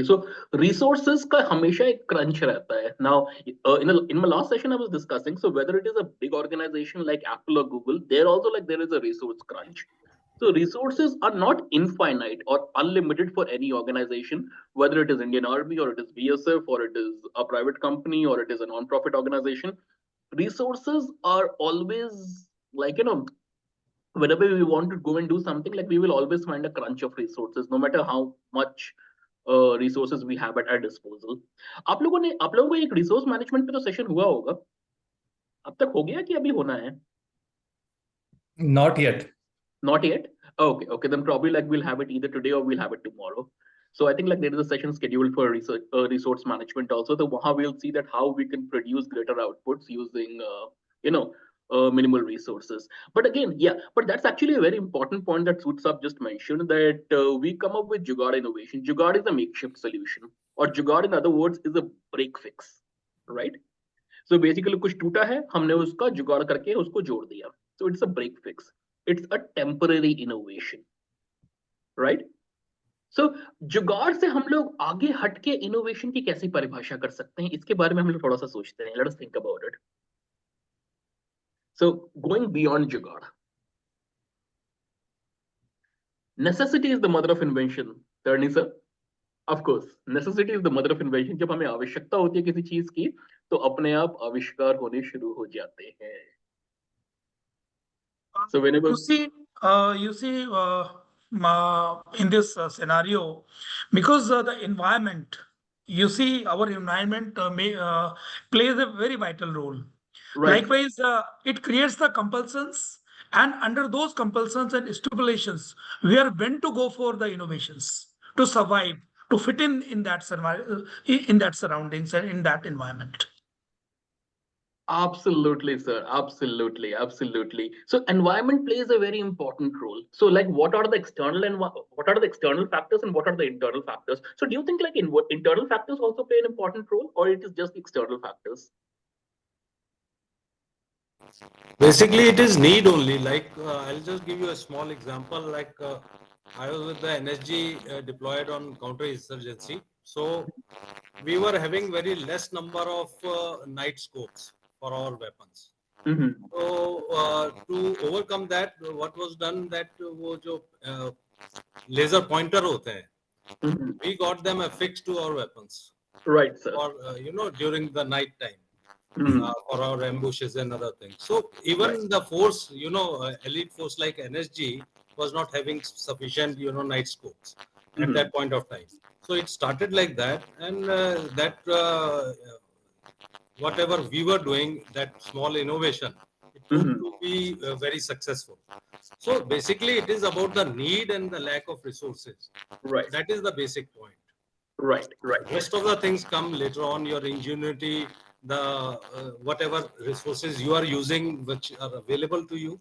So resources का हमेशा एक crunch रहता है. Now, in my last session, I was discussing, so whether it is a big organization like Apple or Google, there is a resource crunch. So resources are not infinite or unlimited for any organization, whether it is Indian Army or it is BSF or it is a private company or it is a non-profit organization. Resources are always like, whenever we want to go and do something, like we will always find a crunch of resources, no matter how much resources we have at our disposal. आप लोगों को एक resource management पे तो session हुआ होगा. अब तक हो गया कि अभी होना है? Not yet. Not yet? Okay. Then probably like we'll have it either today or we'll have it tomorrow. So I think like there is a session scheduled for resource management also. So we'll see that how we can produce greater outputs using, minimal resources. But again, but that's actually a very important point that Sutsab just mentioned, that we come up with jugaad innovation. Jugaad is a makeshift solution, or jugaad, in other words, is a break fix, right? So basically कुछ टूटा है, हमने उसका जुगाड़ करके उसको जोड़ दिया. So it's a break fix. It's a temporary innovation, right? So जुगाड़ से हम लोग आगे हटके innovation की कैसी परिभाषा कर सकते हैं, इसके बारे में हम लोग थोड़ा सा सोचते हैं. Let us think about it. So going beyond jugaad, necessity is the mother of invention. Tarni sir, of course, necessity is the mother of invention. जब हमें आवश्यकता होती है किसी चीज की, तो अपने आप आविष्कार होने शुरू हो जाते हैं. So whenever you see in this scenario, because the environment, you see our environment plays a very vital role. Right. Likewise, it creates the compulsions, and under those compulsions and stipulations, we are meant to go for the innovations to survive, to fit in that surroundings and in that environment. Absolutely, sir. Absolutely. So environment plays a very important role. So like what are the external factors and what are the internal factors? So do you think like internal factors also play an important role, or it is just external factors? Basically, it is need only. Like I'll just give you a small example. Like I was with the NSG deployed on counterinsurgency. So we were having very less number of night scopes for our weapons. So to overcome that, what was done that वो जो laser pointer होते हैं, we got them affixed to our weapons. Right, sir. Or during the night time. For our ambushes and other things. So even the force, elite force like NSG was not having sufficient, night scopes at that point of time. So it started like that, and whatever we were doing, that small innovation, it proved to be very successful. So basically, it is about the need and the lack of resources. Right. That is the basic point. Right. Rest of the things come later on, your ingenuity, the whatever resources you are using which are available to you.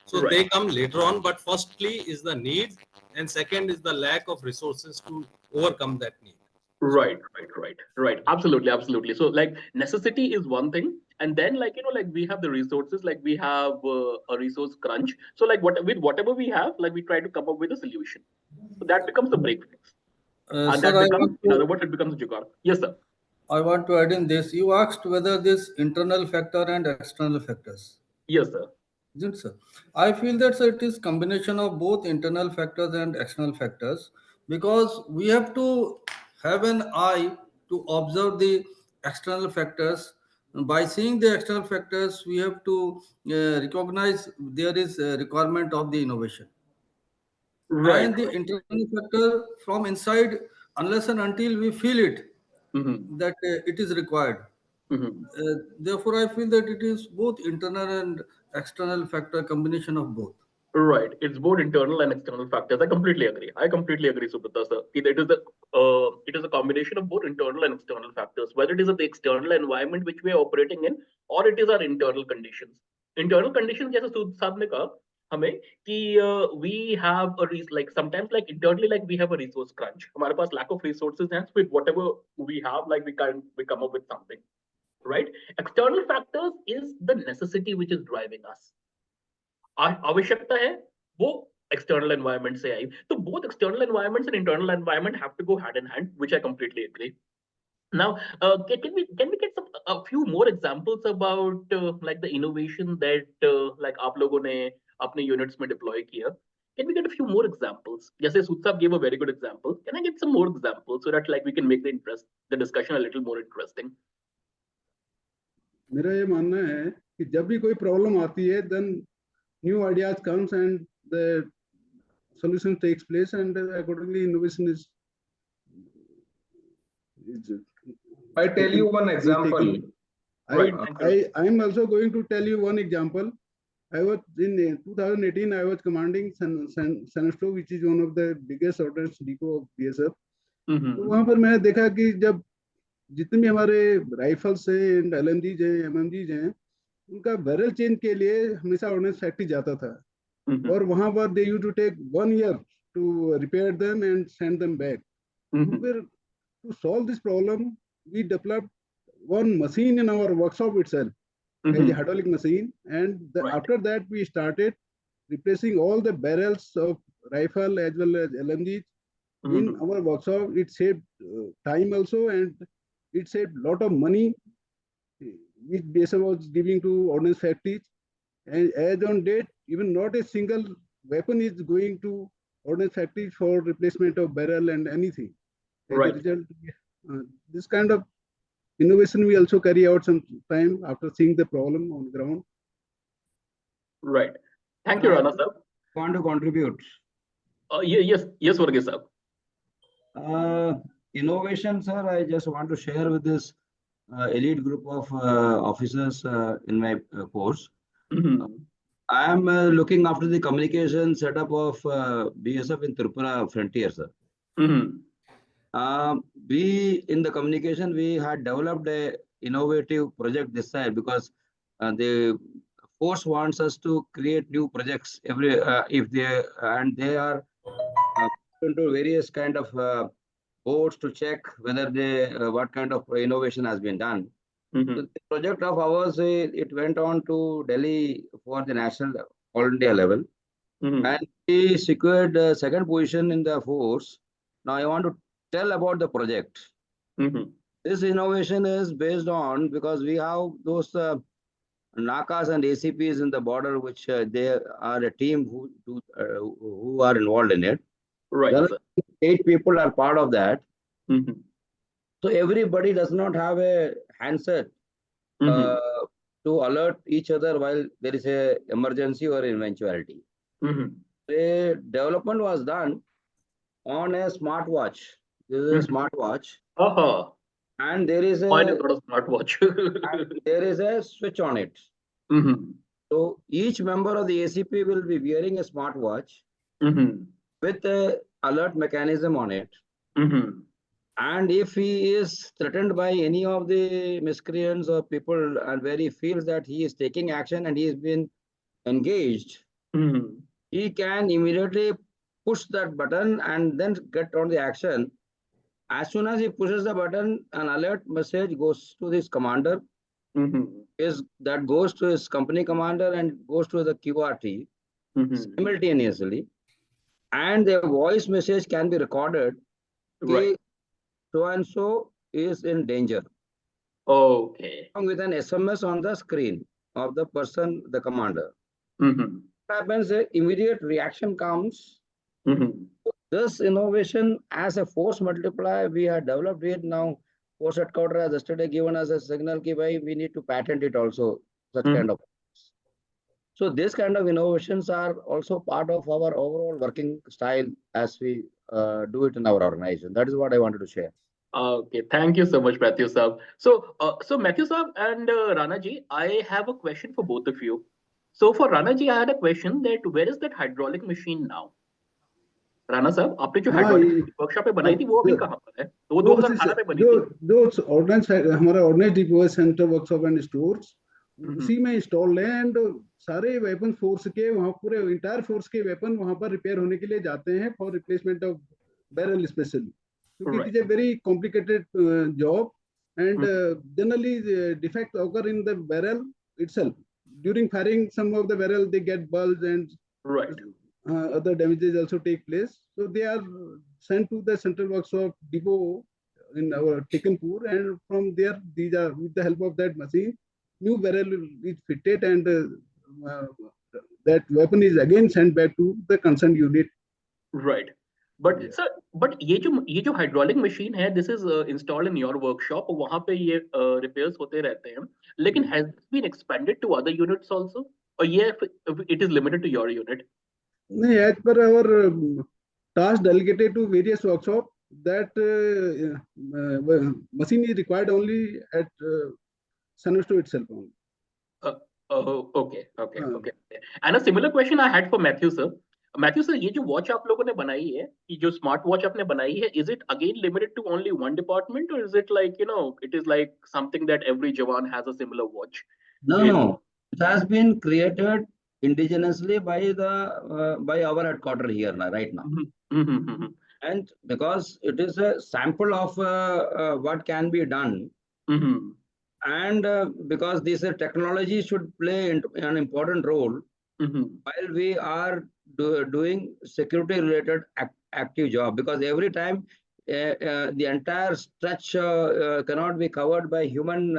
So Right. they come later on, but firstly is the need, and second is the lack of resources to overcome that need. Right. Absolutely. So like necessity is one thing, and then like we have the resources, like we have a resource crunch. So like with whatever we have, like we try to come up with a solution. So that becomes the break fix. And Sir, that becomes, in other words, it becomes a jugaad. Yes, sir. I want to add in this. You asked whether this internal factor and external factors. Yes, sir. Isn't it, sir? I feel that sir, it is combination of both internal factors and external factors, because we have to have an eye to observe the external factors. By seeing the external factors, we have to recognize there is a requirement of the innovation. Right. And the internal factor from inside, unless and until we feel it, that it is required. Therefore, I feel that it is both internal and external factor, combination of both. Right. It's both internal and external factors. I completely agree, Subrata sir. It is a combination of both internal and external factors, whether it is the external environment which we are operating in, or it is our internal conditions. Internal conditions, जैसे साहब ने कहा हमें कि we have like sometimes like internally like we have a resource crunch. हमारे पास lack of resources, hence with whatever we have, like we come up with something. Right? External factors is the necessity which is driving us. आवश्यकता है वो external environment से आई. So both external environments and internal environment have to go hand in hand, which I completely agree. Now, can we get a few more examples about like the innovation that like आप लोगों ने अपने units में deploy किया? Can we get a few more examples? जैसे सूद साहब gave a very good example. Can I get some more examples so that like we can make the discussion a little more interesting? मेरा ये मानना है कि जब भी कोई प्रॉब्लम आती है, then new ideas comes and the solution takes place, and accordingly innovation is I tell you one example. I am also going to tell you one example. I was in 2018. I was commanding Sansto, which is one of the biggest ordnance depot of BSF. तो वहाँ पर मैंने देखा कि जब जितने भी हमारे राइफल्स हैं, LMGs हैं, MMGs हैं, उनका बैरल चेंज के लिए हमेशा ऑर्डिनेंस फैक्ट्री जाता था, और वहां पर they used to take 1 year to repair them and send them back. फिर to solve this problem we developed one machine in our workshop itself, a hydraulic machine, and after that we started replacing all the barrels of rifle as well as LMGs in our workshop. It saved time also, and it saved lot of money which BSF was giving to ordnance factories. And as on date, even not a single weapon is going to ordnance factories for replacement of barrel and anything. As a result, this kind of innovation we also carry out some time after seeing the problem on ground. Right. Thank you, Rana sir. Want to contribute? Yes, Varghese sir. Innovation, sir, I just want to share with this elite group of officers in my course. I am looking after the communication setup of BSF in Tripura frontier, sir. We in the communication we had developed a innovative project this side, because the force wants us to create new projects every if they are into various kind of boards to check whether they what kind of innovation has been done. So the project of ours, it went on to Delhi for the national all India level, and we secured second position in the force. Now I want to tell about the project. This innovation is based on, because we have those NACAs and ACPs in the border, which they are a team who are involved in it. Right, There are sir. 8 people are part of that. Mhm. So everybody does not have a handset Mhm. to alert each other while there is a emergency or eventuality. Mhm. The development was done on a smartwatch. This is a Mhm. smartwatch, Aha. and there is Mine is a not a smartwatch. switch on it. Mhm. So each member of the ACP will be wearing a smartwatch Mhm. with a alert mechanism on it. Mhm. And if he is threatened by any of the miscreants or people, and where he feels that he is taking action and he has been engaged, Mhm. he can immediately push that button and then get on the action. As soon as he pushes the button, an alert message goes to this commander, Mhm. that goes to his company commander and goes to the QRT Mhm. simultaneously. And the voice message can be recorded. Right. So and so is in danger. Okay. Along with an SMS on the screen of the person, the commander. Mhm. What happens, immediate reaction comes. Mhm. This innovation as a force multiplier, we have developed it now. Force headquarters has yesterday given us a signal that we need to patent it also, such kind of. So this kind of innovations are also part of our overall working style as we do it in our organization. That is what I wanted to share. Okay, thank you so much, Matthew Saab. So Matthew Saab and Rana ji, I have a question for both of you. So for Rana ji, I had a question that where is that hydraulic machine now? Rana साहब आपने जो हाँ hydraulic workshop में बनाई थी वो अभी कहाँ पर है? वो 2018 में बनी थी। जो ऑर्डिनेंस हमारा ऑर्डिनेंस डिपो है, सेंटर वर्कशॉप एंड स्टोर्स, उसी में इंस्टॉल्ड है। एंड सारे वेपन फोर्स के वहाँ पूरे इंटायर फोर्स के वेपन वहाँ पर रिपेयर होने के लिए जाते हैं for replacement of barrel specially, क्योंकि it is a very complicated job and generally defect occur in the barrel itself. During firing, some of the barrel they get bulged and other damages also take place. So they are sent to the central workshop depot in our Tekanpur, and from there, these are with the help of that machine, new barrel is fitted, and that weapon is again sent back to the concerned unit. Right. But sir, but ये जो hydraulic machine है, this is installed in your workshop, वहाँ पे ये repairs होते रहते हैं, लेकिन has this been expanded to other units also, or ये it is limited to your unit? As per our task delegated to various workshops, that machine is required only at Sanusto itself only. Okay. And a similar question I had for Matthew sir. Matthew sir, ये जो watch आप लोगों ने बनाई है, ये जो smart watch आपने बनाई है, is it again limited to only one department, or is it like, it is like something that every Jawan has a similar watch? No. It has been created indigenously by our headquarters here right now. And because it is a sample of what can be done, and because this technology should play an important role while we are doing security related active job, because every time the entire stretch cannot be covered by human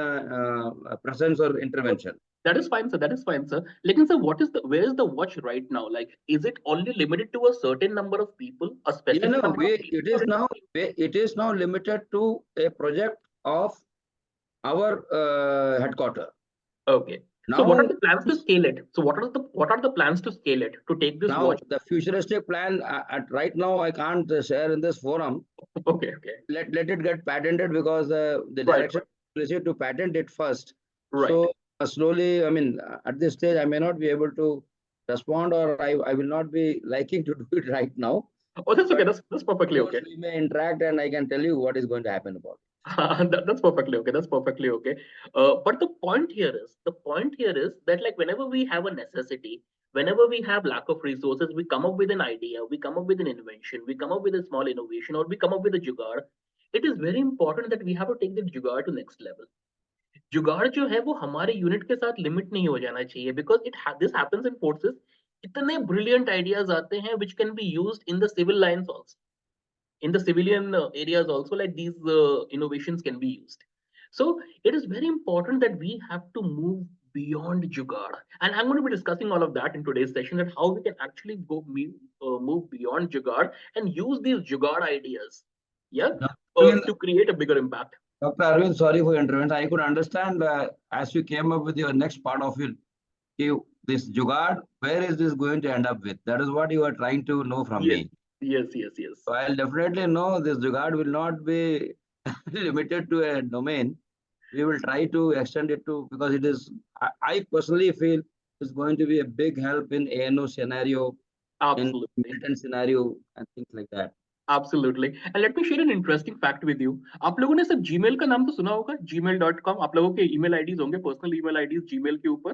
presence or intervention. That is fine, sir. That is fine, sir. Lekin, sir, where is the watch right now? Like, is it only limited to a certain number of people, a specific number of people? It is now limited to a project of our headquarters. Okay. Now, so what are the plans to scale it? So what are the plans to scale it, to take this watch? The futuristic plan right now I can't share in this forum. Okay. Let it get patented, because the direction is to patent it first. Right. So slowly, I mean, at this stage, I may not be able to respond, or I will not be liking to do it right now. Oh, that's okay. That's perfectly okay. We may interact, and I can tell you what is going to happen about it. That's perfectly okay. That's perfectly okay. But the point here is that, like, whenever we have a necessity, whenever we have lack of resources, we come up with an idea, we come up with an invention, we come up with a small innovation, or we come up with a jugaad. It is very important that we have to take the jugaad to next level. जुगाड़ जो है वो हमारे unit के साथ limit नहीं हो जाना चाहिए, because this happens in forces. इतने brilliant ideas आते हैं which can be used in the civil lines also. in the civilian areas also, like these innovations can be used. So it is very important that we have to move beyond jugaad, and I'm going to be discussing all of that in today's session, that how we can actually move beyond jugaad and use these jugaad ideas, yeah, to create a bigger impact. Dr. Arvind, sorry for your intervention. I could understand as you came up with your next part of it, this jugaad, where is this going to end up with? That is what you are trying to know from me. Yes. So I'll definitely know this jugaad will not be limited to a domain. We will try to extend it to, because it is, I personally feel it's going to be a big help in ANO scenario, absolutely, in militant scenario and things like that. Absolutely. And let me share an interesting fact with you. आप लोगों ने सब Gmail का नाम तो सुना होगा, gmail.com. आप लोगों के email IDs होंगे, personal email IDs Gmail के ऊपर.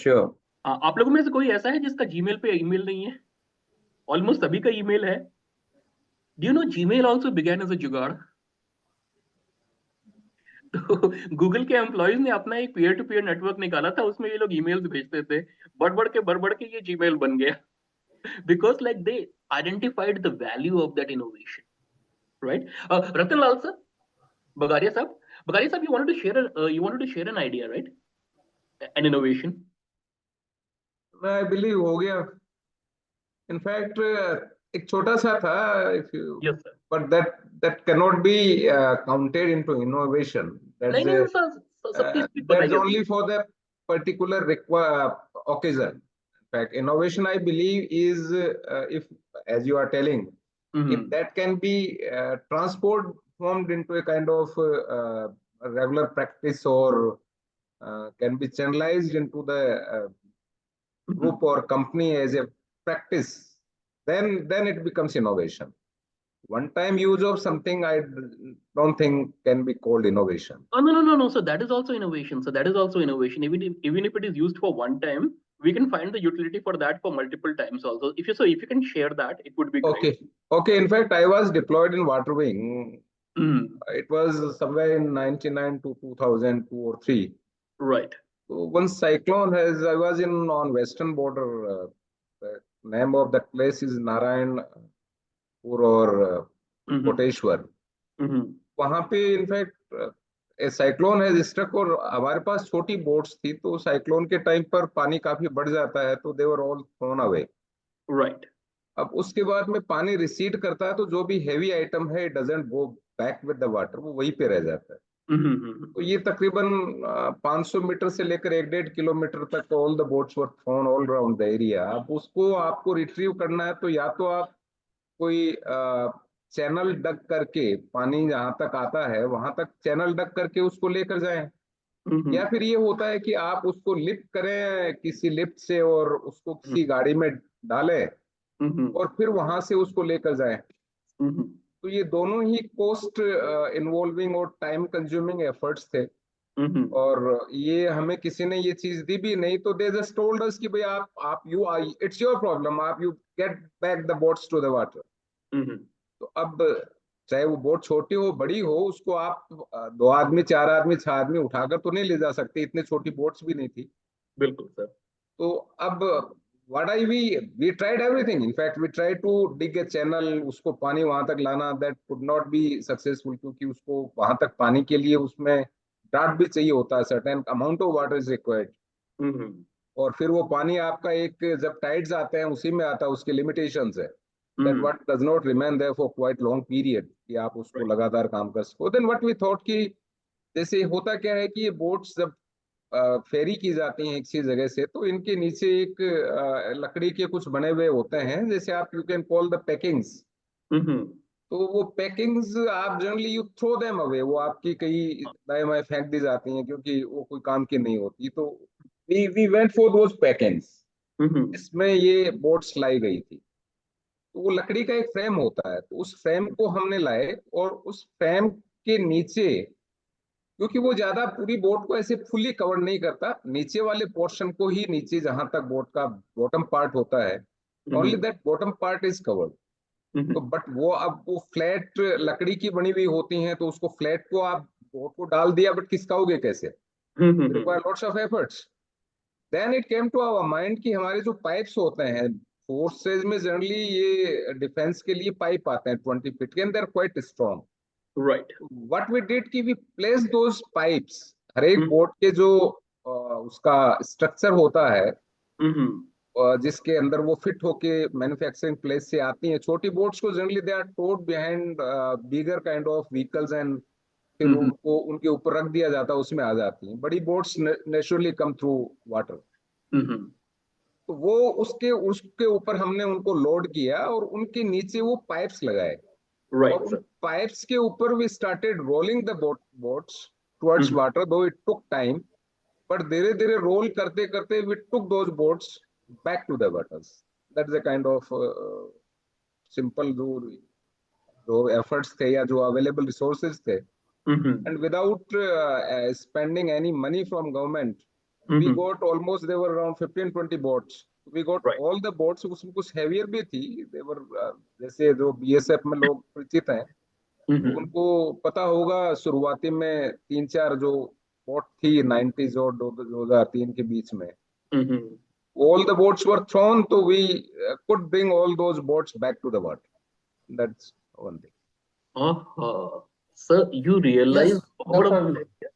Sure. आप लोगों में से कोई ऐसा है जिसका Gmail पे email नहीं है? Almost सभी का email है. Do you know Gmail also began as a जुगाड़? तो गूगल के एम्प्लॉइज ने अपना एक पीयर टू पीयर नेटवर्क निकाला था, उसमें ये लोग ईमेल्स भेजते थे, बढ़ के ये जीमेल बन गया, because like they identified the value of that innovation, right? Ratan Lal sir, Bagaria sir, you wanted to share an idea, right? An innovation. I believe हो गया. In fact, एक छोटा सा था, if you, yes sir, but that cannot be counted into innovation. That's only for the particular occasion. In fact, innovation, I believe, is if, as you are telling, if that can be transformed into a kind of regular practice, or can be channelized into the group or company as a practice, then it becomes innovation. One-time use of something, I don't think can be called innovation. Oh, no. So that is also innovation. Even if it is used for one time, we can find the utility for that for multiple times also. If you can share that, it would be great. Okay. In fact, I was deployed in water wing. It was somewhere in 99 to 2002 or 3. Right. So one cyclone I was on western border. The name of that place is Narayanpur or Koteshwar. वहां पे in fact cyclone है struck, और हमारे पास छोटी boats थी, तो cyclone के time पर पानी काफी बढ़ जाता है, तो they were all thrown away. Right. अब उसके बाद में पानी रिसीड करता है, तो जो भी हैवी आइटम है, it doesn't go back with the water, वो वहीं पे रह जाता है. तो ये तकरीबन 500 मीटर से लेकर 1.5 किलोमीटर तक all the boats were thrown all around the area. अब उसको आपको रिट्रीव करना है, तो या तो आप कोई चैनल डग करके, पानी जहां तक आता है वहां तक चैनल डग करके उसको लेकर जाएं, या फिर ये होता है कि आप उसको लिफ्ट करें किसी लिफ्ट से और उसको किसी गाड़ी में डालें और फिर वहां से उसको लेकर जाएं. तो ये दोनों ही कोस्ट इन्वॉल्विंग और टाइम कंज्यूमिंग एफर्ट्स थे, और ये हमें किसी ने ये चीज दी भी नहीं. तो दे जस्ट टोल्ड अस कि भाई आप यू इट्स योर प्रॉब्लम, आप you get back the boats to the water. तो अब चाहे वो बोट छोटी हो बड़ी हो, उसको आप 2 आदमी 4 आदमी 6 आदमी उठाकर तो नहीं ले जा सकते, इतनी छोटी बोट्स भी नहीं थी. बिल्कुल सर. तो अब we tried everything. In fact, we tried to dig a channel, उसको पानी वहां तक लाना, that could not be successful, क्योंकि उसको वहां तक पानी के लिए उसमें ड्राफ्ट भी चाहिए होता है, certain amount of water is required. और फिर वो पानी आपका एक जब टाइड्स आते हैं उसी में आता है, उसके लिमिटेशंस है. That what does not remain there for quite long period, कि आप उसको लगातार काम कर सको. Then what we thought कि जैसे होता क्या है कि ये बोट्स जब फेरी की जाती हैं एक सी जगह से, तो इनके नीचे एक लकड़ी के कुछ बने हुए होते हैं, जैसे आप you can call the packings. तो वो पैकिंग्स आप generally you throw them away, वो आपकी कई दाएं फेंक दी जाती हैं क्योंकि वो कोई काम की नहीं होती. तो we went for those packings. इसमें ये बोट्स लाई गई थी. तो वो लकड़ी का एक फ्रेम होता है, तो उस फ्रेम को हमने लाए, और उस फ्रेम के नीचे, क्योंकि वो ज्यादा पूरी बोट को ऐसे फुली कवर नहीं करता, नीचे वाले पोर्शन को ही, नीचे जहां तक बोट का बॉटम पार्ट होता है, only that bottom part is covered. तो बट वो अब वो फ्लैट लकड़ी की बनी हुई होती हैं, तो उसको फ्लैट को आप बोट को डाल दिया, बट खिसकाओगे कैसे? Require lots of efforts. Then it came to our mind कि हमारे जो पाइप्स होते हैं फोर्सेज में जनरली ये डिफेंस के लिए पाइप आते हैं 20 फीट के, and they are quite strong. Right. What we did कि वी प्लेस दोज पाइप्स, हर एक बोट के जो उसका स्ट्रक्चर होता है, जिसके अंदर वो फिट होके मैन्युफैक्चरिंग प्लेस से आती हैं. छोटी बोट्स को generally they are towed behind bigger kind of vehicles, and फिर उनको उनके ऊपर रख दिया जाता है, उसमें आ जाती हैं. बड़ी boats naturally come through water. तो वो उसके उसके ऊपर हमने उनको लोड किया और उनके नीचे वो पाइप्स लगाए. Right, और उन sir. पाइप्स के ऊपर we started rolling the boats towards water, though it took time, but धीरे धीरे रोल करते करते we took those boats back to the waters. That is a kind of simple जो efforts थे या जो available resources थे, and without spending any money from government, we got almost, there were around 15-20 boats. We got all the boats. उसमें कुछ heavier भी थी. They were जैसे जो BSF में लोग परिचित हैं, तो उनको पता होगा शुरुआती में 3-4 जो बोट थी 90s और 2003 के बीच में, all the boats were thrown, so we could bring all those boats back to the water. That's one thing. Sir, you realize Yes, the power of this definitely. idea?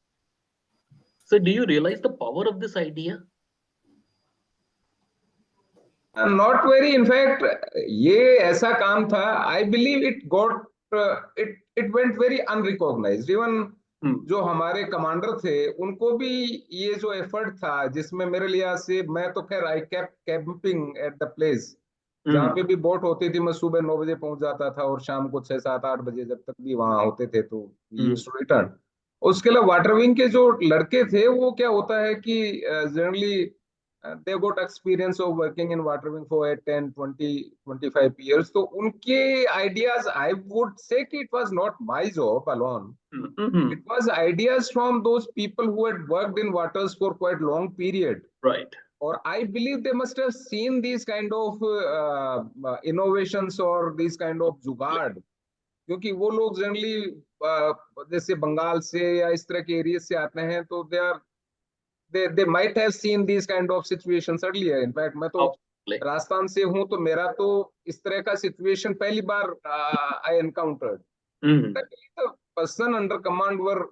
Sir, do you realize the power of this idea? Not very. In fact, ये ऐसा काम था. I believe it got it went very unrecognized. Even जो हमारे commander थे उनको भी ये जो एफर्ट था, जिसमें मेरे लिहाज से, मैं तो खैर I kept camping at the place जहाँ पे भी बोट होती थी. मैं सुबह 9 बजे पहुंच जाता था और शाम को 6-7-8 बजे जब तक भी वहां होते थे तो यूज्ड टू रिटर्न. उसके अलावा वाटर विंग के जो लड़के थे, वो क्या होता है कि generally they got experience of working in water wing for 8, 10, 20, 25 years. तो उनके ideas, I would say कि it was not my job alone. It was ideas from those people who had worked in waters for quite long period. Right. Or I believe they must have seen these kind of innovations or these kind of जुगाड़, क्योंकि वो लोग generally जैसे बंगाल से या इस तरह के एरिया से आते हैं, तो they might have seen these kind of situations earlier. In fact, मैं तो राजस्थान से हूँ, तो मेरा तो इस तरह का situation पहली बार I encountered. The person under command were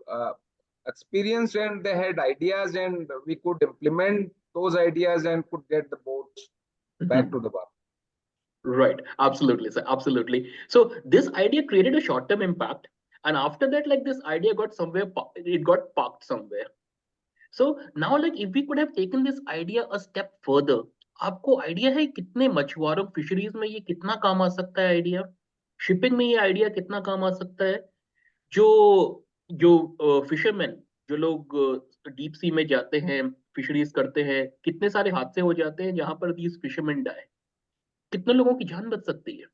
experienced, and they had ideas, and we could implement those ideas and could get the boats back to the bar. Right. Absolutely, sir. Absolutely. So this idea created a short-term impact, and after that, like, this idea got somewhere, it got parked somewhere. So now, like, if we could have taken this idea a step further, आपको idea है कितने मछुआरों fisheries में ये कितना काम आ सकता है आइडिया? शिपिंग में ये आइडिया कितना काम आ सकता है? जो फिशरमैन, जो लोग डीप सी में जाते हैं, फिशरीज करते हैं, कितने सारे हादसे हो जाते हैं जहां पर these fishermen die. कितने लोगों की जान बच सकती है?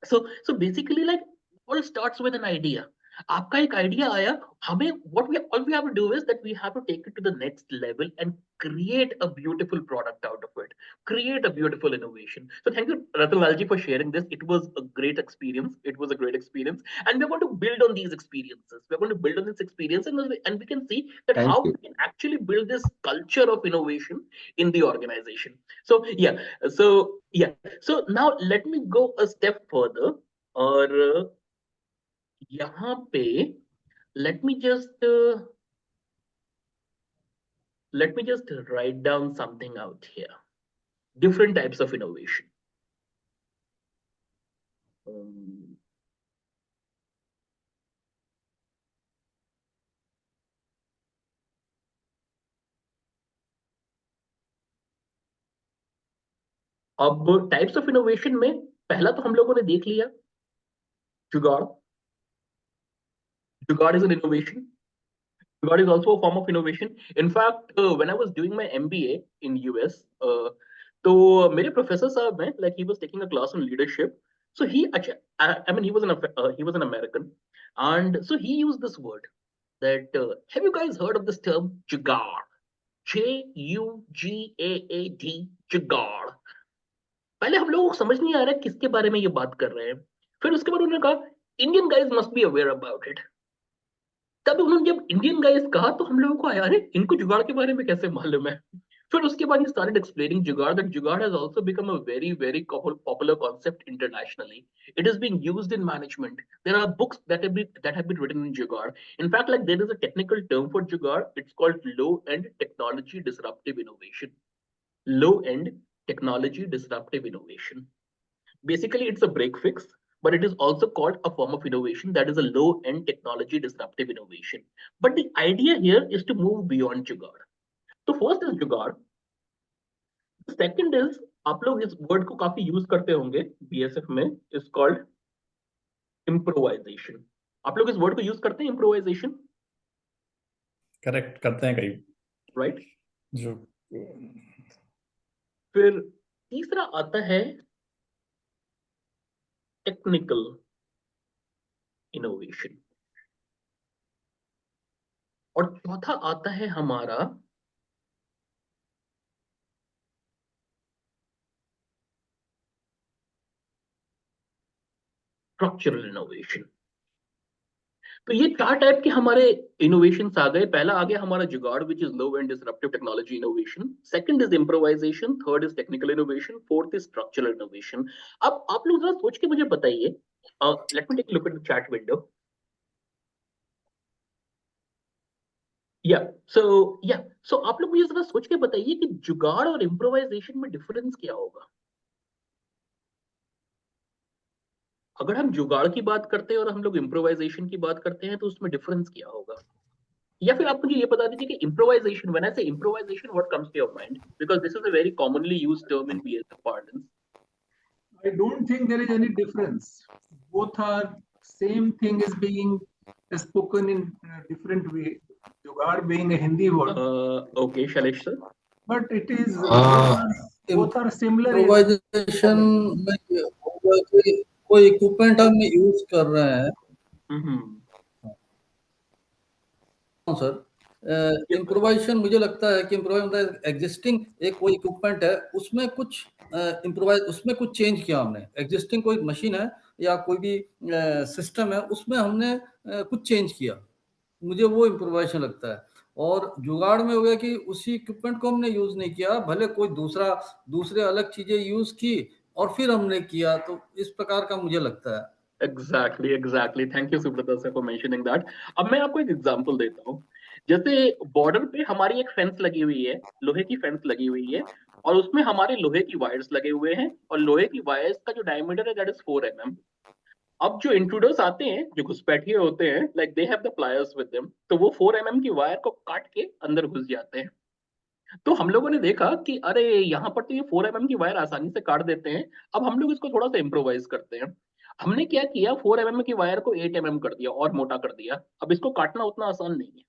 So basically, like, all starts with an idea. आपका एक आइडिया आया, हमें all we have to do is that we have to take it to the next level and create a beautiful product out of it, create a beautiful innovation. So thank you, Ratanlalji, for sharing this. It was a great experience. It was a great experience, and we're going to build on these experiences. We're going to build on this experience, and we can see that Thank how you. we can actually build this culture of innovation in the organization. So now let me go a step further. और यहाँ पे let me just write down something out here. Different types of innovation. अब types of innovation में पहला तो हम लोगों ने देख लिया जुगाड़. Jugaad is an innovation. Jugaad is also a form of innovation. In fact, when I was doing my MBA in US, तो मेरे प्रोफेसर साहब हैं, like, he was taking a class on leadership. So he was an American, and so he used this word that have you guys heard of this term jugaad? Jugaad, jugaad. पहले हम लोगों को समझ नहीं आ रहा किसके बारे में ये बात कर रहे हैं. फिर उसके बाद उन्होंने कहा Indian guys must be aware about it. तब उन्होंने जब इंडियन गाइज कहा तो हम लोगों को आया, अरे इनको जुगाड़ के बारे में कैसे मालूम है. फिर उसके बाद he started explaining jugaad, that jugaad has also become a very, very popular concept internationally. It is being used in management. There are books that have been written in jugaad. In fact, like there is a technical term for jugaad. It's called low-end technology disruptive innovation. Low-end technology disruptive innovation. Basically, it's a break fix, but it is also called a form of innovation that is a low-end technology disruptive innovation. But the idea here is to move beyond jugaad. So first is jugaad. Second is, आप लोग इस word को काफी use करते होंगे BSF में, is called improvisation. आप लोग इस वर्ड को यूज करते हैं, इम्प्रोवाइजेशन? करेक्ट, करते हैं कई. राइट. जो फिर तीसरा आता है टेक्निकल इनोवेशन, और चौथा आता है हमारा स्ट्रक्चरल इनोवेशन. तो ये चार टाइप के हमारे इनोवेशंस आ गए. पहला आ गया हमारा jugaad, which is low and disruptive technology innovation. Second is improvisation. Third is technical innovation. Fourth is structural innovation. अब आप लोग जरा सोच के मुझे बताइए, let me take look at the chat window. So आप लोग मुझे जरा सोच के बताइए कि जुगाड़ और इम्प्रोवाइजेशन में डिफरेंस क्या होगा. अगर हम जुगाड़ की बात करते हैं और हम लोग इम्प्रोवाइजेशन की बात करते हैं तो उसमें डिफरेंस क्या होगा. या फिर आप मुझे ये बता दीजिए कि improvisation, when I say improvisation, what comes to your mind, because this is a very commonly used term in BSF parlance. I don't think there is any difference. Both are same thing is being spoken in different way. Jugaad being a Hindi word. Okay, Shailesh sir. But it is both are similar. Improvisation में ये होगा कि कोई equipment हम use कर रहे हैं. Sir, improvisation मुझे लगता है कि इम्प्रोवाइजेशन एग्जिस्टिंग एक कोई इक्विपमेंट है, उसमें कुछ उसमें कुछ चेंज किया हमने. एग्जिस्टिंग कोई मशीन है या कोई भी सिस्टम है, उसमें हमने कुछ चेंज किया. मुझे वो इम्प्रोवाइजेशन लगता है. और जुगाड़ में हो गया कि उसी इक्विपमेंट को हमने यूज नहीं किया, भले कोई दूसरे अलग चीजें यूज की और फिर हमने किया. तो इस प्रकार का मुझे लगता है. Exactly. Thank you Subrata sir for mentioning that. अब मैं आपको एक एग्जांपल देता हूँ. जैसे बॉर्डर पे हमारी एक फेंस लगी हुई है, लोहे की फेंस लगी हुई है, और उसमें हमारे लोहे की वायर्स लगे हुए हैं, और लोहे की वायर्स का जो डायमीटर है दैट इज 4 mm. अब जो इंट्रूडर्स आते हैं, जो घुसपैठिए होते हैं, like they have the pliers with them, तो वो 4 mm की वायर को काट के अंदर घुस जाते हैं. तो हम लोगों ने देखा कि अरे यहाँ पर तो ये 4 mm की वायर आसानी से काट देते हैं, अब हम लोग इसको थोड़ा सा इम्प्रोवाइज करते हैं. हमने क्या किया, 4 mm की वायर को 8 mm कर दिया और मोटा कर दिया. अब इसको काटना उतना आसान नहीं है.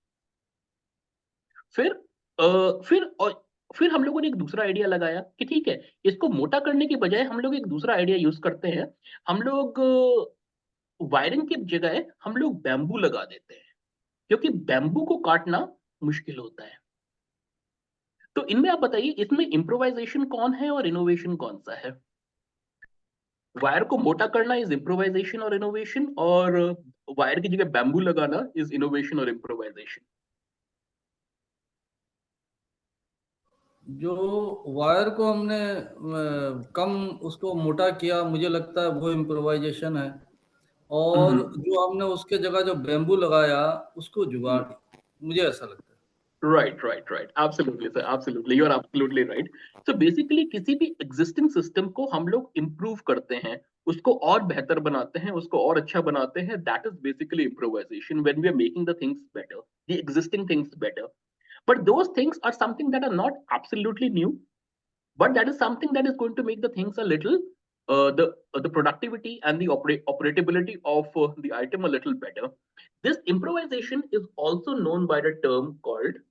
फिर हम लोगों ने एक दूसरा आइडिया लगाया कि ठीक है, इसको मोटा करने की बजाय हम लोग एक दूसरा आइडिया यूज करते हैं. हम लोग वायरिंग की जगह हम लोग बैम्बू लगा देते हैं, क्योंकि बैम्बू को काटना मुश्किल होता है. तो इनमें आप बताइए, इसमें इम्प्रोवाइजेशन कौन है और इनोवेशन कौन सा है? वायर को मोटा करना इज इम्प्रोवाइजेशन और इनोवेशन, और वायर की जगह बैम्बू लगाना इज इनोवेशन और इम्प्रोवाइजेशन. जो वायर को हमने कम उसको मोटा किया, मुझे लगता है वो इम्प्रोवाइजेशन है. और जो हमने उसके जगह जो बैम्बू लगाया, उसको जुगाड़, मुझे ऐसा लगता है. Right. Absolutely, sir. Absolutely. You are absolutely right. So basically, किसी भी existing system को हम लोग improve करते हैं, उसको और बेहतर बनाते हैं, उसको और अच्छा बनाते हैं. That is basically improvisation, when we are making the things better, the existing things better. But those things are something that are not absolutely new, but that is something that is going to make the things a little, the productivity and the operability of the item a little better. This improvisation is also known by the term called,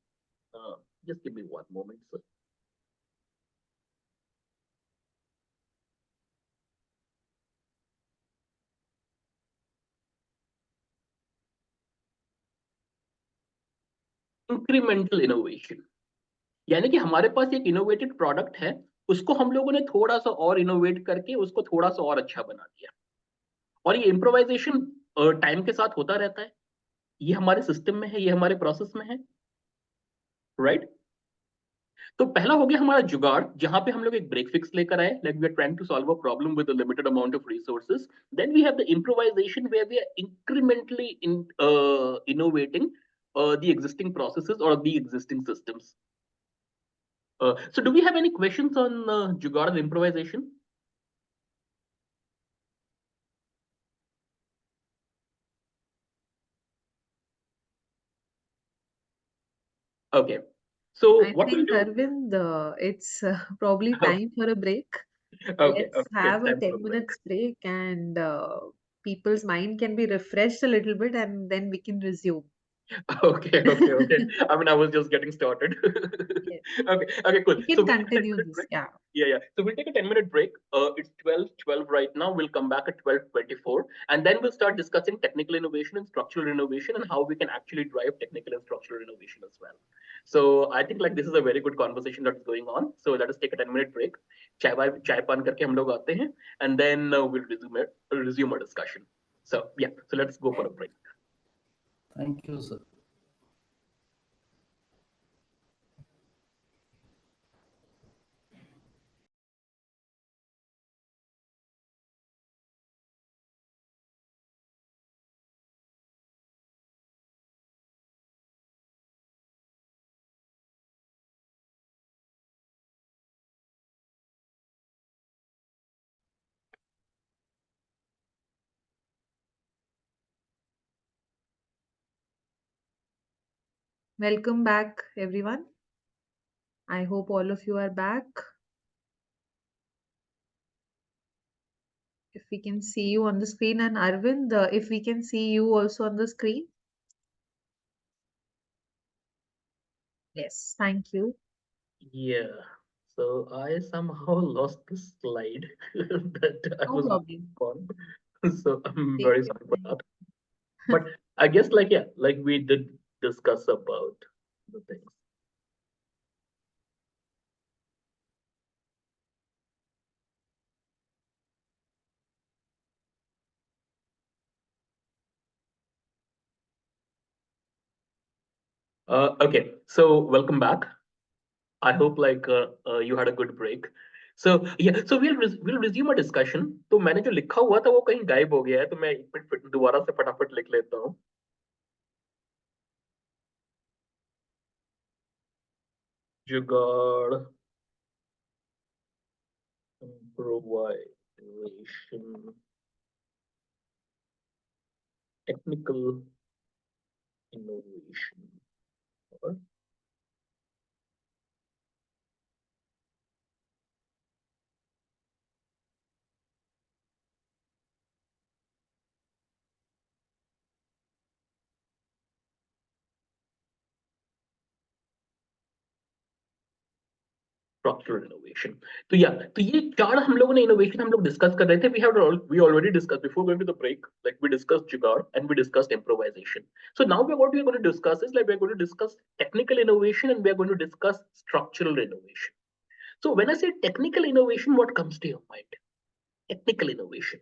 just give me one moment, sir. Incremental innovation. यानी कि हमारे पास एक innovated product है, उसको हम लोगों ने थोड़ा सा और इनोवेट करके उसको थोड़ा सा और अच्छा बना दिया. और ये इम्प्रोवाइजेशन टाइम के साथ होता रहता है. ये हमारे सिस्टम में है, ये हमारे प्रोसेस में है, राइट? तो पहला हो गया हमारा जुगाड़, जहां पे हम लोग एक ब्रेक फिक्स लेकर आए, like we are trying to solve a problem with a limited amount of resources. Then we have the improvisation where we are incrementally innovating the existing processes or the existing systems. So do we have any questions on jugaad and improvisation? Okay. So I what we'll think, do? Arvind, it's probably time for a break. Okay, Let's okay, have a time for 10 break. minutes break and people's mind can be refreshed a little bit and then we can resume. Okay. I mean, I was just getting started. Yes. Okay, cool. We can So we'll take a 10 continue minute this. break. Yeah. Yeah. So we'll take a 10-minute break. It's 12:12 right now. We'll come back at 12:24, and then we'll start discussing technical innovation and structural innovation and how we can actually drive technical and structural innovation as well. So I think like this is a very good conversation that's going on. So let us take a 10-minute break. Chai pan karke hum log aate hain, and then we'll resume our discussion. So yeah. So let's go for a break. Thank you, sir. Welcome back, everyone. I hope all of you are back. If we can see you on the screen, and Arvind, if we can see you also on the screen. Yes, thank you. Yeah. So I somehow lost the slide that I No was problem. on. So I'm Take very your sorry for time. that. But I guess like yeah, like we did discuss about the things. Okay, so welcome back. I hope like you had a good break. So yeah, so we'll resume our discussion. तो मैंने जो लिखा हुआ था वो कहीं गायब हो गया है, तो मैं एक मिनट दोबारा से फटाफट लिख लेता हूँ. जुगाड़, improvisation, technical innovation. और structural innovation. तो yeah, तो ये चार हम लोगों ने innovation हम लोग discuss कर रहे थे. We already discussed before going to the break. Like we discussed jugaad and we discussed improvisation. So now what we are going to discuss is like we are going to discuss technical innovation and we are going to discuss structural innovation. So when I say technical innovation, what comes to your mind? Technical innovation.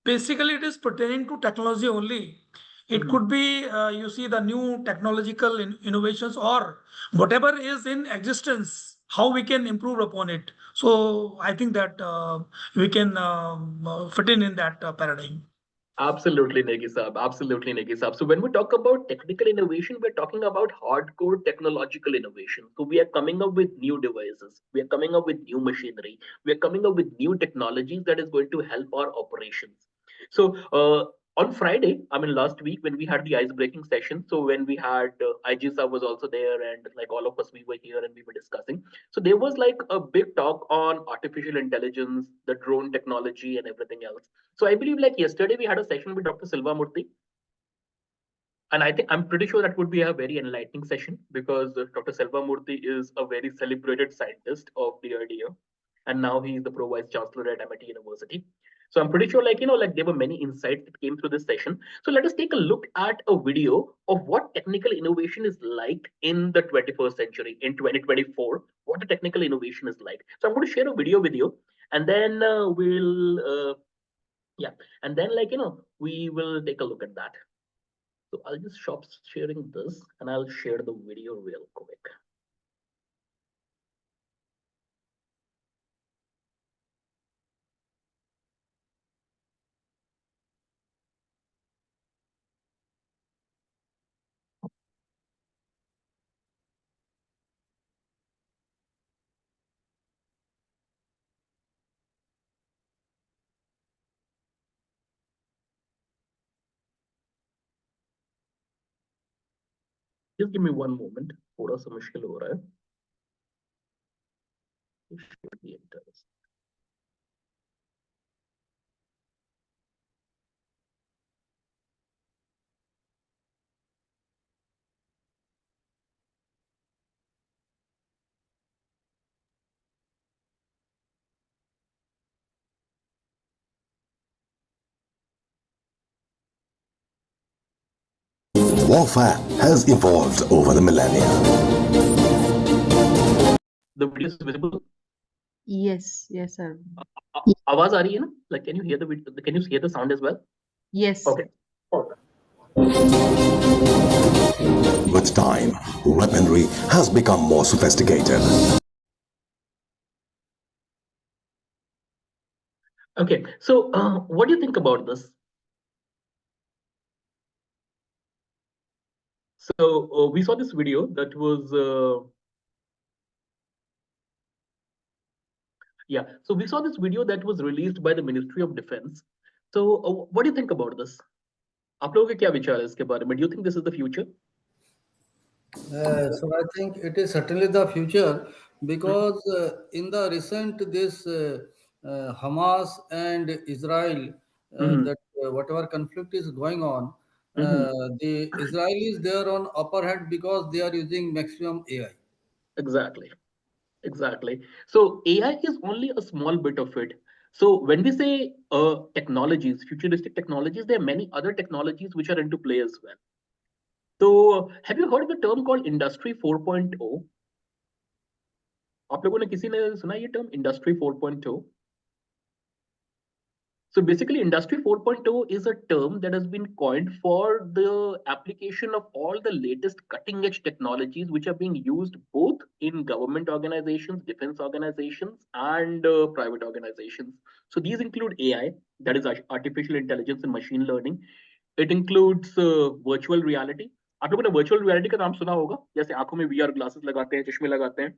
Basically, it is pertaining to technology only. It could be, you see, the new technological innovations or whatever is in existence, how we can improve upon it. So I think that we can fit in that paradigm. Absolutely, Negi Saab. Absolutely, Negi Saab. So when we talk about technical innovation, we're talking about hardcore technological innovation. So we are coming up with new devices. We are coming up with new machinery. We are coming up with new technologies that is going to help our operations. So on Friday, I mean last week when we had the ice breaking session, so when we had IG Saab was also there and like all of us we were here and we were discussing. So there was like a big talk on artificial intelligence, the drone technology and everything else. So I believe like yesterday we had a session with Dr. Silva Murthy. And I think I'm pretty sure that would be a very enlightening session because Dr. Silva Murthy is a very celebrated scientist of the idea. And now he is the pro vice chancellor at MIT University. So I'm pretty sure like, like there were many insights that came through this session. So let us take a look at a video of what technical innovation is like in the 21st century, in 2024, what a technical innovation is like. So I'm going to share a video with you and then we'll, yeah. And then like, we will take a look at that. So I'll just stop sharing this and I'll share the video real quick. Just give me one moment. थोड़ा सा मुश्किल हो रहा है. It should be interesting. Warfare has evolved over the millennia. The video is visible. Yes, yes, sir. आवाज आ रही है ना? Like, can you hear the video? Can you hear the sound as well? Yes. Okay. With time, weaponry has become more sophisticated. Okay. So, what do you think about this? So we saw this video that was. Yeah, so we saw this video that was released by the Ministry of Defense. So what do you think about this? आप लोगों के क्या विचार है इसके बारे में? Do you think this is the future? So I think it is certainly the future because in the recent this Hamas and Israel that whatever conflict is going on, the Israelis they are on upper hand because they are using maximum AI. Exactly. Exactly. So AI is only a small bit of it. So when we say technologies, futuristic technologies, there are many other technologies which are into play as well. So have you heard of the term called Industry 4.0? आप लोगों ने किसी ने सुना ये term Industry 4.0? So basically, Industry 4.0 is a term that has been coined for the application of all the latest cutting edge technologies which are being used both in government organizations, defense organizations, and private organizations. So these include AI, that is artificial intelligence and machine learning. It includes virtual reality. आप लोगों ने virtual reality का नाम सुना होगा, जैसे आंखों में VR glasses लगाते हैं, चश्मे लगाते हैं,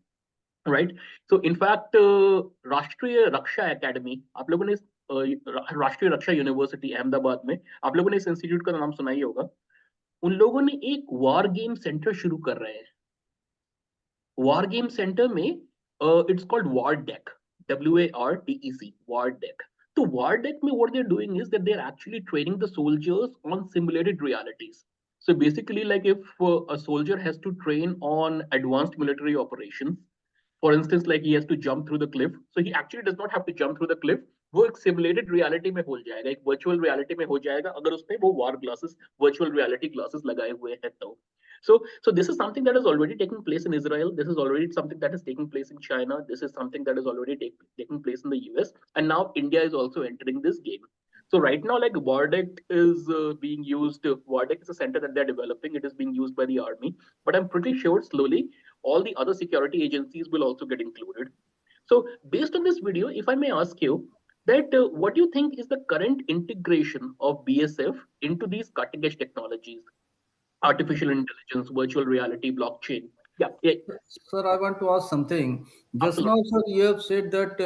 right? So in fact, राष्ट्रीय रक्षा एकेडमी, आप लोगों ने राष्ट्रीय रक्षा यूनिवर्सिटी अहमदाबाद में, आप लोगों ने इस इंस्टीट्यूट का नाम सुना ही होगा. उन लोगों ने एक वॉर गेम सेंटर शुरू कर रहे हैं. वॉर गेम सेंटर में it's called war deck, WARDEC, war deck. तो वॉर डेक में what they're doing is that they're actually training the soldiers on simulated realities. So basically, like if a soldier has to train on advanced military operations, for instance, like he has to jump through the cliff, so he actually does not have to jump through the cliff. वो एक simulated reality में हो जाएगा, एक virtual reality में हो जाएगा अगर उसमें वो वार ग्लासेस, वर्चुअल रियलिटी ग्लासेस लगाए हुए हैं तो. So this is something that is already taking place in Israel. This is already something that is taking place in China. This is something that is already taking place in the US, and now India is also entering this game. So right now, like Wardec is being used. Wardec is a center that they're developing. It is being used by the army, but I'm pretty sure slowly all the other security agencies will also get included. So based on this video, if I may ask you that what do you think is the current integration of BSF into these cutting edge technologies, artificial intelligence, virtual reality, blockchain? Yeah. Sir, I want to ask something. Just now, sir, you have said that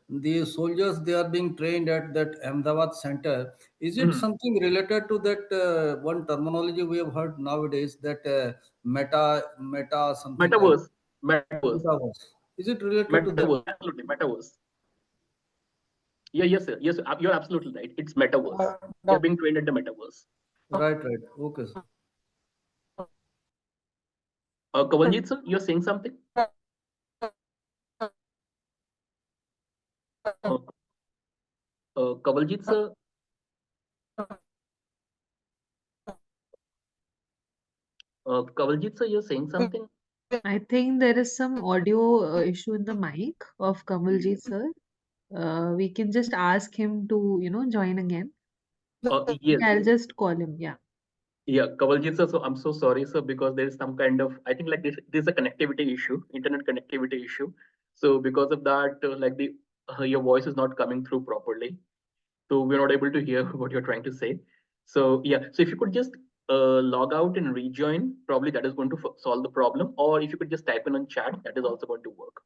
the soldiers they are being trained at that Ahmedabad center. Is it something related to that one terminology we have heard nowadays that meta something Metaverse. like metaverse? Is it related to that? Metaverse, absolutely, metaverse. Yeah, yes, sir. Yes, you're absolutely right. It's metaverse. They're being trained at the metaverse. Right. Okay, sir. Kavanjit, sir, you're saying something? Kavanjit, sir. Kavanjit, sir, you're saying something? I think there is some audio issue in the mic of Kamaljeet sir. We can just ask him to, join again. Yes. I'll just call him. Yeah. Yeah, Kawaljeet sir, so I'm so sorry, sir, because there is some kind of, I think like there's a connectivity issue, internet connectivity issue. So because of that, your voice is not coming through properly. So we're not able to hear what you're trying to say. So yeah, so if you could just log out and rejoin, probably that is going to solve the problem. Or if you could just type in on chat, that is also going to work.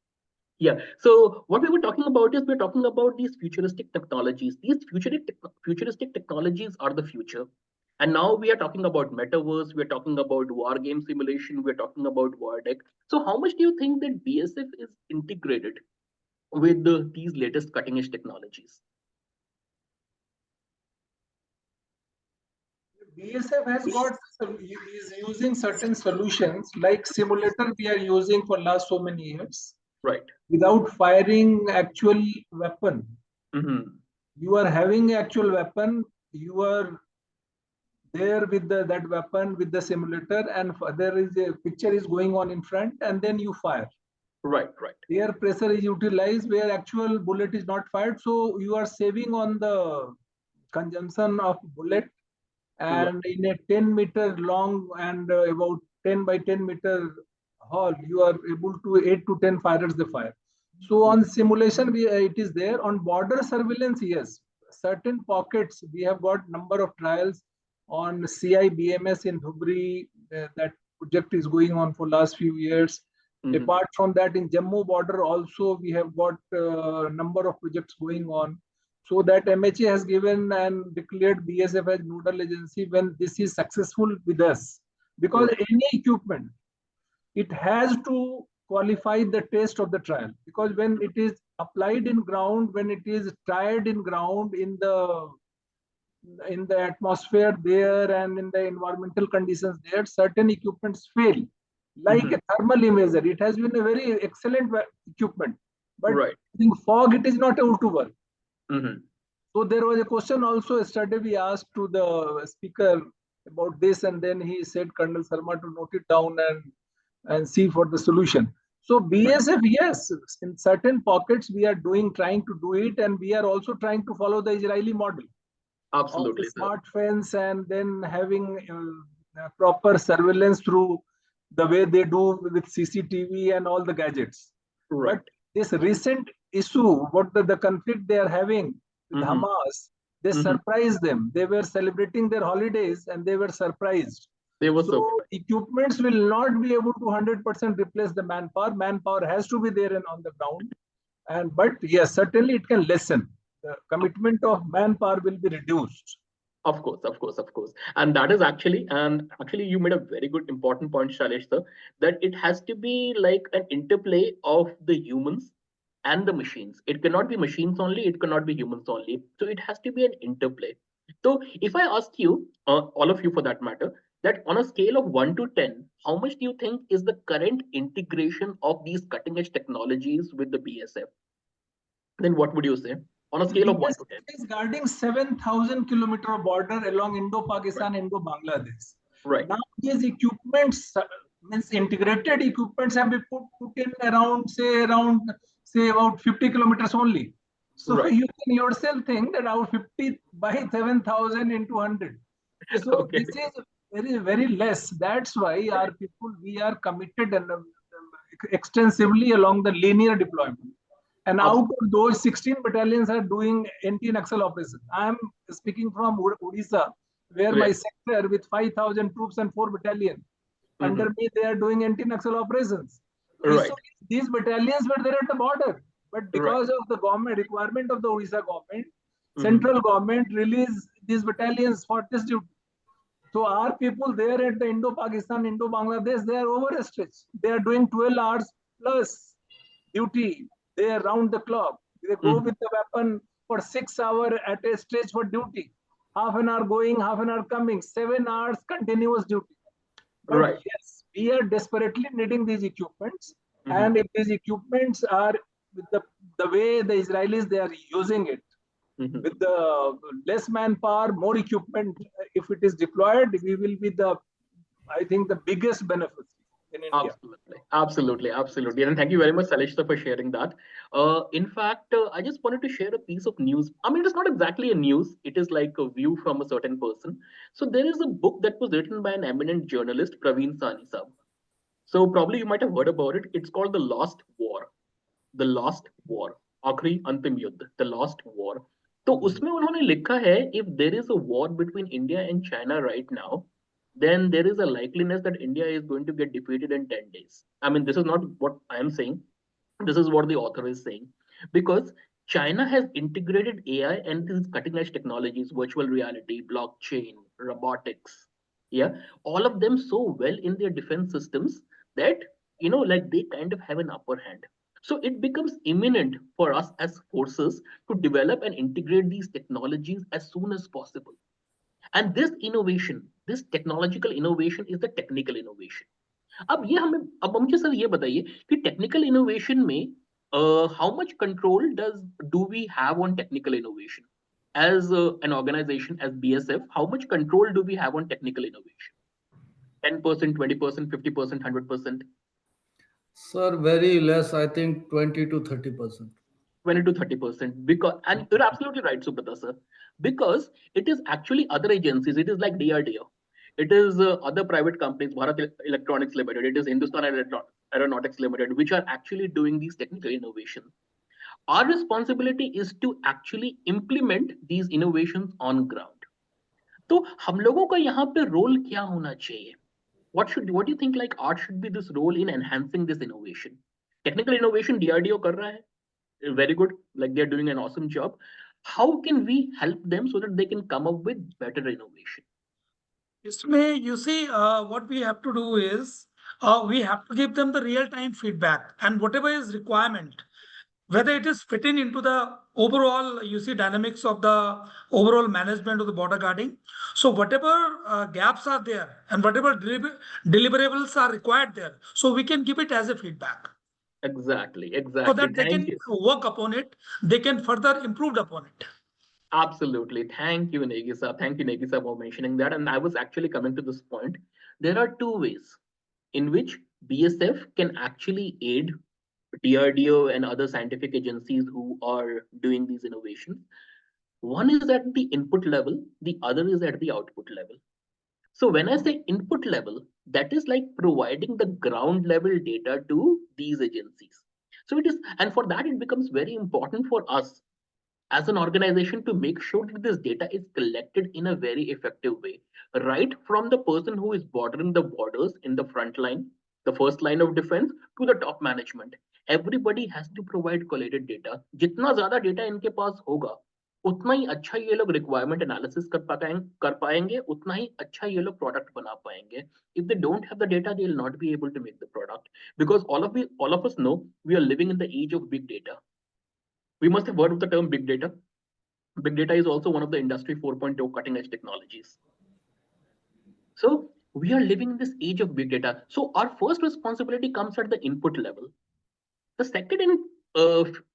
Yeah. So what we were talking about is we're talking about these futuristic technologies. These futuristic technologies are the future. And now we are talking about metaverse, we're talking about war game simulation, we're talking about war deck. So how much do you think that BSF is integrated with these latest cutting edge technologies? BSF has got is using certain solutions like simulator we are using for last so many years. Right. Without firing actual weapon. Mm-hmm. You are having actual weapon. You are there with that weapon with the simulator, and there is a picture is going on in front, and then you fire. Right, right. Air pressure is utilized where actual bullet is not fired, so you are saving on the consumption of bullet. And in a 10-meter long and about 10 by 10-meter hall, you are able to 8 to 10 firers they fire. So on simulation, it is there. On border surveillance, yes, certain pockets we have got number of trials on CIBMS in Dhubri. That project is going on for last few years. Mm-hmm. Apart from that, in Jammu border also we have got number of projects going on. So that MHA has given and declared BSF as nodal agency when this is successful with us. Because any equipment, it has to qualify the test of the trial. Because when it is applied in ground, when it is tried in ground in the atmosphere there and in the environmental conditions there, certain equipments fail. Like a thermal imager, it has been a very excellent equipment. But in fog, it is not able to work. Mm-hmm. So there was a question also yesterday we asked to the speaker about this, and then he said Colonel Sharma to note it down and see for the solution. So BSF, yes, in certain pockets we are trying to do it, and we are also trying to follow the Israeli model. Absolutely, of smart fence and then having proper surveillance through the way they do with CCTV and all the gadgets. Right. But this recent issue, what the conflict they are having with Hamas, they surprised them. They were celebrating their holidays and they were surprised. They were so equipments will not be able to 100% replace the manpower. Manpower has to be there and on the ground. But yes, certainly it can lessen. The commitment of manpower will be reduced. Of course. And that is actually you made a very good important point, Shailesh sir, that it has to be like an interplay of the humans and the machines. It cannot be machines only, it cannot be humans only. So it has to be an interplay. So if I ask you, all of you for that matter, that on a scale of 1 to 10, how much do you think is the current integration of these cutting edge technologies with the BSF? Then what would you say? On a scale of 1 to 10. It is guarding 7,000 kilometer border along Indo-Pakistan, Indo-Bangladesh. Right. Now these equipments, means integrated equipments, have been put in around about 50 kilometers only. So you can yourself think that our 50 by 7,000 into 100. So this is very, very less. That's why our people, we are committed and extensively along the linear deployment. And out of those, 16 battalions are doing anti-Naxal operations. I am speaking from Odisha, where my sector with 5,000 troops and 4 battalions. Under me, they are doing anti-Naxal operations. Right. So these battalions were there at the border. But because of the government requirement of the Odisha government, central government released these battalions for this duty. So our people there at the Indo-Pakistan, Indo-Bangladesh, they are overstretched. They are doing 12 hours plus duty. They are round the clock. They go with the weapon for 6 hours at a stretch for duty. Half an hour going, half an hour coming. 7 hours continuous duty. But yes, we are desperately needing these equipments. And if these equipments are with the way the Israelis, they are using it, with the less manpower, more equipment, if it is deployed, we will be I think the biggest benefit. in India. Absolutely. And thank you very much, Salish, sir, for sharing that. In fact, I just wanted to share a piece of news. I mean, it's not exactly a news. It is like a view from a certain person. So there is a book that was written by an eminent journalist, Praveen Sani Saab. So probably you might have heard about it. It's called The Lost War. The Lost War. आखिरी अंतिम युद्ध. The Lost War. तो उसमें उन्होंने लिखा है, if there is a war between India and China right now, then there is a likeliness that India is going to get defeated in 10 days. I mean, this is not what I am saying. This is what the author is saying. Because China has integrated AI and these cutting edge technologies, virtual reality, blockchain, robotics, yeah, all of them so well in their defense systems that, like they kind of have an upper hand. So it becomes imminent for us as forces to develop and integrate these technologies as soon as possible. And this innovation, this technological innovation is the technical innovation. अब मुझे sir ये बताइए कि technical innovation में how much control do we have on technical innovation as an organization, as BSF? How much control do we have on technical innovation? 10%, 20%, 50%, 100%? Sir, very less, I think 20 to 30%. 20 to 30%. Because, and you're absolutely right, Subrata sir, because it is actually other agencies. It is like DRDO. It is other private companies, Bharat Electronics Limited, it is Hindustan Aeronautics Limited, which are actually doing these technical innovations. Our responsibility is to actually implement these innovations on ground. तो हम लोगों का यहाँ पे role क्या होना चाहिए? What do you think like art should be this role in enhancing this innovation? Technical innovation DRDO कर रहा है, very good, like they're doing an awesome job. How can we help them so that they can come up with better innovation? You see, what we have to do is we have to give them the real-time feedback and whatever is requirement, whether it is fitting into the overall, dynamics of the overall management of the border guarding. So whatever gaps are there and whatever deliverables are required there, so we can give it as a feedback. Exactly. So that they can work upon it, they can further improve upon it. Absolutely. Thank you, Negisa. Thank you, Negisa, for mentioning that. And I was actually coming to this point. There are two ways in which BSF can actually aid DRDO and other scientific agencies who are doing these innovations. One is at the input level, the other is at the output level. So when I say input level, that is like providing the ground level data to these agencies. So it is, and for that, it becomes very important for us as an organization to make sure that this data is collected in a very effective way, right from the person who is bordering the borders in the front line, the first line of defense, to the top management. Everybody has to provide collated data. जितना ज़्यादा data इनके पास होगा, उतना ही अच्छा ये लोग requirement analysis कर पाएंगे, उतना ही अच्छा ये लोग product बना पाएंगे. If they don't have the data, they will not be able to make the product, because all of us know we are living in the age of big data. We must have heard of the term big data. Big data is also one of the industry 4.0 cutting edge technologies. So we are living in this age of big data. So our first responsibility comes at the input level. The second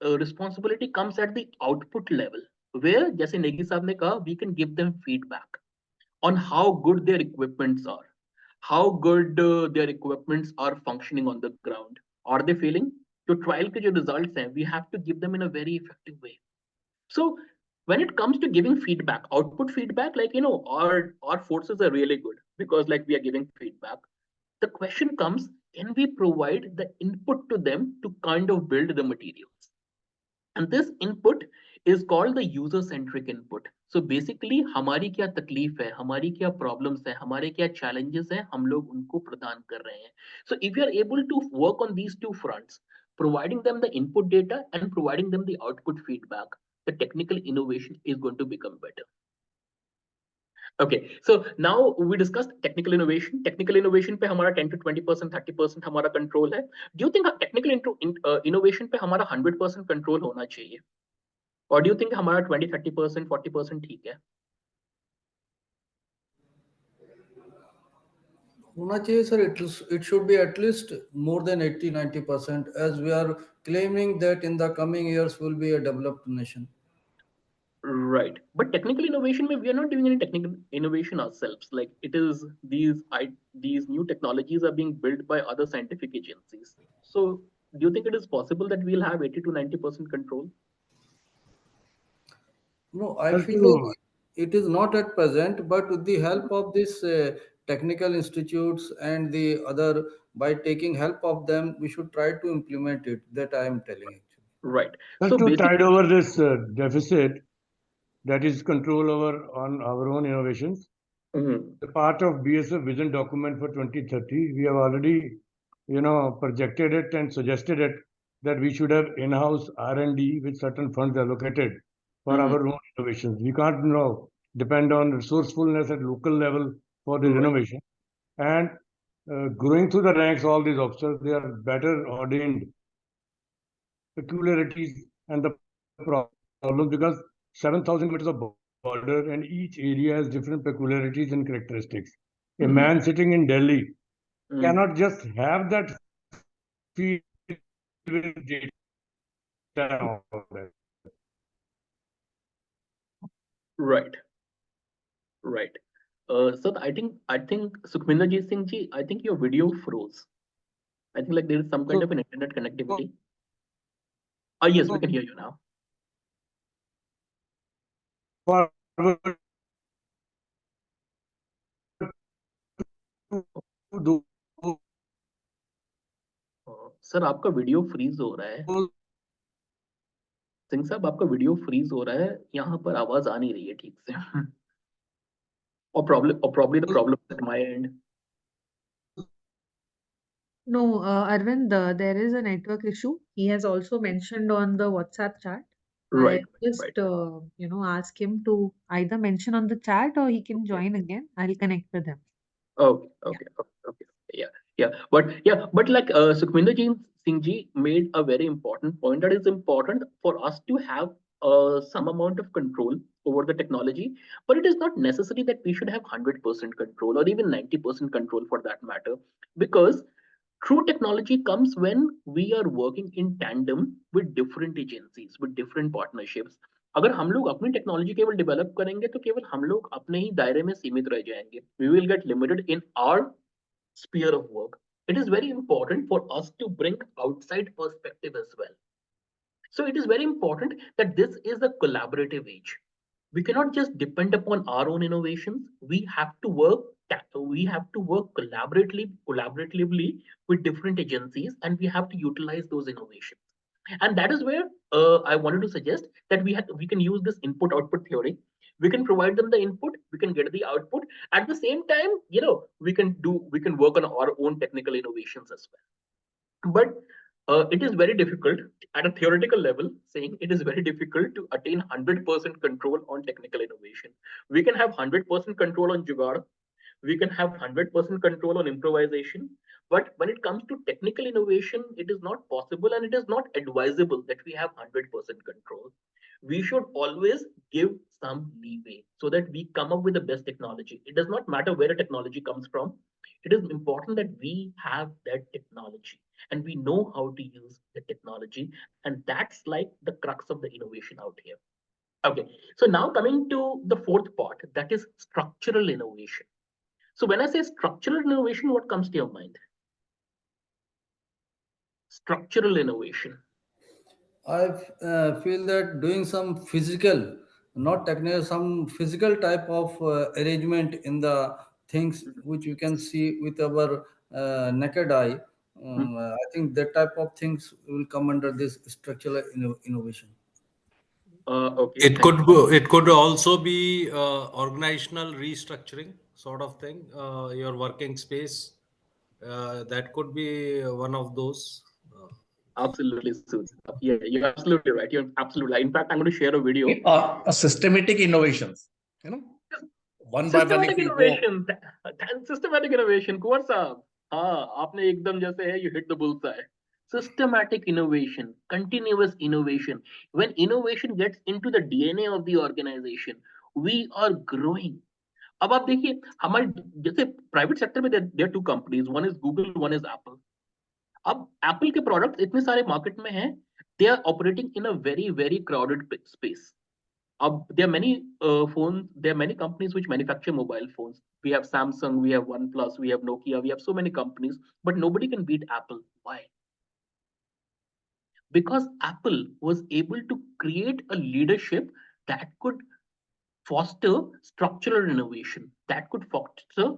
responsibility comes at the output level, where, जैसे नेगी साहब ने कहा, we can give them feedback on how good their equipments are, how good their equipments are functioning on the ground. Are they failing? जो trial के जो results हैं, we have to give them in a very effective way. So when it comes to giving feedback, output feedback, like, our forces are really good because like we are giving feedback. The question comes, can we provide the input to them to kind of build the materials? And this input is called the user-centric input. So basically, हमारी क्या तकलीफ है, हमारी क्या problems है, हमारे क्या challenges हैं, हम लोग उनको प्रदान कर रहे हैं. So if you are able to work on these two fronts, providing them the input data and providing them the output feedback, the technical innovation is going to become better. Okay, so now we discussed technical innovation. Technical innovation पे हमारा 10 to 20%, 30% हमारा control है. Do you think technical innovation पे हमारा 100% control होना चाहिए? Or do you think हमारा 20, 30%, 40% ठीक है? होना चाहिए sir, it should be at least more than 80-90%, as we are claiming that in the coming years will be a developed nation. Right. But technical innovation, we are not doing any technical innovation ourselves. Like it is these new technologies are being built by other scientific agencies. So do you think it is possible that we'll have 80 to 90% control? No, I Well, feel to it is not at present, but with the help of this technical institutes and the other, by taking help of them, we should try to implement it. That I am telling actually. Right. well, So to basically, tide over this deficit, that is control over on our own innovations. The part of BSF vision document for 2030, we have already, projected it and suggested it that we should have in-house R&D with certain funds allocated for our own innovations. We can't, depend on resourcefulness at local level for this innovation. And growing through the ranks, all these officers, they are better ordained peculiarities and the problems because 7,000 meters of border and each area has different peculiarities and characteristics. A man sitting in Delhi cannot just have that field with data. right, right. So I think Sukhminderji Singh ji, I think your video froze. I think like there is some kind of an internet connectivity. Oh yes, we can hear you now. Sir आपका video freeze हो रहा है सिंह साहब आपका video freeze हो रहा है यहाँ पर आवाज आ नहीं रही है ठीक से or probably the problem at my end. No, Arvind, there is a network issue. He has also mentioned on the WhatsApp chat. Right, I just, ask him to either mention on the chat or he can join again. I'll connect with him. Okay. But like Sukhminder Singh ji made a very important point that is important for us to have some amount of control over the technology, but it is not necessary that we should have 100% control or even 90% control for that matter, because true technology comes when we are working in tandem with different agencies, with different partnerships. अगर हम लोग अपनी technology केवल develop करेंगे तो केवल हम लोग अपने ही दायरे में सीमित रह जाएंगे. We will get limited in our sphere of work. It is very important for us to bring outside perspective as well. So it is very important that this is a collaborative age. We cannot just depend upon our own innovations. We have to work collaboratively with different agencies, and we have to utilize those innovations. And that is where I wanted to suggest that we can use this input output theory. We can provide them the input, we can get the output. At the same time, we can work on our own technical innovations as well. But it is very difficult at a theoretical level, saying it is very difficult to attain 100% control on technical innovation. We can have 100% control on jugaad, we can have 100% control on improvisation, but when it comes to technical innovation, it is not possible and it is not advisable that we have 100% control. We should always give some leeway so that we come up with the best technology. It does not matter where the technology comes from. It is important that we have that technology and we know how to use the technology, and that's like the crux of the innovation out here. Okay, so now coming to the fourth part, that is structural innovation. So when I say structural innovation, what comes to your mind? Structural innovation. I feel that doing some physical, not technical, some physical type of arrangement in the things which we can see with our naked eye. I think that type of things will come under this structural innovation. Okay. It could also be organizational restructuring sort of thing. Your working space, that could be one of those. Absolutely, Sudh. Yeah, you're absolutely right. You're absolutely right. In fact, I'm going to share a video. A systematic innovations, one by one. If Systematic you innovation. Systematic innovation. Kuwar साहब, हाँ, आपने एकदम जैसे है, you hit the bullseye. Systematic innovation, continuous innovation. When innovation gets into the DNA of the organization, we are growing. अब आप देखिए हमारे जैसे प्राइवेट सेक्टर में there are two companies, one is Google, one is Apple. अब Apple के products इतने सारे मार्केट में हैं, they are operating in a very very crowded space. There are many phones. There are many companies which manufacture mobile phones. We have Samsung, we have OnePlus, we have Nokia, we have so many companies, but nobody can beat Apple. Why? Because Apple was able to create a leadership that could foster structural innovation, that could foster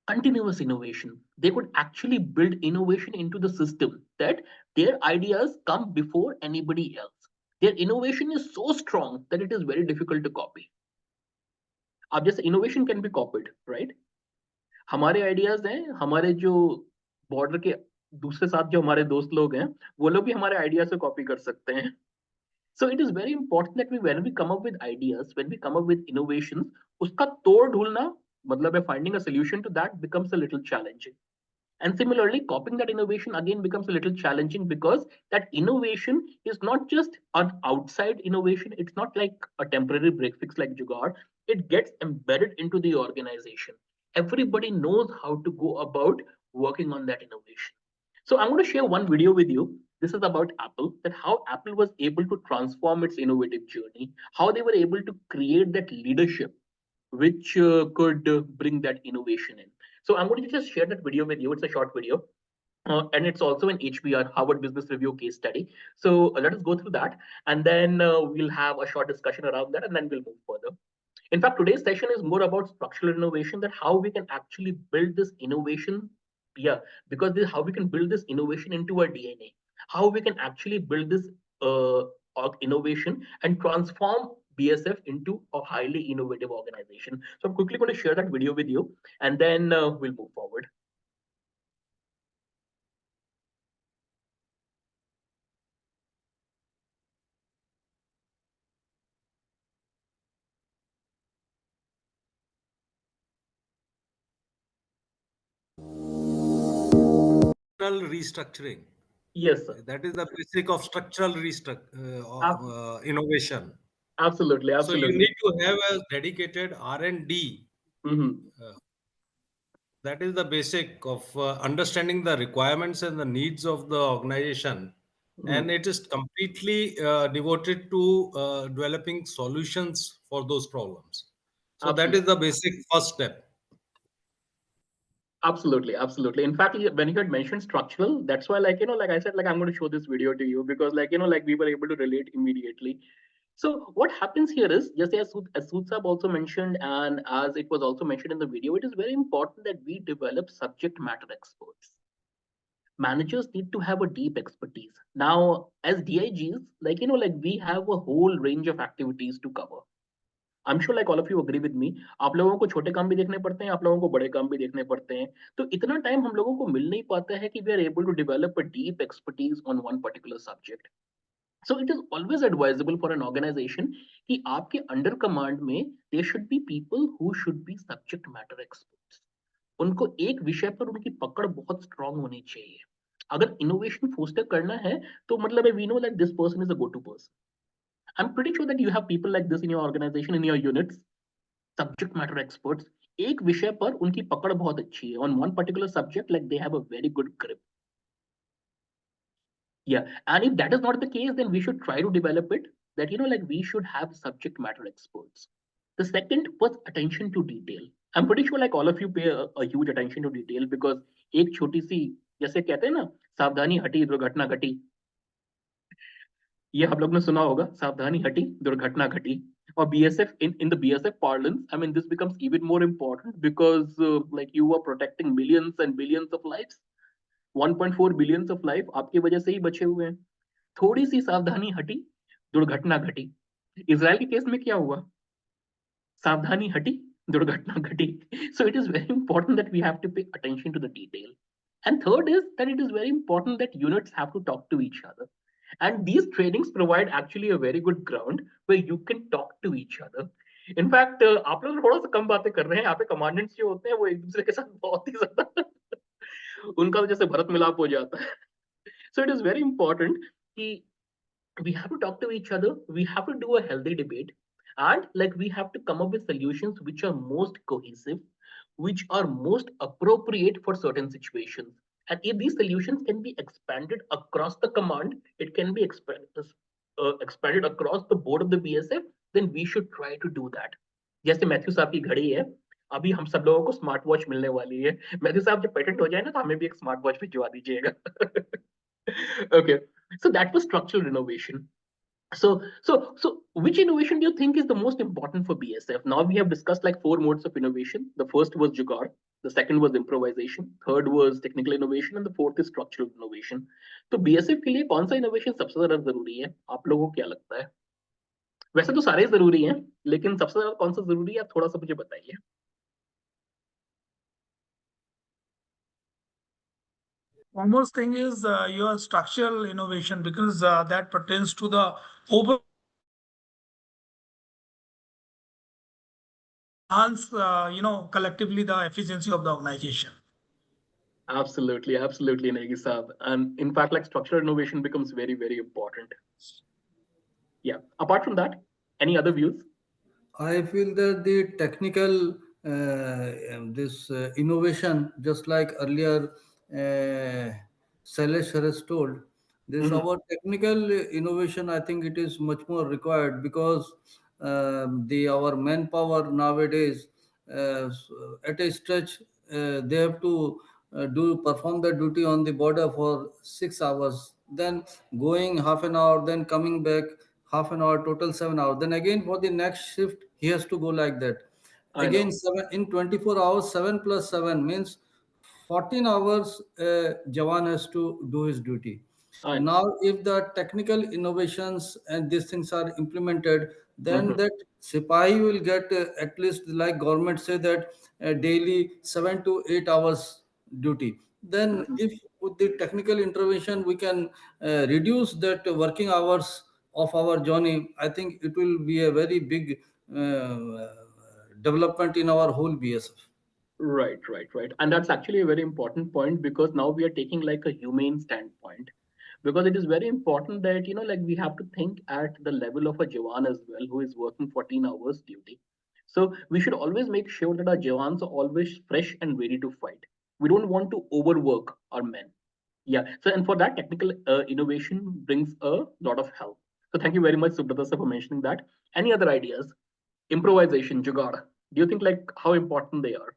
continuous innovation. They could actually build innovation into the system that their ideas come before anybody else. Their innovation is so strong that it is very difficult to copy. अब जैसे innovation can be copied, right? हमारे ideas हैं, हमारे जो border के दूसरे साथ जो हमारे दोस्त लोग हैं, वो लोग भी हमारे आइडिया से कॉपी कर सकते हैं. So it is very important that when we come up with ideas, when we come up with innovations, उसका तोड़ ढूंढना, मतलब finding a solution to that becomes a little challenging. And similarly, copying that innovation again becomes a little challenging because that innovation is not just an outside innovation. It's not like a temporary break fix like Jugaad. It gets embedded into the organization. Everybody knows how to go about working on that innovation. So I'm going to share one video with you. This is about Apple, that how Apple was able to transform its innovative journey, how they were able to create that leadership which could bring that innovation in. So I'm going to just share that video with you. It's a short video. And it's also an HBR, Harvard Business Review case study. So let us go through that, and then we'll have a short discussion around that, and then we'll move further. In fact, today's session is more about structural innovation, that how we can actually build this innovation. Yeah, because this is how we can build this innovation into our DNA. How we can actually build this innovation and transform BSF into a highly innovative organization. So I'm quickly going to share that video with you, and then we'll move forward. Restructuring. Yes, sir. That is the basic of structural innovation. Absolutely, So you need to have a dedicated R&D. That is the basic of understanding the requirements and the needs of the organization. And it is completely devoted to developing solutions for those problems. So that is the basic first step. Absolutely, absolutely. In fact, when you had mentioned structural, that's why, like, like I said, like, I'm going to show this video to you because, like, like we were able to relate immediately. So what happens here is, just as Sood Saab also mentioned, and as it was also mentioned in the video, it is very important that we develop subject matter experts. Managers need to have a deep expertise. Now, as DIGs, like, like we have a whole range of activities to cover. I'm sure like all of you agree with me. आप लोगों को छोटे काम भी देखने पड़ते हैं, आप लोगों को बड़े काम भी देखने पड़ते हैं. तो इतना टाइम हम लोगों को मिल नहीं पाता है कि we are able to develop a deep expertise on one particular subject. So it is always advisable for an organization कि आपके under command में there should be people who should be subject matter experts. उनको एक विषय पर उनकी पकड़ बहुत strong होनी चाहिए. अगर innovation foster करना है तो मतलब we know that this person is a go-to person. I'm pretty sure that you have people like this in your organization, in your units, subject matter experts. एक विषय पर उनकी पकड़ बहुत अच्छी है. On one particular subject, like they have a very good grip. Yeah, and if that is not the case, then we should try to develop it. That like we should have subject matter experts. The second was attention to detail. I'm pretty sure like all of you pay a huge attention to detail because एक छोटी सी जैसे कहते हैं ना सावधानी हटी दुर्घटना घटी. ये हम लोग ने सुना होगा सावधानी हटी दुर्घटना घटी. Or BSF in the BSF parlance, I mean this becomes even more important because like you are protecting millions and billions of lives. 1.4 billions of life आपकी वजह से ही बचे हुए हैं. थोड़ी सी सावधानी हटी दुर्घटना घटी. इजराइल के केस में क्या हुआ? सावधानी हटी दुर्घटना घटी. So it is very important that we have to pay attention to the detail. And third is that it is very important that units have to talk to each other. And these trainings provide actually a very good ground where you can talk to each other. In fact, आप लोग थोड़ा सा कम बातें कर रहे हैं. यहाँ पे कमांडेंट्स जो होते हैं वो एक दूसरे के साथ बहुत ही ज्यादा उनका तो जैसे भरत मिलाप हो जाता है. So it is very important कि we have to talk to each other. We have to do a healthy debate, and like we have to come up with solutions which are most cohesive, which are most appropriate for certain situations. And if these solutions can be expanded across the command, it can be expanded across the board of the BSF, then we should try to do that. जैसे Matthew साहब की घड़ी है, अभी हम सब लोगों को स्मार्ट वॉच मिलने वाली है। मैथ्यू साहब जब पेटेंट हो जाए ना, तो हमें भी एक स्मार्ट वॉच भिजवा दीजिएगा। Okay, so that was structural innovation. So which innovation do you think is the most important for BSF? Now we have discussed like 4 modes of innovation. The first was jugaad, the second was improvisation, third was technical innovation, and the fourth is structural innovation. तो BSF के लिए कौन सा innovation सबसे ज्यादा जरूरी है? आप लोगों को क्या लगता है? वैसे तो सारे जरूरी हैं, लेकिन सबसे ज्यादा कौन सा जरूरी है, आप थोड़ा सा मुझे बताइए। Foremost thing is your structural innovation, because that pertains to the over enhance, collectively the efficiency of the organization. Absolutely, absolutely, Negi Saab. And in fact, like structural innovation becomes very, very important. Yeah. Apart from that, any other views? I feel that the technical this innovation, just like earlier Sailesh has told, this our technical innovation. I think it is much more required because the our manpower nowadays at a stretch they have to do perform the duty on the border for 6 hours, then going half an hour, then coming back half an hour, total 7 hours. Then again for the next shift, he has to go like that. I Again, know. 7 in 24 hours, 7 plus 7 means 14 hours. Jawan has to do his duty. I know. Now, if the technical innovations and these things are implemented, then that Sipahi will get at least like government say that daily 7 to 8 hours duty. Then, if with the technical intervention we can reduce that working hours of our journey, I think it will be a very big development in our whole BSF. Right. And that's actually a very important point, because now we are taking like a humane standpoint. Because it is very important that, like we have to think at the level of a Jawan as well, who is working 14 hours duty. So we should always make sure that our Jawans are always fresh and ready to fight. We don't want to overwork our men. Yeah. So, and for that, technical innovation brings a lot of help. So thank you very much, Subrata sir, for mentioning that. Any other ideas? Improvisation, jugaad. Do you think like how important they are?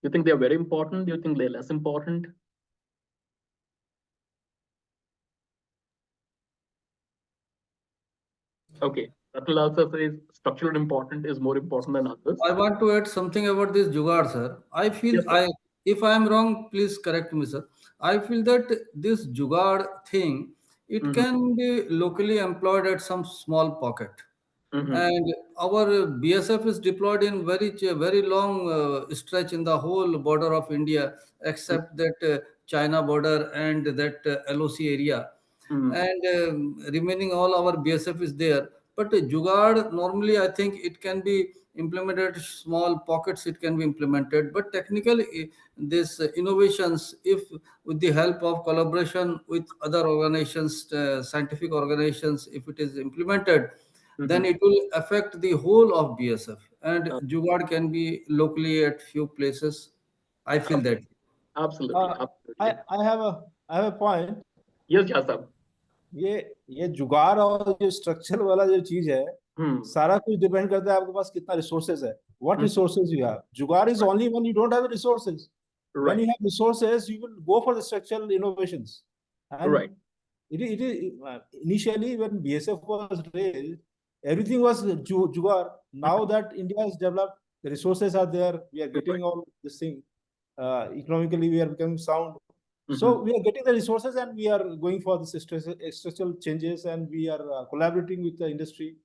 Do you think they are very important? Do you think they're less important? Okay. Ratanlal sir says structural important is more important than others. I want to add something about this jugaad, sir. I feel Yes, sir. if I am wrong, please correct me, sir. I feel that this jugaad thing, it can be locally employed at some small pocket. And our BSF is deployed in very long stretch in the whole border of India, except that China border and that LOC area. And remaining all our BSF is there. But jugaad normally I think it can be implemented small pockets. It can be implemented, but technically this innovations, if with the help of collaboration with other organizations, scientific organizations, if it is implemented, then it will affect the whole of BSF. And jugaad can be locally at few places. I feel that. Absolutely. I have a point. Yes, Jasab. ये जुगाड़ और जो structure वाला जो चीज है, सारा कुछ डिपेंड करता है आपके पास कितना रिसोर्सेज है. What resources you have. Jugaad is only when you don't have resources. When you have resources, you will go for the structural innovations. And right. It is initially when BSF was raised, everything was jugaad. Now that India has developed, the resources are there. We are getting all this thing. Economically, we are becoming sound. So we are getting the resources and we are going for this structural changes, and we are collaborating with the industry.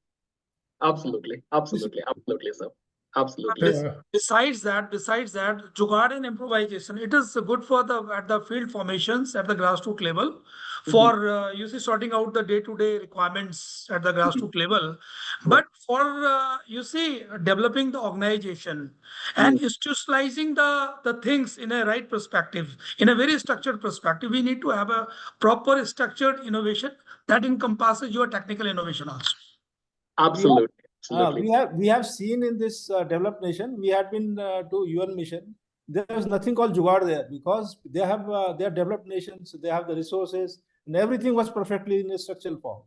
Absolutely, sir. Absolutely. Besides that, jugaad and improvisation, it is good for at the field formations at the grassroots level, for sorting out the day-to-day requirements at the grassroots level. But for developing the organization and institutionalizing the things in a right perspective, in a very structured perspective, we need to have a proper structured innovation that encompasses your technical innovation also. Absolutely. We have seen in this developed nation, we had been to UN mission. There was nothing called jugaad there, because they are developed nations. They have the resources, and everything was perfectly in a structural form.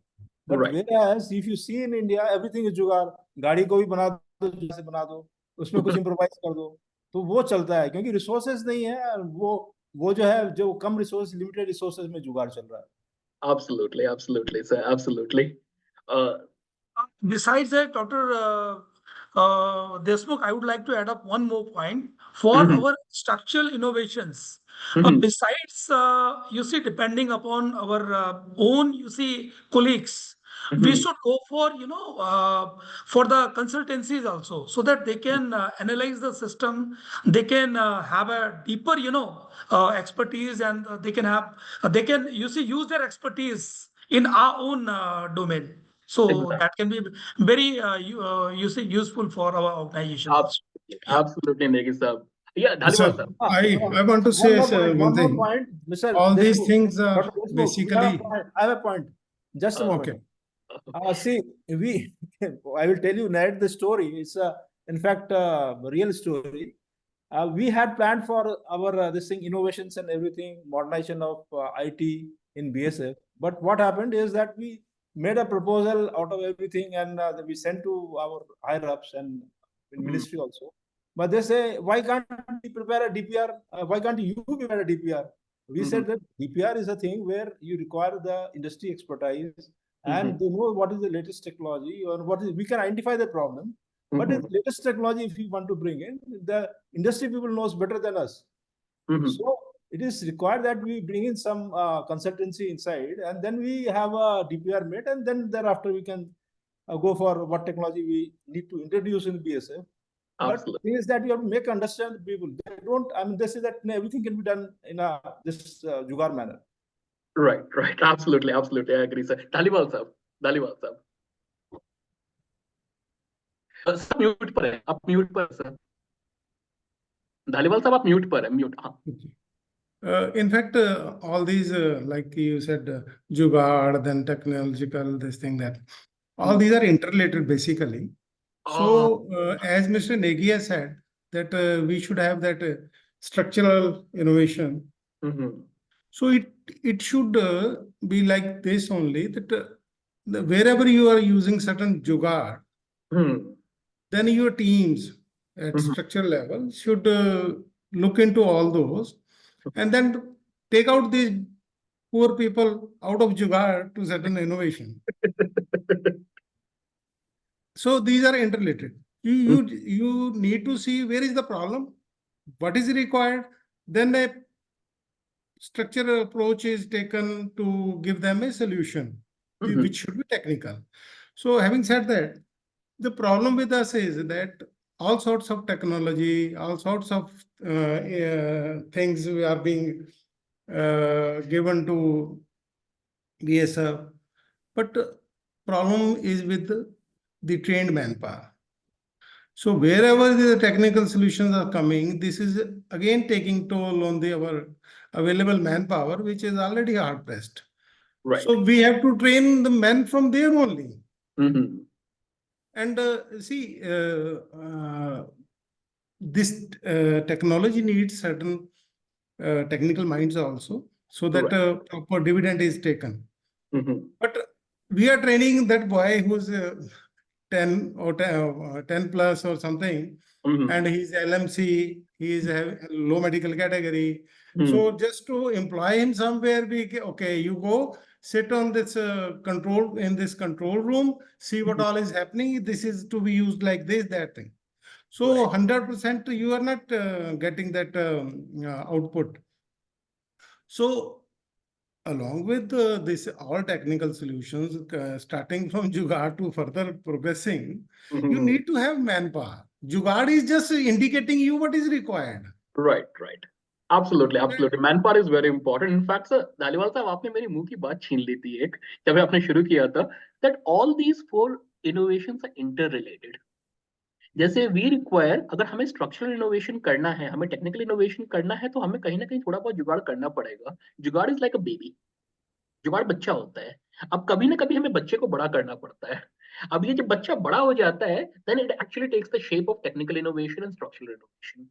But Right. whereas if you see in India, everything is जुगाड़. गाड़ी को भी बना दो, जैसे बना दो, उसमें कुछ इम्प्रोवाइज कर दो, तो वो चलता है क्योंकि रिसोर्सेज नहीं है. वो जो है, जो कम रिसोर्स, लिमिटेड रिसोर्सेज में जुगाड़ चल रहा है. Absolutely, absolutely, sir, absolutely. Besides that, Dr. Deshmukh, I would like to add up one more point for Mhm. our structural innovations. Mhm. Besides, you see, depending upon our own, you see, colleagues, we Mhm. should go for, for the consultancies also, so that they can analyze the system, they can have a deeper, expertise, and they can have, they can, you see, use their expertise in our own domain. So Exactly. that can be very useful for our organization also. Absolutely, Negi sir. Yeah, Dhaliwal sir. I want to One say more point. one One more thing. point, Mr. All these Deshmukh. things are Dr. Deshmukh, basically I have a point. Just a moment. okay. See, I will tell you, narrate the story. It's in fact a real story. We had planned for our this thing, innovations and everything, modernization of IT in BSF. But what happened is that we made a proposal out of everything, and we sent to our higher ups and in ministry also. But they say, why can't we prepare a DPR? Why can't you prepare a DPR? We said that DPR is a thing where you require the industry expertise and they know what is the latest technology or what is, we can identify the problem. But the latest technology, if you want to bring in, the industry people knows better than us. So it is required that we bring in some consultancy inside, and then we have a DPR made, and then thereafter we can go for what technology we need to introduce in BSF. But the thing is that you have to make understand the people. They don't. I mean, they say that everything can be done in a this jugaad manner. Right, right. Absolutely, absolutely. I agree, sir. Dhaliwal sir. Dhaliwal sir. Sir mute पर है, आप mute पर sir. Dhaliwal साहब आप mute पर है, mute. हाँ. In fact, all these, like you said, jugaad, then technological, this thing, that, all these are interrelated basically. So, as Mr. Negi has said, that we should have that structural innovation. So it should be like this only, that wherever you are using certain jugaad, then your teams at structural level should look into all those and then take out these poor people out of jugaad to certain innovation. So these are interrelated. You need to see where is the problem, what is required, then a structural approach is taken to give them a solution, which should be technical. So having said that, the problem with us is that all sorts of technology, all sorts of things are being given to BSF, but problem is with the trained manpower. So wherever the technical solutions are coming, this is again taking toll on our available manpower, which is already hard pressed. Right. So we have to train the men from there only. And see, this technology needs certain technical minds also, so that proper dividend is taken. But we are training that boy who's 10 or 10 plus or something, and he's LMC, he is a low medical category. So just to employ him somewhere, okay, you go sit on this in this control room, see what all is happening. This is to be used like this, that thing. So 100% you are not getting that output. So along with this all technical solutions, starting from jugaad to further progressing, you need to have manpower. Jugaad is just indicating you what is required. Right, right. Absolutely, absolutely. Manpower is very important. In fact, sir, Dhaliwal साहब आपने मेरी मुंह की बात छीन ली थी एक, जब आपने शुरू किया था, that all these four innovations are interrelated. जैसे वी रिक्वायर, अगर हमें स्ट्रक्चरल इनोवेशन करना है, हमें टेक्निकल इनोवेशन करना है, तो हमें कहीं ना कहीं थोड़ा बहुत जुगाड़ करना पड़ेगा. जुगाड़ इज लाइक अ बेबी. जुगाड़ बच्चा होता है. अब कभी ना कभी हमें बच्चे को बड़ा करना पड़ता है. अब ये जब बच्चा बड़ा हो जाता है, then it actually takes the shape of technical innovation and structural innovation.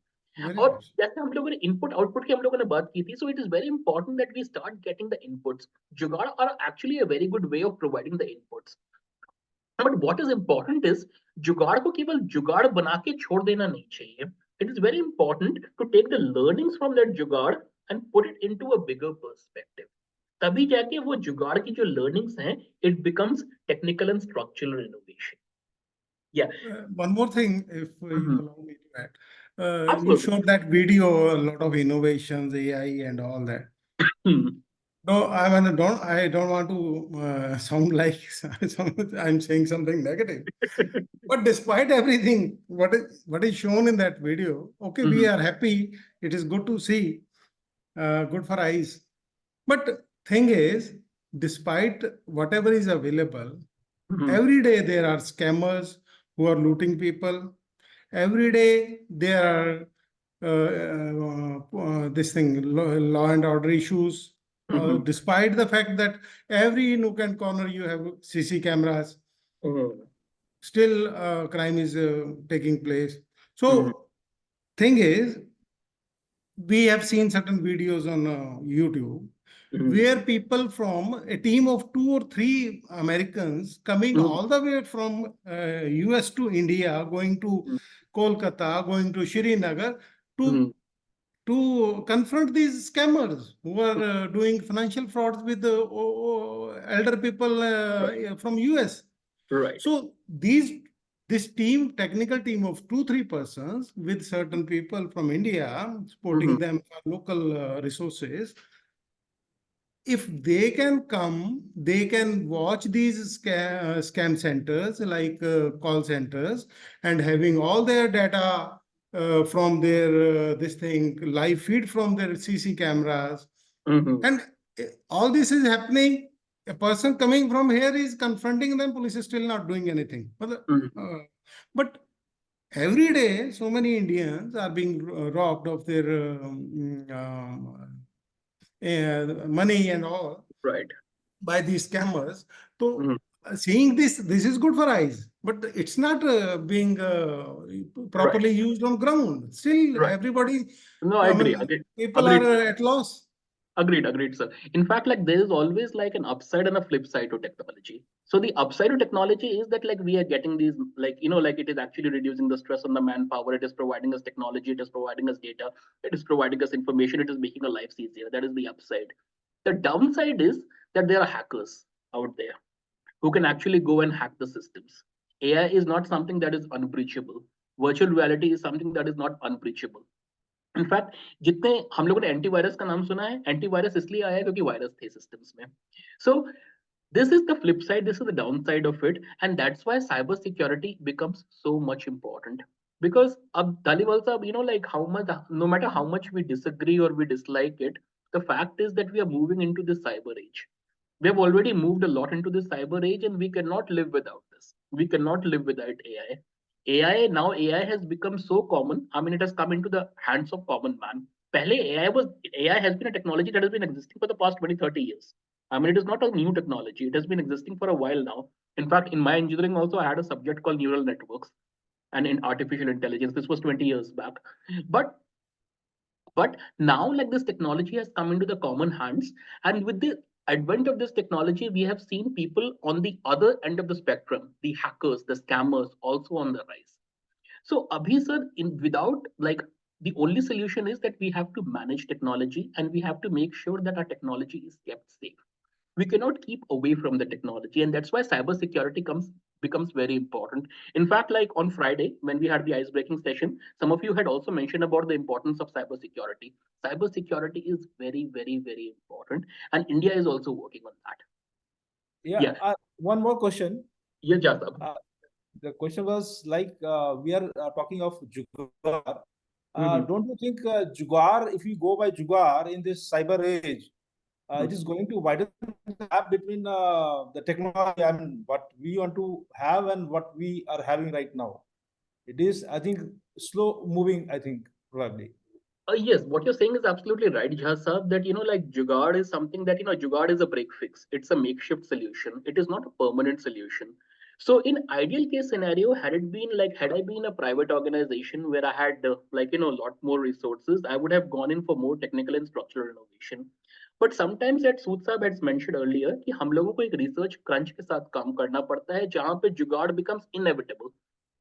और जैसे हम लोगों ने इनपुट आउटपुट की हम लोगों ने बात की थी, so it is very important that we start getting the inputs. जुगाड़ are actually a very good way of providing the inputs. But what is important is जुगाड़ को केवल जुगाड़ बना के छोड़ देना नहीं चाहिए. It is very important to take the learnings from that जुगाड़ and put it into a bigger perspective. तभी जाके वो जुगाड़ की जो learnings हैं, it becomes technical and structural innovation. Yeah. One more thing, if you allow me to add. You Absolutely. showed that video, a lot of innovations, AI and all that. No, I don't want to sound like I'm saying something negative. But despite everything, what is shown in that video, okay, we are happy. It is good to see, good for eyes. But thing is, despite whatever is available, every day there are scammers who are looting people. Every day there are this thing, law and order issues. Despite the fact that every nook and corner you have CC cameras, still crime is taking place. So thing is, we have seen certain videos on YouTube where people from a team of 2 or 3 Americans coming all the way from US to India, going to Kolkata, going to Srinagar to confront these scammers who are doing financial frauds with elder people from US. Right. So this team, technical team of 2-3 persons with certain people from India supporting them for local resources, if they can come, they can watch these scam centers like call centers and having all their data from their this thing live feed from their CC cameras, and all this is happening. A person coming from here is confronting them. Police is still not doing anything. But every day, so many Indians are being robbed of their money and all, right, by these scammers. So seeing this is good for eyes, but it's not being properly used on ground. Still, everybody. No, I agree. People are at loss. Agreed, sir. In fact, like there is always like an upside and a flip side to technology. So the upside to technology is that like we are getting these, like, you know, like it is actually reducing the stress on the manpower. It is providing us technology. It is providing us data. It is providing us information. It is making our lives easier. That is the upside. The downside is that there are hackers out there who can actually go and hack the systems. AI is not something that is unbreachable. Virtual reality is something that is not unbreachable. In fact जितने हम लोगों ने antivirus का नाम सुना है, antivirus इसलिए आया क्योंकि वायरस थे सिस्टम्स में. सो this is the flip side, this is the downside of it, and that's why cyber security becomes so much important. Because Dhaliwal sahab, you know, like how much, no matter how much we disagree or we dislike it, the fact is that we are moving into this cyber age. We have already moved a lot into this cyber age, and we cannot live without this. We cannot live without AI. AI has become so common. I mean, it has come into the hands of common man. Pehle AI has been a technology that has been existing for the past 20-30 years. I mean, it is not a new technology. It has been existing for a while now. In fact, in my engineering also, I had a subject called neural networks and in artificial intelligence. This was 20 years back. But now, like, this technology has come into the common hands, and with the advent of this technology, we have seen people on the other end of the spectrum, the hackers, the scammers, also on the rise. So, Abhi sir, without, like, the only solution is that we have to manage technology and we have to make sure that our technology is kept safe. We cannot keep away from the technology, and that's why cybersecurity becomes very important. In fact, like on Friday, when we had the ice-breaking session, some of you had also mentioned about the importance of cybersecurity. Cybersecurity is very, very, very important, and India is also working on that. Yeah. One more question. Yeah, Jadab. The question was like, we are talking of Jugaad. Don't you think Jugaad, if we go by Jugaad in this cyber age, it is going to widen the gap between the technology and what we want to have and what we are having right now? It is, I think, slow moving, I think, probably. Yes, what you're saying is absolutely right, Jha Saab, that, you know, like Jugaad is something that, you know, Jugaad is a break fix. It's a makeshift solution. It is not a permanent solution. So in ideal case scenario, had I been a private organization where I had a lot more resources, I would have gone in for more technical and structural innovation. But sometimes that Sood Saab had mentioned earlier कि हम लोगों को एक research crunch के साथ काम करना पड़ता है जहाँ पे जुगाड़ becomes inevitable.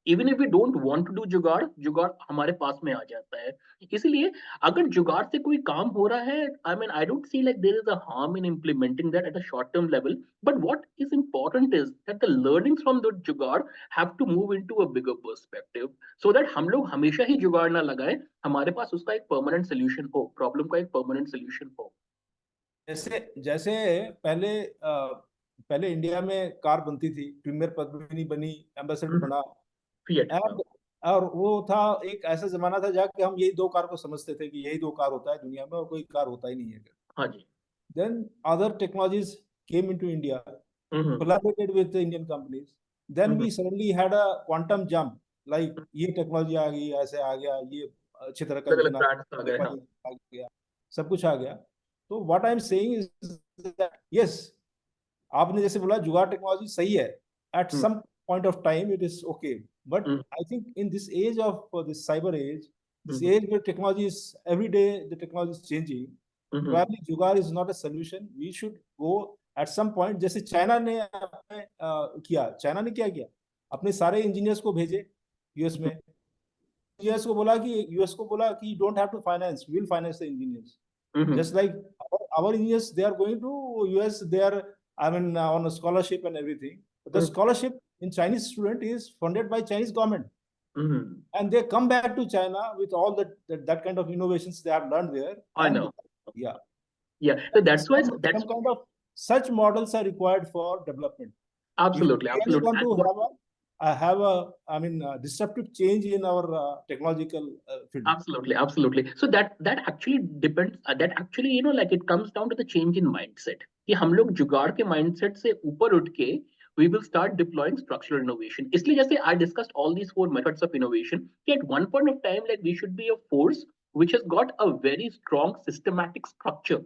Even if we don't want to do जुगाड़, जुगाड़ हमारे पास में आ जाता है. इसलिए अगर जुगाड़ से कोई काम हो रहा है, I don't see like there is a harm in implementing that at a short-term level. But what is important is that the learnings from the जुगाड़ have to move into a bigger perspective, so that हम लोग हमेशा ही जुगाड़ ना लगाएं, हमारे पास उसका एक permanent solution हो, problem का एक permanent solution हो. जैसे जैसे पहले इंडिया में कार बनती थी, प्रीमियर पद्मिनी बनी, एम्बेसडर बना, एंड और वो था एक ऐसा जमाना था जहाँ हम यही दो कार को समझते थे कि यही दो कार होता है दुनिया में और कोई कार होता ही नहीं है. हाँ जी. Then other technologies came into India, collaborated with the Indian companies. Then we suddenly had a quantum jump. Like ये टेक्नोलॉजी आ गई, ऐसे आ गया, ये अच्छी तरह का आ गया, सब कुछ आ गया. तो what I'm saying is that yes, आपने जैसे बोला जुगाड़ टेक्नोलॉजी सही है. At some point of time it is okay. But I think in this age of this cyber age, this age where technology is every day the technology is changing, probably जुगाड़ is not a solution. We should go at some point. जैसे China ने किया, China ने क्या किया, अपने सारे engineers को भेजे यूएस में. यूएस को बोला कि you don't have to finance, we will finance the engineers. Just like our engineers, they are going to US, they are on a scholarship and everything. But the scholarship in Chinese student is funded by Chinese government. And they come back to China with all that kind of innovations they have learned there. I know. Yeah. So that's why some kind of such models are required for development. Absolutely. If we want to have a disruptive change in our technological field. Absolutely. So that actually depends. That actually it comes down to the change in mindset. कि हम लोग जुगाड़ के mindset से ऊपर उठ के we will start deploying structural innovation. इसलिए जैसे I discussed all these 4 methods of innovation. At one point of time, like we should be a force which has got a very strong systematic structure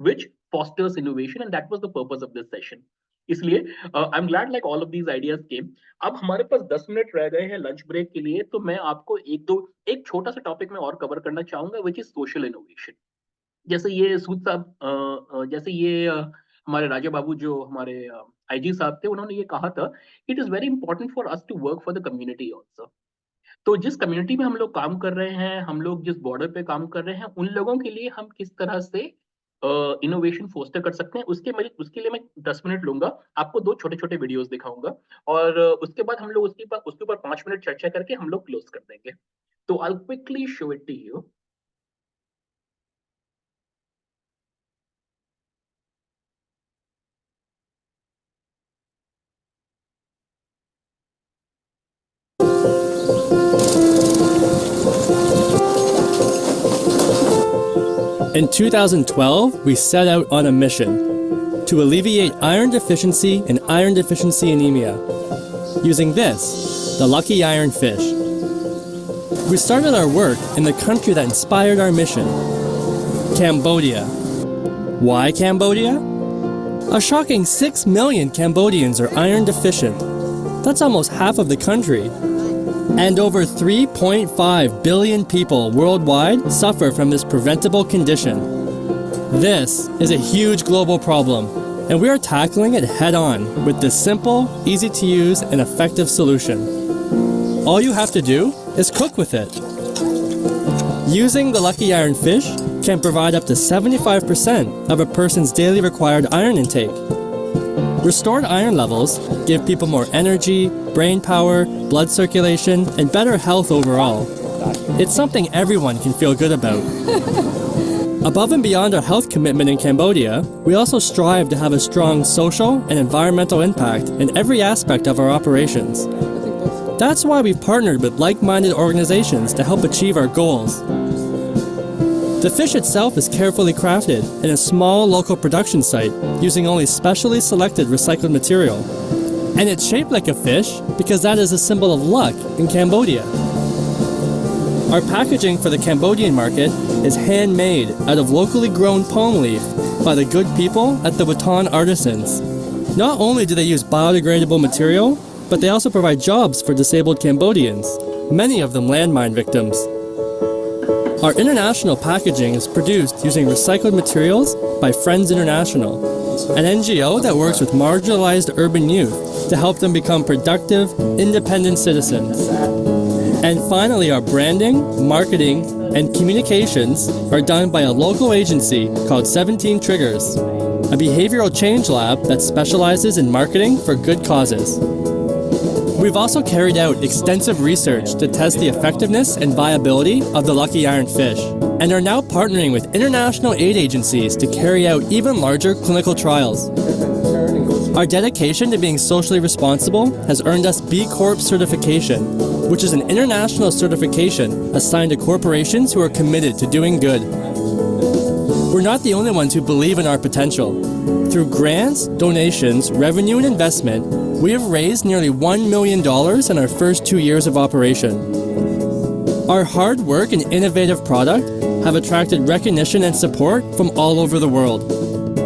which fosters innovation, and that was the purpose of this session. इसलिए I'm glad like all of these ideas came. अब हमारे पास 10 minute रह गए हैं lunch break के लिए, तो मैं आपको एक छोटा सा टॉपिक में और कवर करना चाहूंगा, which is social innovation. जैसे ये सूद साहब, जैसे ये हमारे राजा बाबू जो हमारे आईजी साहब थे, उन्होंने ये कहा था, it is very important for us to work for the community also. तो जिस कम्युनिटी में हम लोग काम कर रहे हैं, हम लोग जिस बॉर्डर पे काम कर रहे हैं, उन लोगों के लिए हम किस तरह से इनोवेशन फोस्टर कर सकते हैं, उसके लिए मैं 10 मिनट लूंगा, आपको 2 छोटे छोटे वीडियोस दिखाऊंगा, और उसके बाद हम लोग उसके ऊपर 5 मिनट चर्चा करके हम लोग क्लोज कर देंगे. तो I will quickly show it to you. In 2012, we set out on a mission to alleviate iron deficiency and iron deficiency anemia using this, the lucky iron fish. We started our work in the country that inspired our mission, Cambodia. Why Cambodia? A shocking 6 million Cambodians are iron deficient. That's almost half of the country. And over 3.5 billion people worldwide suffer from this preventable condition. This is a huge global problem, and we are tackling it head-on with this simple, easy-to-use, and effective solution. All you have to do is cook with it. Using the Lucky Iron Fish can provide up to 75% of a person's daily required iron intake. Restored iron levels give people more energy, brain power, blood circulation, and better health overall. It's something everyone can feel good about. Above and beyond our health commitment in Cambodia, we also strive to have a strong social and environmental impact in every aspect of our operations. That's why we've partnered with like-minded organizations to help achieve our goals. The fish itself is carefully crafted in a small local production site using only specially selected recycled material. And it's shaped like a fish because that is a symbol of luck in Cambodia. Our packaging for the Cambodian market is handmade out of locally grown palm leaf by the good people at the Baton Artisans. Not only do they use biodegradable material, but they also provide jobs for disabled Cambodians, many of them landmine victims. Our international packaging is produced using recycled materials by Friends International, an NGO that works with marginalized urban youth to help them become productive, independent citizens. And finally, our branding, marketing, and communications are done by a local agency called 17 Triggers, a behavioral change lab that specializes in marketing for good causes. We've also carried out extensive research to test the effectiveness and viability of the lucky iron fish, and are now partnering with international aid agencies to carry out even larger clinical trials. Our dedication to being socially responsible has earned us B Corp certification, which is an international certification assigned to corporations who are committed to doing good. We're not the only ones who believe in our potential. Through grants, donations, revenue, and investment, we have raised nearly $1 million in our first 2 years of operation. Our hard work and innovative product have attracted recognition and support from all over the world.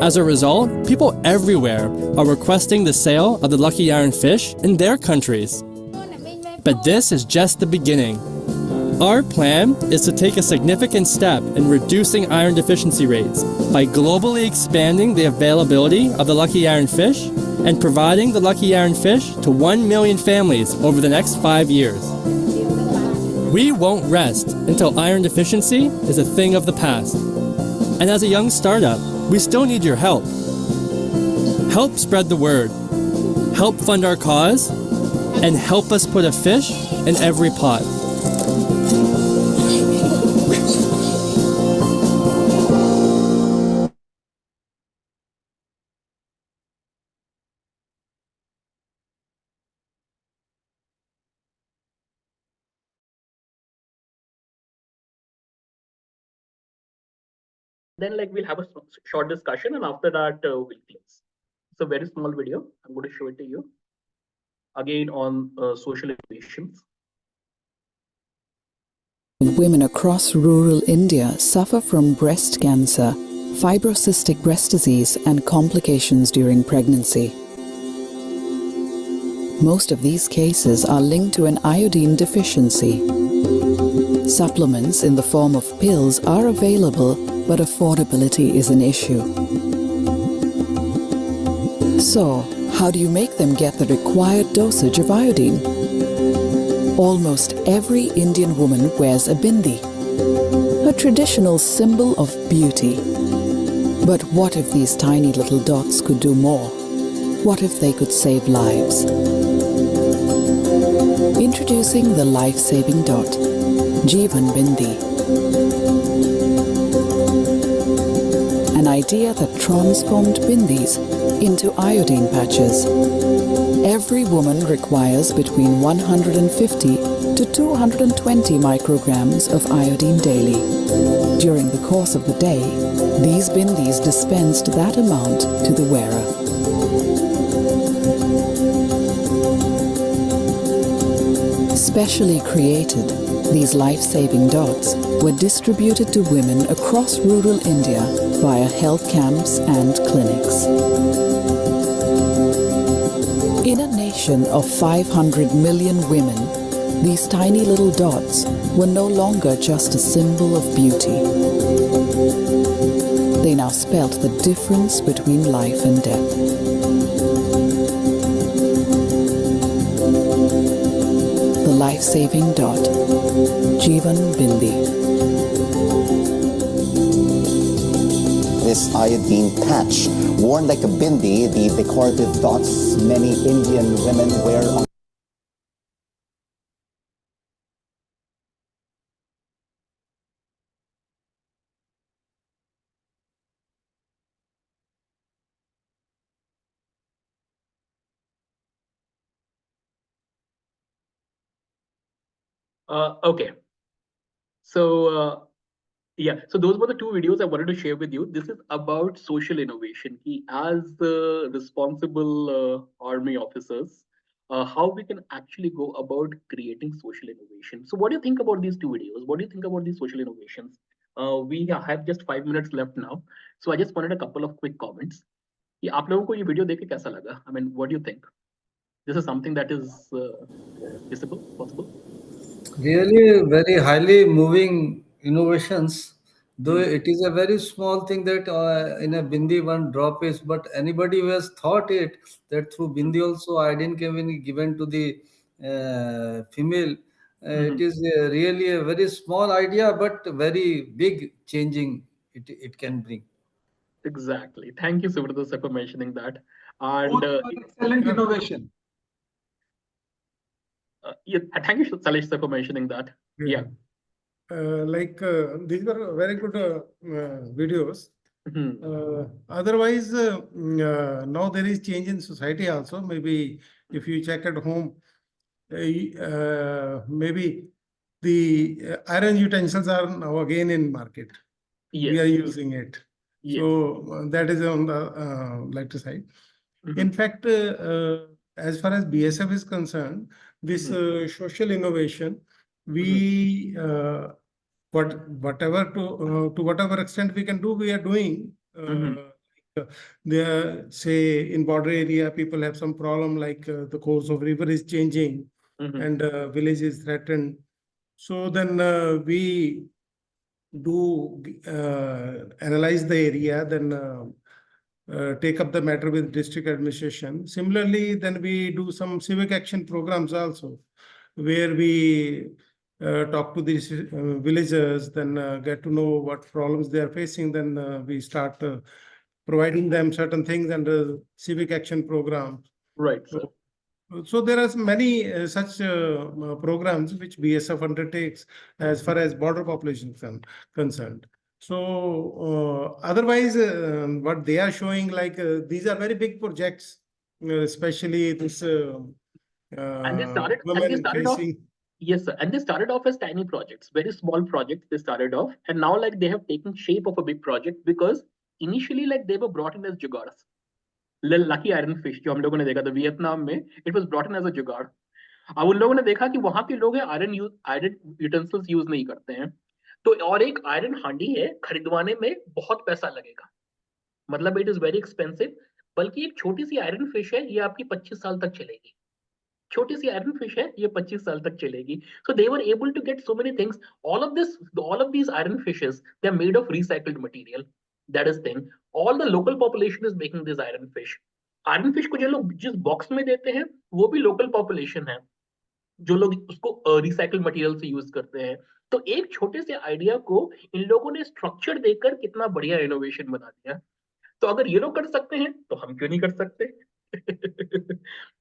As a result, people everywhere are requesting the sale of the lucky iron fish in their countries. But this is just the beginning. Our plan is to take a significant step in reducing iron deficiency rates by globally expanding the availability of the lucky iron fish and providing the lucky iron fish to 1 million families over the next 5 years. We won't rest until iron deficiency is a thing of the past. And as a young startup, we still need your help. Help spread the word, help fund our cause, and help us put a fish in every pot. Then we'll have a short discussion, and after that we'll close. It's a very small video. I'm going to show it to you. Again on social innovations. Women across rural India suffer from breast cancer, fibrocystic breast disease, and complications during pregnancy. Most of these cases are linked to an iodine deficiency. Supplements in the form of pills are available, but affordability is an issue. So, how do you make them get the required dosage of iodine? Almost every Indian woman wears a bindi, a traditional symbol of beauty. But what if these tiny little dots could do more? What if they could save lives? Introducing the life-saving dot, Jeevan Bindi. An idea that transformed bindis into iodine patches. Every woman requires between 150 to 220 micrograms of iodine daily. During the course of the day, these bindis dispensed that amount to the wearer. Specially created, these life-saving dots were distributed to women across rural India via health camps and clinics. In a nation of 500 million women, these tiny little dots were no longer just a symbol of beauty. They now spelt the difference between life and death. The life-saving dot, Jeevan Bindi. This iodine patch, worn like a bindi, the decorative dots many Indian women wear on. Okay. So yeah, so those were the two videos I wanted to share with you. This is about social innovation. As responsible army officers, how we can actually go about creating social innovation. So what do you think about these two videos? What do you think about these social innovations? We have just 5 minutes left now. So I just wanted a couple of quick comments. आप लोगों को ये video देख के कैसा लगा? I mean, what do you think? this is something that is visible, possible? Really very highly moving innovations, though it is a very small thing that in a bindi one drop is, but anybody who has thought it, that through bindi also iodine can be given to the female, it is really a very small idea, but very big changing it can bring. Exactly. Thank you, Subrata sir, for mentioning that. And Excellent innovation. yeah, thank you, Salesh sir, for mentioning that. Yeah. These were very good videos. Otherwise, now there is change in society also. Maybe if you check at home, maybe the iron utensils are now again in market. Yes. We are using it. Yes. So that is on the lighter side. In fact, as far as BSF is concerned, this social innovation, we whatever to whatever extent we can do, we are doing. There, say in border area, people have some problem like the course of river is changing and village is threatened. So then we do analyze the area, then take up the matter with district administration. Similarly, then we do some civic action programs also, where we talk to these villagers, then get to know what problems they are facing. Then we start providing them certain things under civic action programs. Right. So there are many such programs which BSF undertakes as far as border population concerned. So otherwise, what they are showing, like these are very big projects, especially this and they started women off. facing. Yes, sir. And they started off as tiny projects, very small projects. They started off, and now like they have taken shape of a big project because initially like they were brought in as jugads. Lucky iron fish जो हम लोगों ने देखा था Vietnam में, it was brought in as a जुगाड़. अब उन लोगों ने देखा कि वहां के लोग आयरन यूटेंसिल्स यूज नहीं करते हैं, तो और एक आयरन हांडी है खरीदवाने में बहुत पैसा लगेगा, मतलब इट इज वेरी एक्सपेंसिव, बल्कि एक छोटी सी आयरन फिश है, ये आपकी 25 साल तक चलेगी. छोटी सी आयरन फिश है, ये 25 साल तक चलेगी. So they were able to get so many things. All of these iron fishes, they're made of recycled material. That is thing. All the local population is making this iron fish. Iron fish को जो लोग जिस box में देते हैं वो भी local population है, जो लोग उसको रिसाइकल मटेरियल से यूज करते हैं. तो एक छोटे से आइडिया को इन लोगों ने स्ट्रक्चर देकर कितना बढ़िया इनोवेशन बना दिया. तो अगर ये लोग कर सकते हैं तो हम क्यों नहीं कर सकते?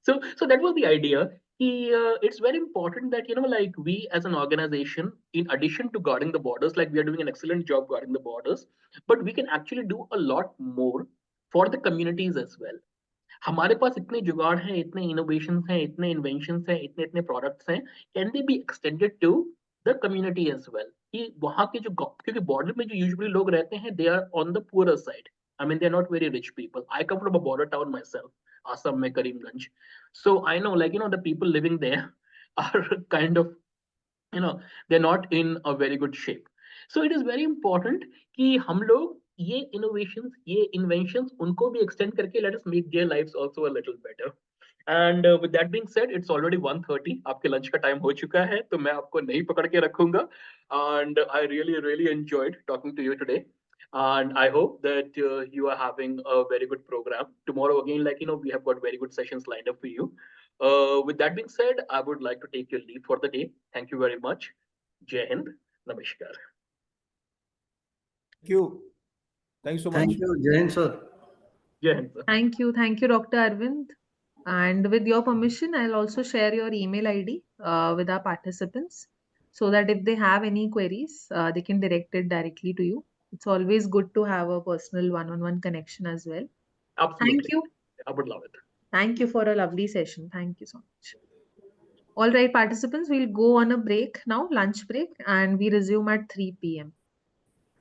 So that was the idea. It's very important that like we as an organization, in addition to guarding the borders, like we are doing an excellent job guarding the borders, but we can actually do a lot more for the communities as well. हमारे पास इतने जुगाड़ हैं, इतने innovations हैं, इतने inventions हैं, इतने products हैं, can they be extended to the community as well. कि वहां के जो, क्योंकि बॉर्डर में जो यूजुअली लोग रहते हैं, they are on the poor side. I mean, they're not very rich people. I come from a border town myself, Assam mein Karimganj. So I know, like, the people living there are kind of, they're not in a very good shape. So it is very important कि हम लोग ये innovations, ये inventions उनको भी extend करके let us make their lives also a little better. And with that being said, it's already 1:30. आपके lunch का time हो चुका है, तो मैं आपको नहीं पकड़ के रखूंगा. And I really enjoyed talking to you today. And I hope that you are having a very good program. Tomorrow again, like, we have got very good sessions lined up for you. With that being said, I would like to take your leave for the day. Thank you very much. Jai Hind. Namaskar. Thank you. Thanks so much. Thank you, Jai Hind, sir. Jai Hind, sir. Thank you, Dr. Arvind. And with your permission, I'll also share your email ID with our participants, so that if they have any queries, they can direct it directly to you. It's always good to have a personal one-on-one connection as well. Absolutely. Thank you. I would love it. Thank you for a lovely session. Thank you so much. All right, participants, we'll go on a break now, lunch break, and we resume at 3 p.m.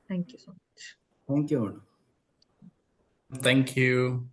Thank you so much. Thank you. Thank you.